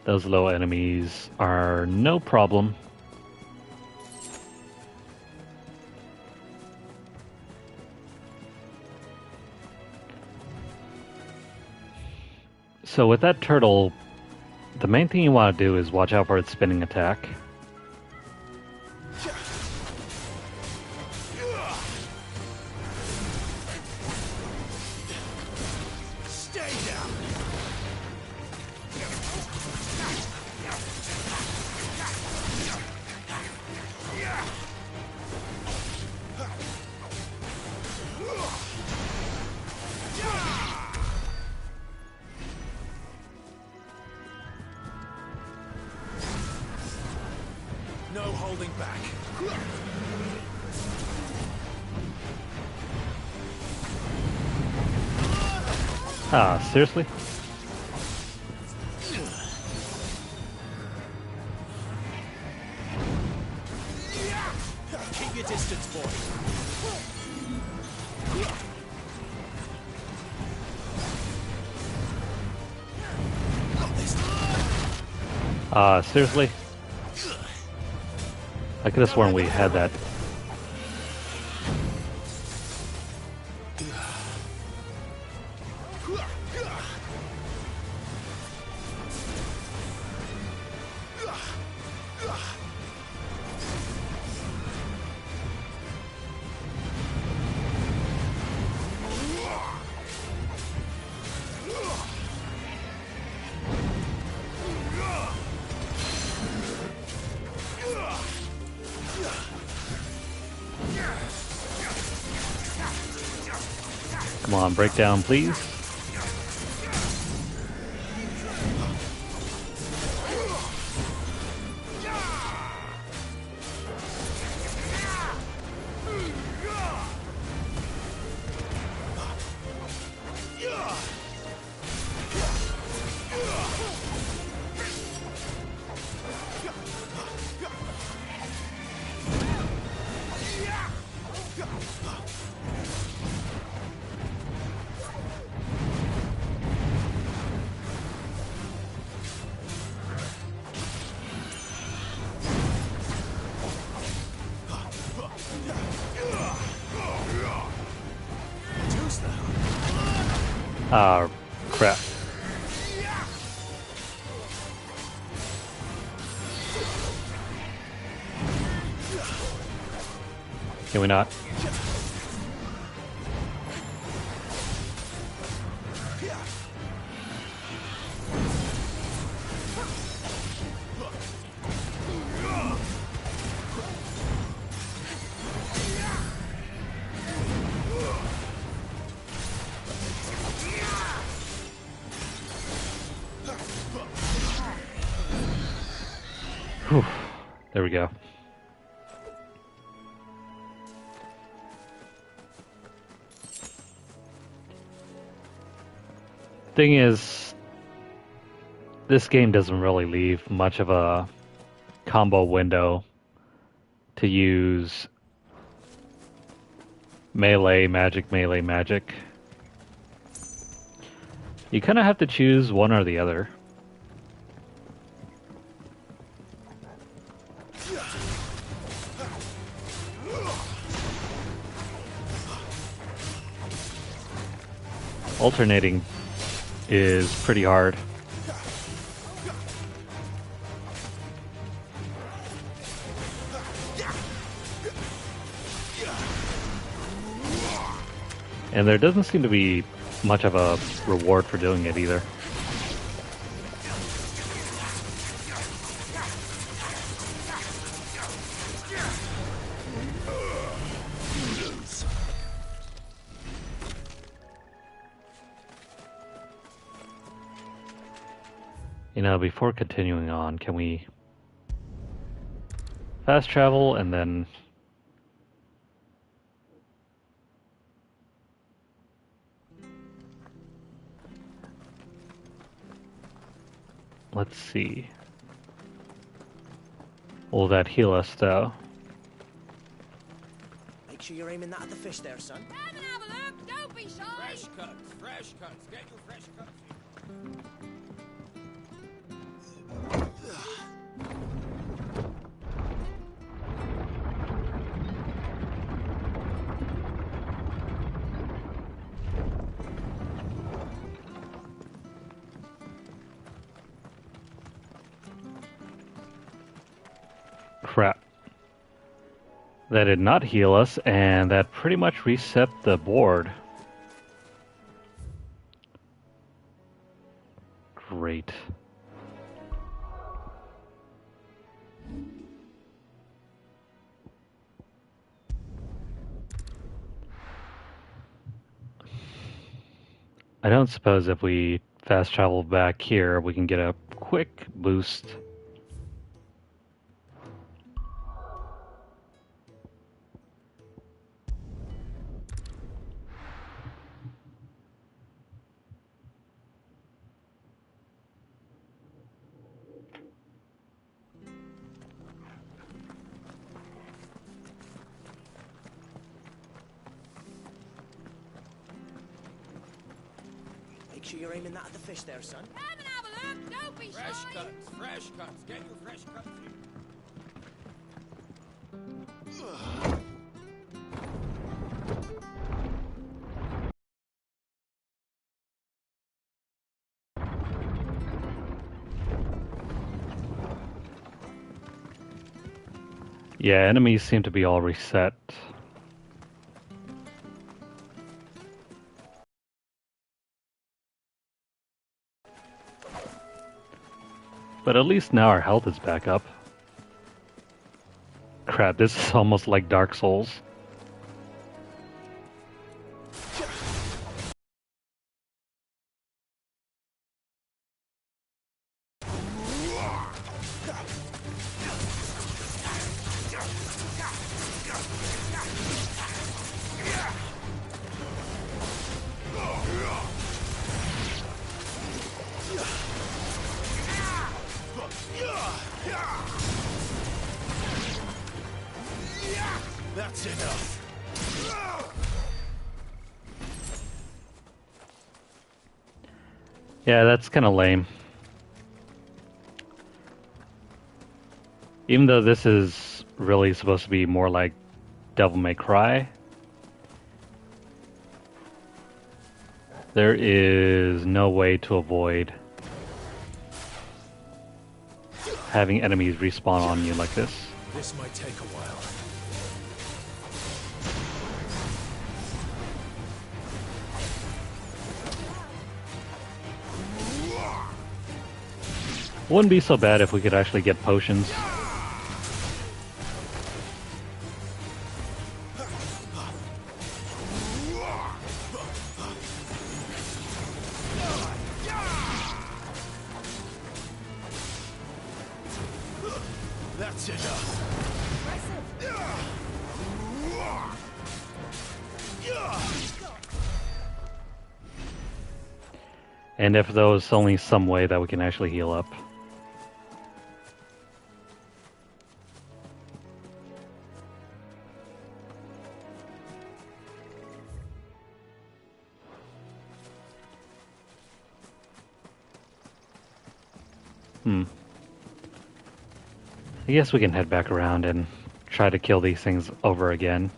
Speaker 1: Those low enemies are no problem. So with that turtle, the main thing you want to do is watch out for its spinning attack.
Speaker 13: No holding back.
Speaker 1: Ah, seriously?
Speaker 13: Keep your distance, boy.
Speaker 1: Ah, seriously? I could have sworn we had that. Come on, breakdown, please. Ah, crap. Can we not? Whew. There we go. Thing is, this game doesn't really leave much of a combo window to use melee magic. You kind of have to choose one or the other. Alternating is pretty hard. And there doesn't seem to be much of a reward for doing it either. You know, before continuing on, can we fast travel and then... Let's see. Will that heal us, though?
Speaker 14: Make sure you're aiming that at the fish there, son.
Speaker 21: Come and have a look. Don't be shy.
Speaker 13: Fresh cuts, fresh cuts. Get your fresh cuts.
Speaker 1: Crap. That did not heal us, and that pretty much reset the board. Great. I don't suppose if we fast travel back here, we can get a quick boost.
Speaker 14: Make sure you're aiming that at the fish there, son.
Speaker 21: Come and have a look. Don't be
Speaker 13: Fresh
Speaker 21: shy.
Speaker 13: cuts, fresh cuts. Get your fresh cuts.
Speaker 1: Yeah, enemies seem to be all reset. But at least now our health is back up. Crap, this is almost like Dark Souls.
Speaker 13: That's enough.
Speaker 1: Yeah, that's kind of lame. Even though this is really supposed to be more like Devil May Cry, there is no way to avoid having enemies respawn on you like this.
Speaker 13: This might take a while.
Speaker 1: Wouldn't be so bad if we could actually get potions.
Speaker 13: That's enough.
Speaker 1: And if there was only some way that we can actually heal up. I guess we can head back around and try to kill these things over again.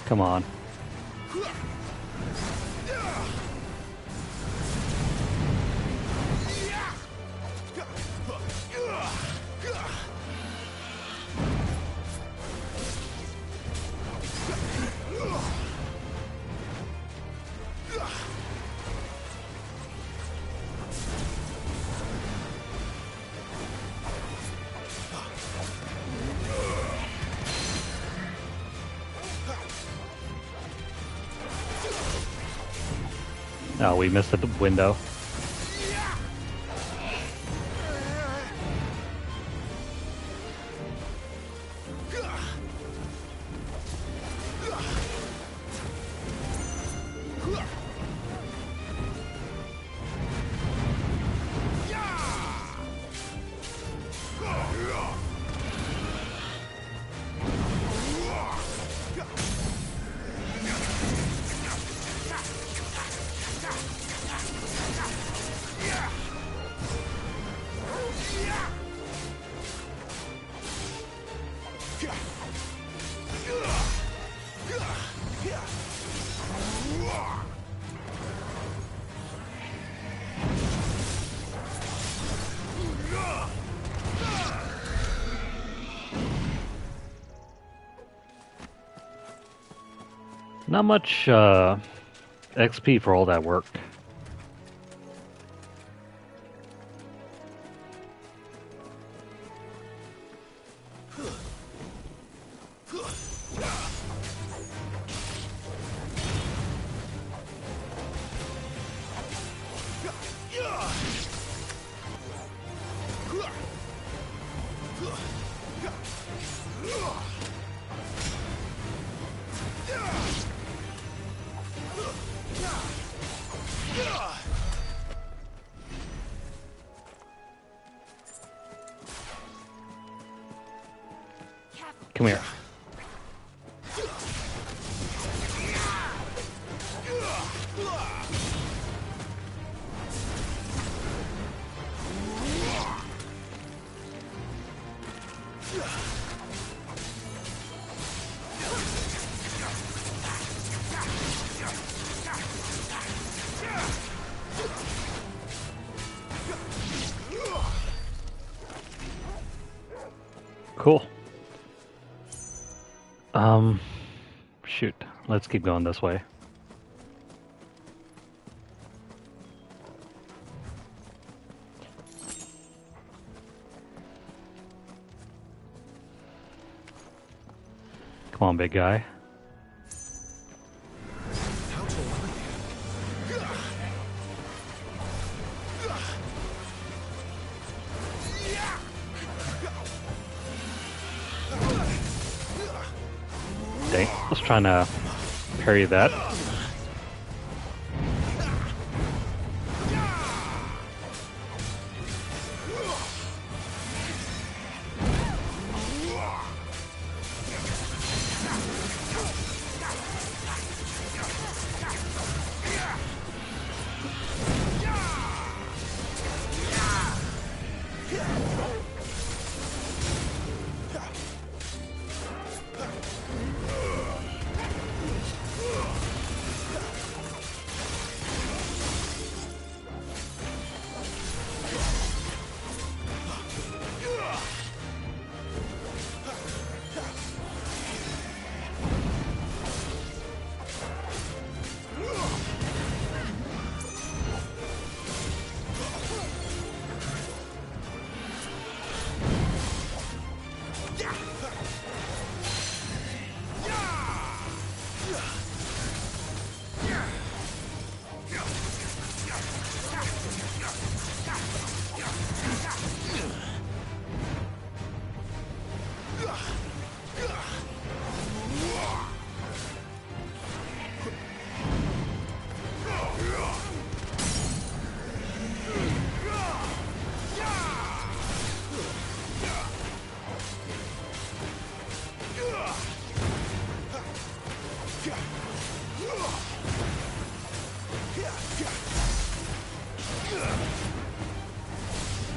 Speaker 1: Come on. Oh, we missed the window. Not much XP for all that work. Come here. Cool. Shoot. Let's keep going this way. Come on, big guy. Dang, I was trying to parry that.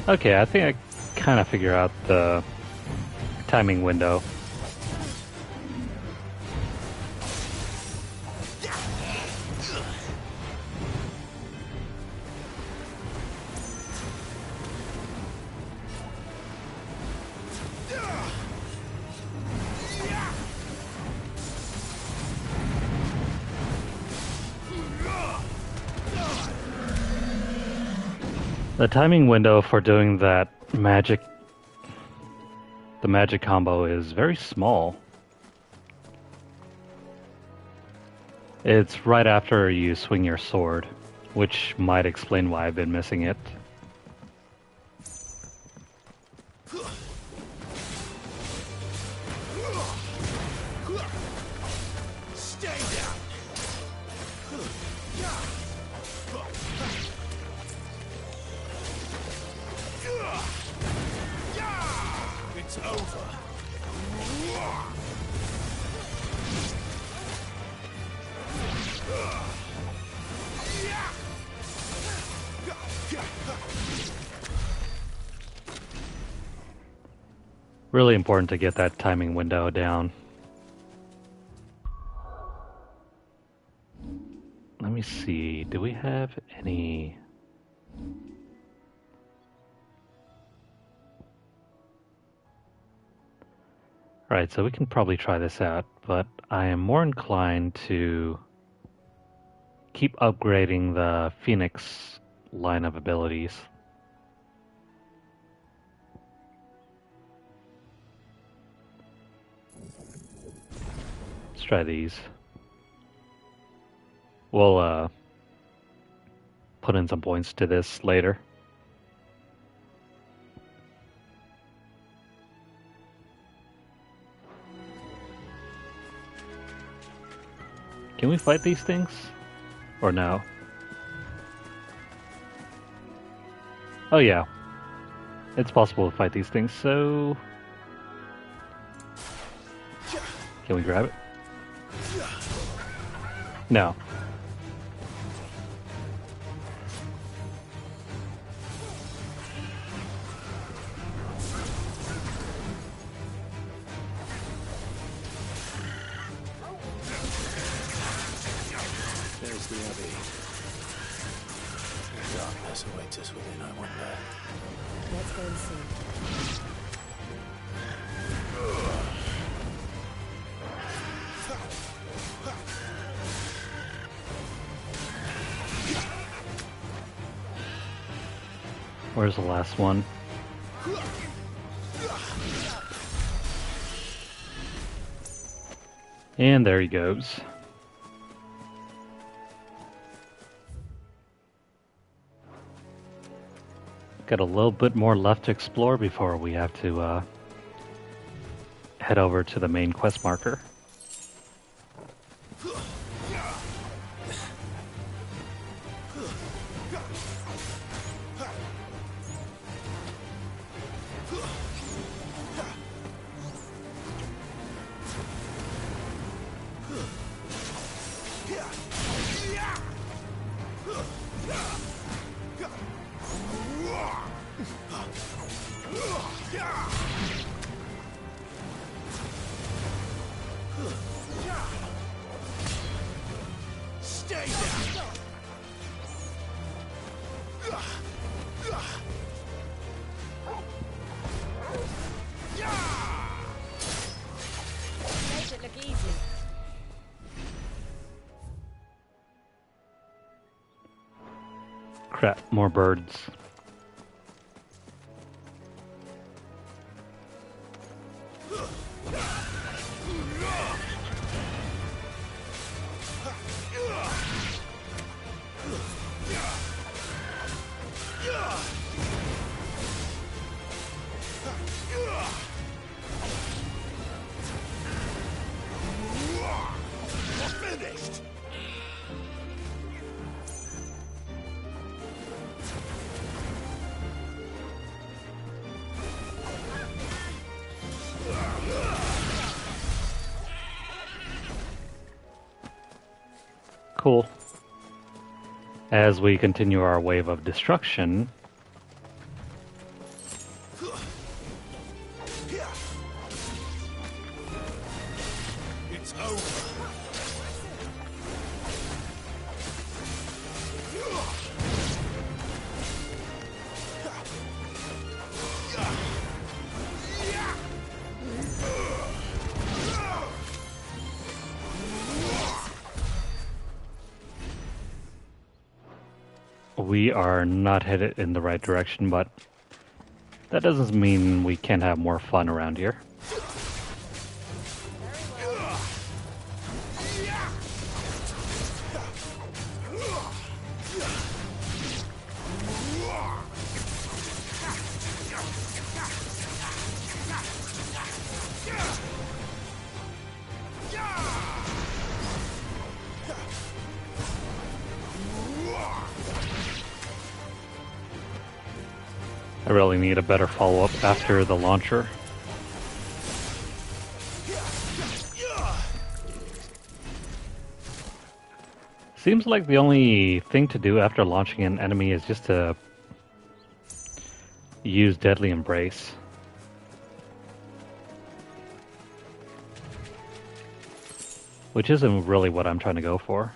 Speaker 1: Okay, I think I kind of figure out the timing window. The timing window for doing that magic, the magic combo, is very small. It's right after you swing your sword, which might explain why I've been missing it.
Speaker 13: Stay down. It's over.
Speaker 1: Really important to get that timing window down. Let me see, do we have any... Alright, so we can probably try this out, but I am more inclined to keep upgrading the Phoenix line of abilities. Let's try these. We'll put in some points to this later. Can we fight these things? Or no? Oh yeah. It's possible to fight these things, so... Can we grab it? No.
Speaker 8: There's the Abbey. The darkness awaits us within, I wonder.
Speaker 9: Let's go and see.
Speaker 1: Where's the last one? And there he goes. Got a little bit more left to explore before we have to head over to the main quest marker.
Speaker 13: Stay down.
Speaker 21: Made it look easy.
Speaker 1: Crap, more birds.
Speaker 13: Finished.
Speaker 1: Cool. As we continue our wave of destruction, we are not headed in the right direction, but that doesn't mean we can't have more fun around here. I really need a better follow-up after the launcher. Seems like the only thing to do after launching an enemy is just to use Deadly Embrace. Which isn't really what I'm trying to go for.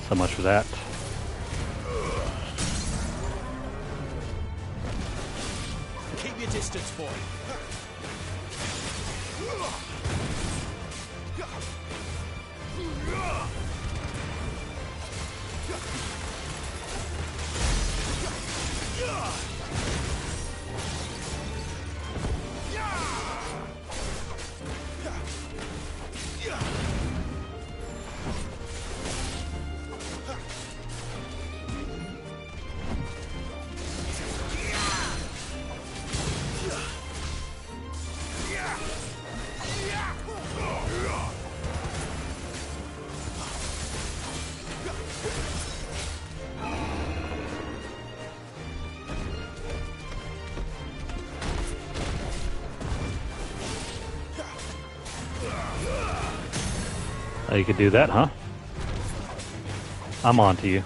Speaker 1: So much for that.
Speaker 13: Keep your distance, boy.
Speaker 1: Oh, you could do that, huh? I'm on to you.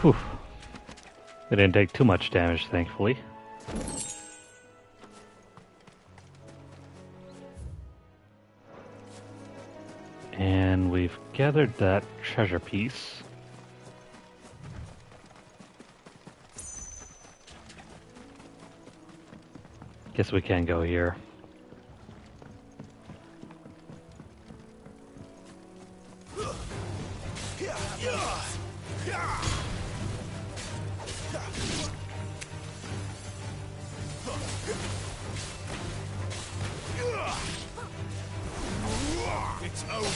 Speaker 1: Whew. It didn't take too much damage, thankfully. And we've gathered that treasure piece. Guess we can go here.
Speaker 13: It's over.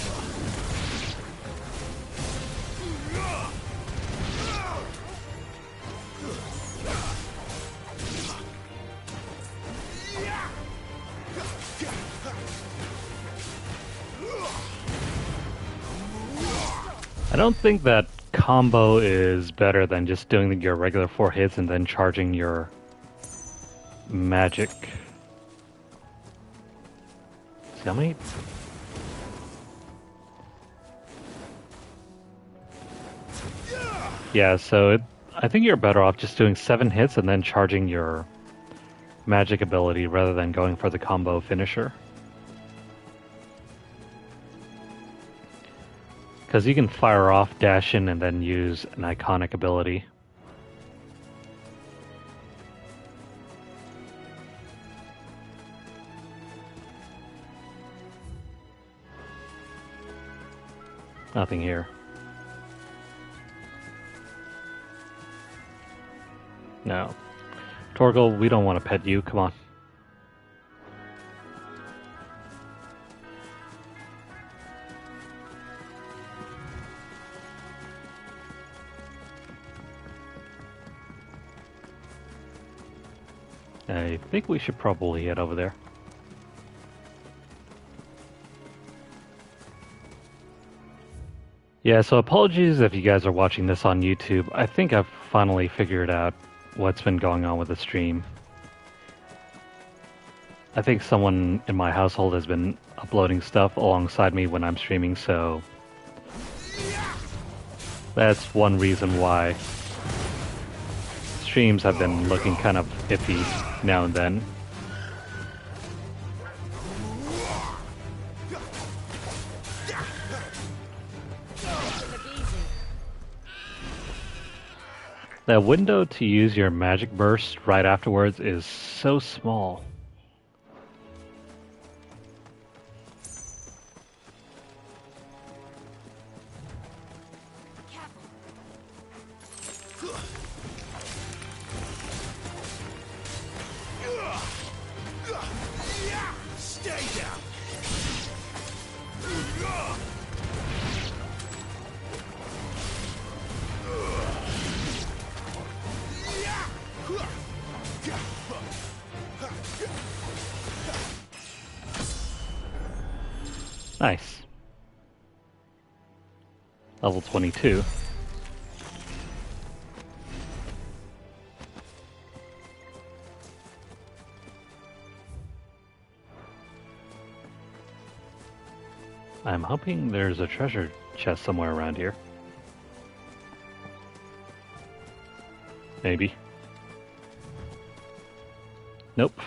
Speaker 1: I don't think that combo is better than just doing your regular 4 hits and then charging your magic. See how many? Yeah, so I think you're better off just doing 7 hits and then charging your magic ability rather than going for the combo finisher. Because you can fire off, dash in, and then use an iconic ability. Nothing here. No. Torgal, we don't want to pet you. Come on. I think we should probably head over there. Yeah, so apologies if you guys are watching this on YouTube. I think I've finally figured out what's been going on with the stream. I think someone in my household has been uploading stuff alongside me when I'm streaming, so that's one reason why streams have been looking kind of iffy now and then. The window to use your magic burst right afterwards is so small.
Speaker 13: Stay down.
Speaker 1: Nice. Level 22. I'm hoping there's a treasure chest somewhere around here. Maybe. Nope.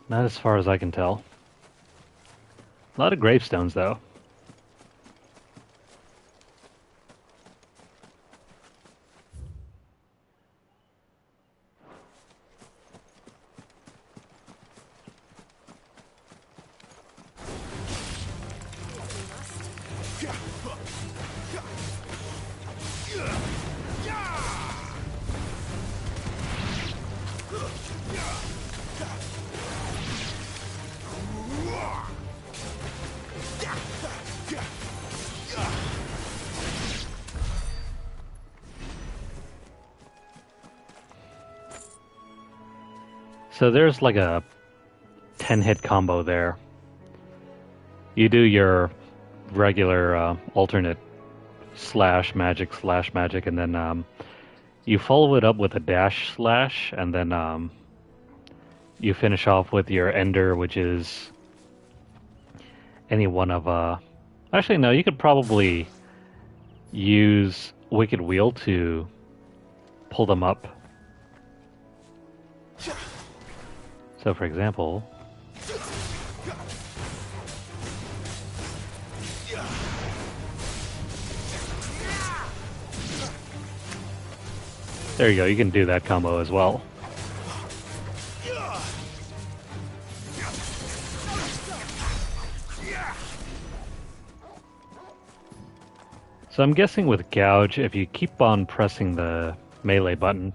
Speaker 1: Not as far as I can tell. A lot of gravestones, though. So there's like a 10-hit combo there. You do your regular alternate slash magic, and then you follow it up with a dash slash, and then you finish off with your ender, which is any one of... Actually, no, you could probably use Wicked Wheel to pull them up. So, for example... There you go, you can do that combo as well. So I'm guessing with Gouge, if you keep on pressing the melee button,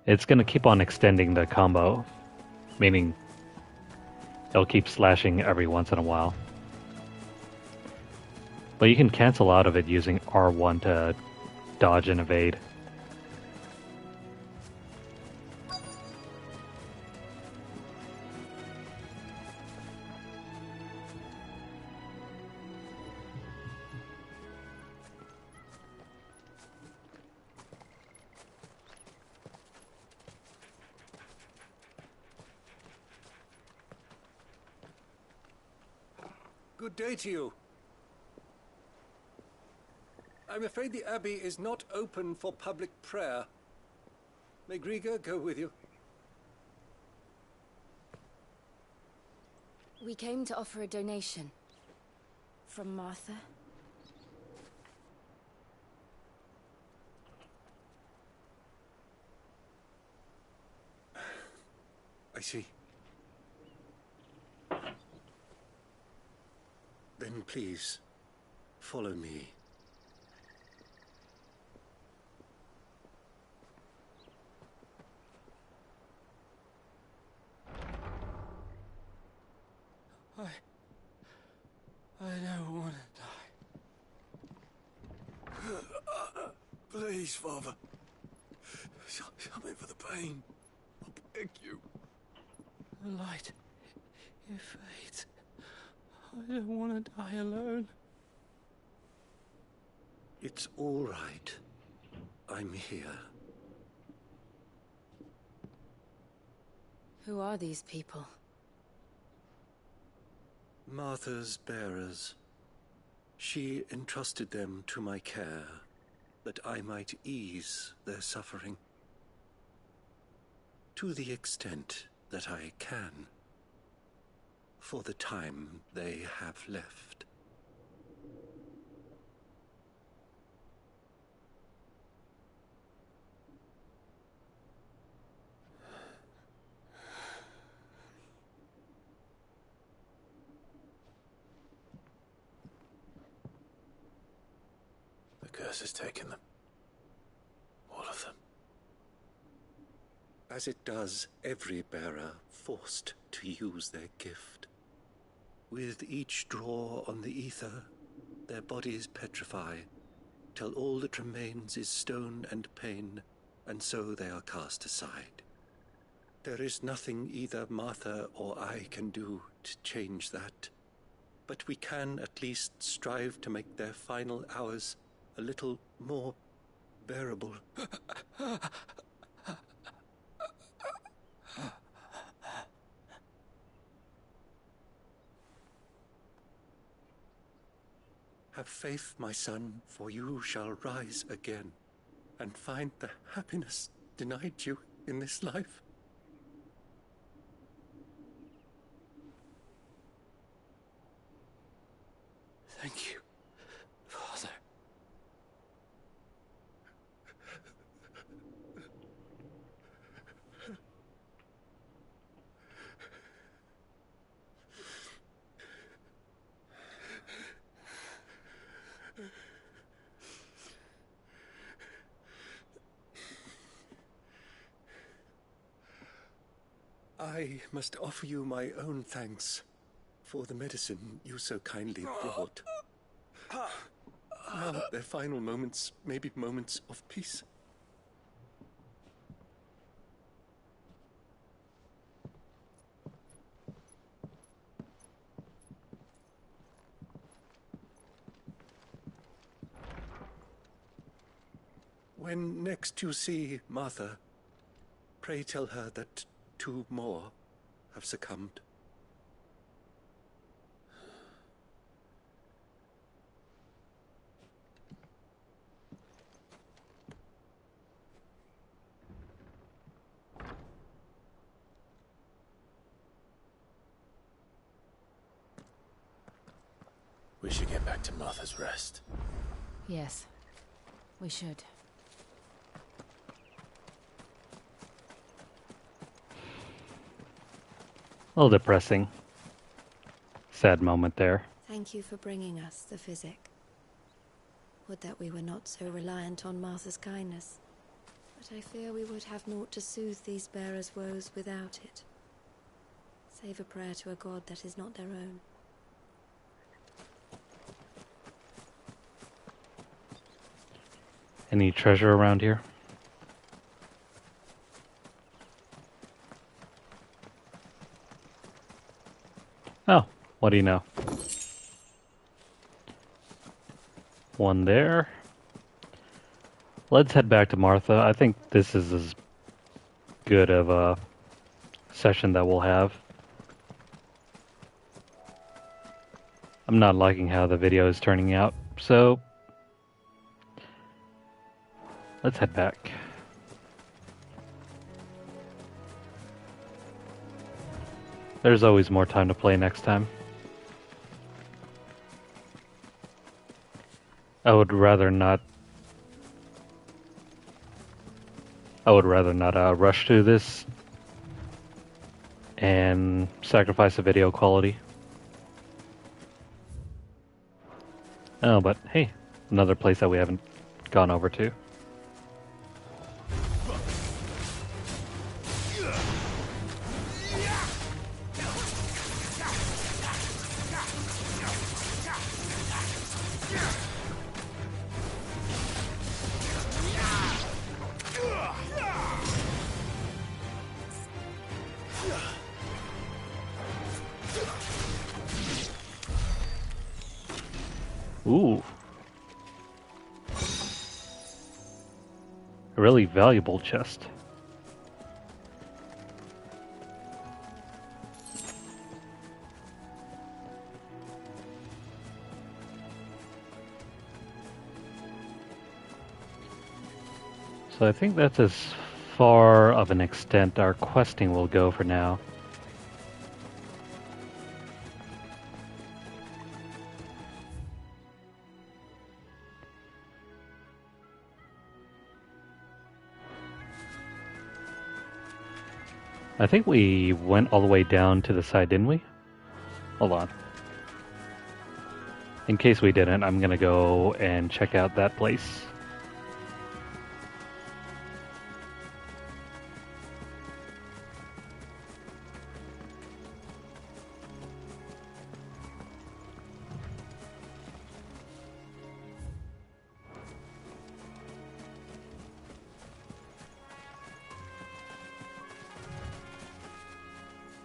Speaker 1: it's going to keep on extending the combo, meaning it'll keep slashing every once in a while. But you can cancel out of it using R1 to dodge and evade.
Speaker 11: Good day to you. I'm afraid the Abbey is not open for public prayer. May Grieger go with you?
Speaker 10: We came to offer a donation. From Martha.
Speaker 11: I see. Then please,
Speaker 4: Follow me.
Speaker 11: I don't want to die. Please, Father. Shut me for the pain. I beg you.
Speaker 2: The light. It fades. I don't want to die alone.
Speaker 4: It's all right. I'm here.
Speaker 7: Who are these people?
Speaker 4: Martha's bearers. She entrusted them to my care, that I might ease their suffering. To the extent that I can. For the time they have left.
Speaker 8: The curse has taken them. All of them.
Speaker 4: As it does every bearer forced to use their gift. With each draw on the ether, their bodies petrify, till all that remains is stone and pain, and so they are cast aside. There is nothing either Martha or I can do to change that, but we can at least strive to make their final hours a little more bearable. Have faith, my son, for you shall rise again, and find the happiness denied you in this life.
Speaker 2: Thank you, Father.
Speaker 4: I must offer you my own thanks for the medicine you so kindly brought. Now their final moments may be moments of peace. When next you see Martha, pray tell her that 2 more have succumbed.
Speaker 8: We should get back to Martha's Rest.
Speaker 7: Yes, we should.
Speaker 1: A little depressing. Sad moment there.
Speaker 10: Thank you for bringing us the physic. Would that we were not so reliant on Martha's kindness. But I fear we would have naught to soothe these bearers' woes without it. Save a prayer to a god that is not their own.
Speaker 1: Any treasure around here? Oh, what do you know? One there. Let's head back to Martha. I think this is as good of a session that we'll have. I'm not liking how the video is turning out, so let's head back. There's always more time to play next time. I would rather not rush through this and sacrifice the video quality. Oh, but hey, another place that we haven't gone over to. Ooh. A really valuable chest. So I think that's as far of an extent our questing will go for now. I think we went all the way down to the side, didn't we? Hold on. In case we didn't, I'm gonna go and check out that place.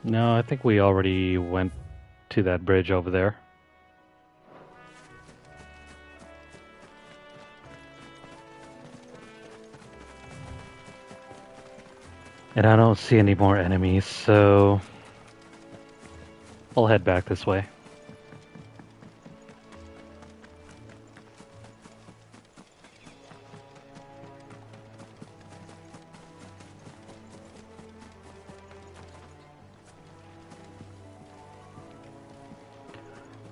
Speaker 1: No, I think we already went to that bridge over there. And I don't see any more enemies, so I'll head back this way.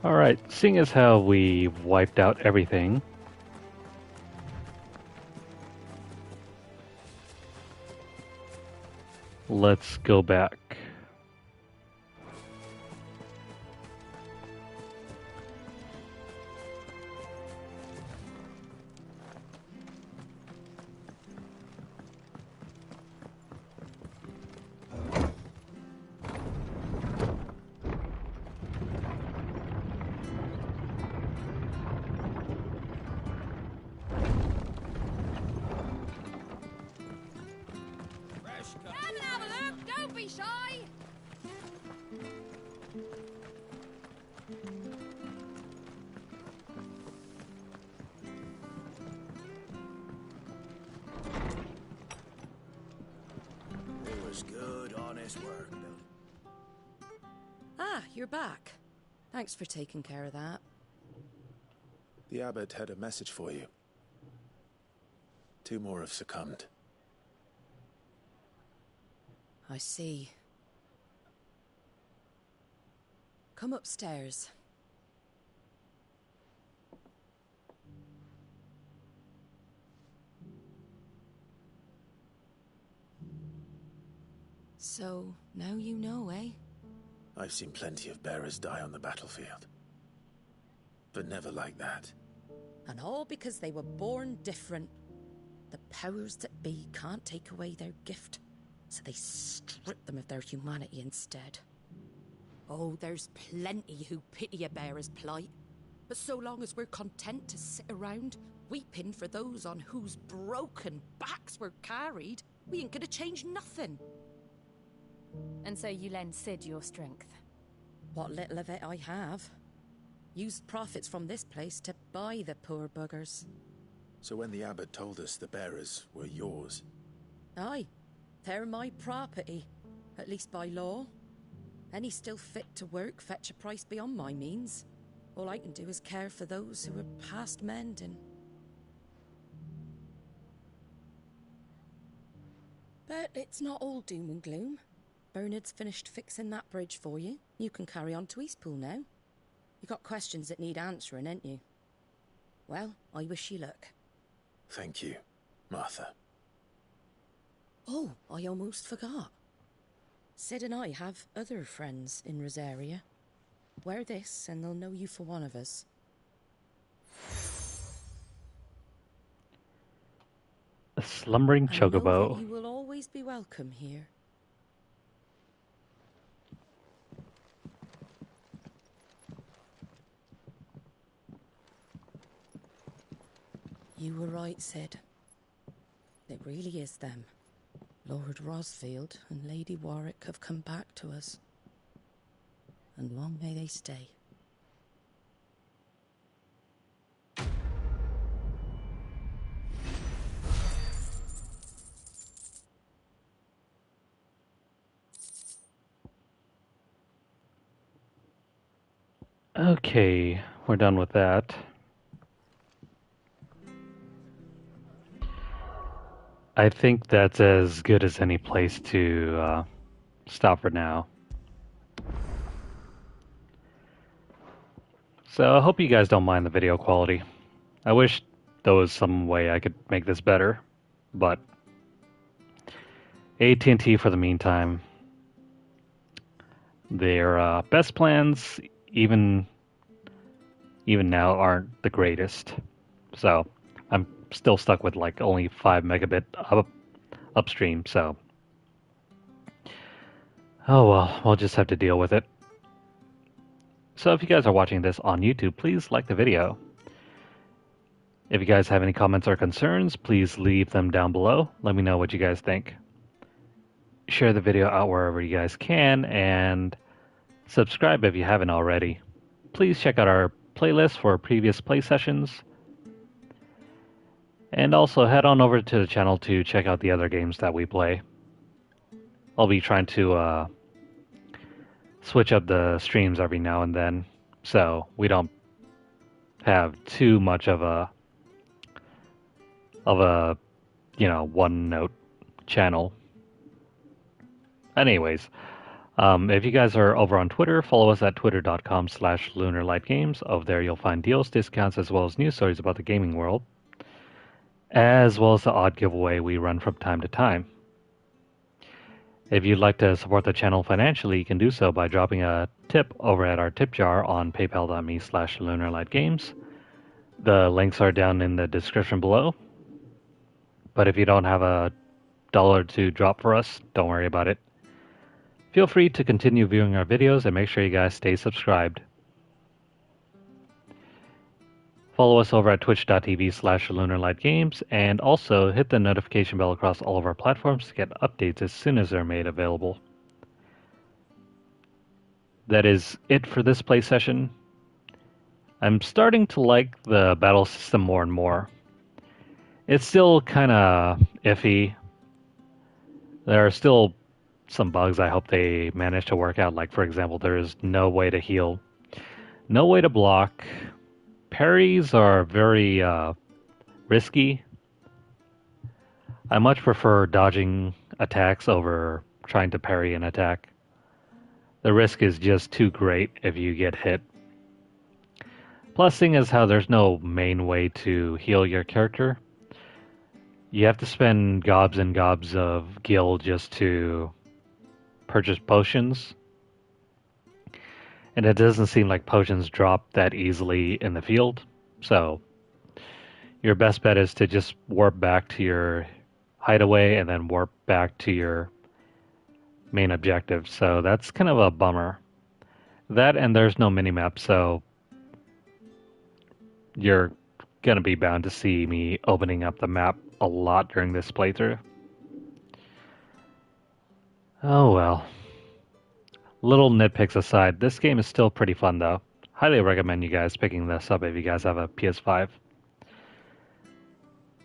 Speaker 1: Alright, seeing as how we wiped out everything, let's go back.
Speaker 21: Come and have a look. Don't be shy.
Speaker 14: It was good, honest work, Bill.
Speaker 9: Ah, you're back. Thanks for taking care of that.
Speaker 8: The abbot had a message for you. 2 more have succumbed.
Speaker 9: I see. Come upstairs. So, now you know, eh?
Speaker 8: I've seen plenty of bearers die on the battlefield. But never like that.
Speaker 9: And all because they were born different. The powers that be can't take away their gift, so they strip them of their humanity instead. Oh, there's plenty who pity a bearer's plight. But so long as we're content to sit around, weeping for those on whose broken backs we're carried, we ain't gonna change nothing.
Speaker 7: And so you lend Sid your strength?
Speaker 9: What little of it I have. Used profits from this place to buy the poor buggers.
Speaker 8: So when the abbot told us the bearers were yours...
Speaker 9: Aye, they're my property, at least by law. Any still fit to work fetch a price beyond my means. All I can do is care for those who are past mending. But it's not all doom and gloom. Bernard's finished fixing that bridge for you. You can carry on to Eastpool now. You got questions that need answering, ain't you? Well, I wish you luck.
Speaker 8: Thank you, Martha.
Speaker 9: Oh, I almost forgot. Sid and I have other friends in Rosaria. Wear this and they'll know you for one of us.
Speaker 1: slumbering
Speaker 9: I know that
Speaker 1: chocobo.
Speaker 9: you will always be welcome here. You were right, Sid. It really is them. Lord Rosfield and Lady Warwick have come back to us. And long may they stay.
Speaker 1: Okay, we're done with that. I think that's as good as any place to stop for now. So I hope you guys don't mind the video quality. I wish there was some way I could make this better, but AT&T for the meantime, their best plans even now aren't the greatest. So I'm still stuck with like only 5 megabit upstream. So oh well, we'll just have to deal with it. So if you guys are watching this on YouTube, please like the video. If you guys have any comments or concerns, please leave them down below. Let me know what you guys think. Share the video out wherever you guys can, and subscribe if you haven't already. Please check out our playlist for previous play sessions. And also head on over to the channel to check out the other games that we play. I'll be trying to switch up the streams every now and then, so we don't have too much of a one note channel. Anyways, if you guys are over on Twitter, follow us at twitter.com/lunarlightgames. Over there you'll find deals, discounts, as well as news stories about the gaming world, as well as the odd giveaway we run from time to time. If you'd like to support the channel financially, you can do so by dropping a tip over at our tip jar on paypal.me/lunarlightgames. The links are down in the description below. But if you don't have $1 to drop for us, don't worry about it. Feel free to continue viewing our videos and make sure you guys stay subscribed. Follow us over at twitch.tv/lunarlightgames, and also hit the notification bell across all of our platforms to get updates as soon as they're made available. That is it for this play session. I'm starting to like the battle system more and more. It's still kind of iffy. There are still some bugs I hope they manage to work out. Like, for example, there is no way to heal, no way to block. Parries are very risky. I much prefer dodging attacks over trying to parry an attack. The risk is just too great if you get hit. Plus, seeing as how there's no main way to heal your character, you have to spend gobs and gobs of gil just to purchase potions. And it doesn't seem like potions drop that easily in the field. So your best bet is to just warp back to your hideaway and then warp back to your main objective. So that's kind of a bummer. That, and there's no minimap, so you're going to be bound to see me opening up the map a lot during this playthrough. Oh well. Little nitpicks aside, this game is still pretty fun though. Highly recommend you guys picking this up if you guys have a PS5.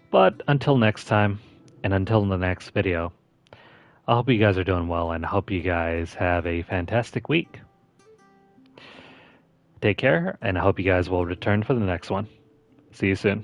Speaker 1: But until next time, and until the next video, I hope you guys are doing well and hope you guys have a fantastic week. Take care, and I hope you guys will return for the next one. See you soon.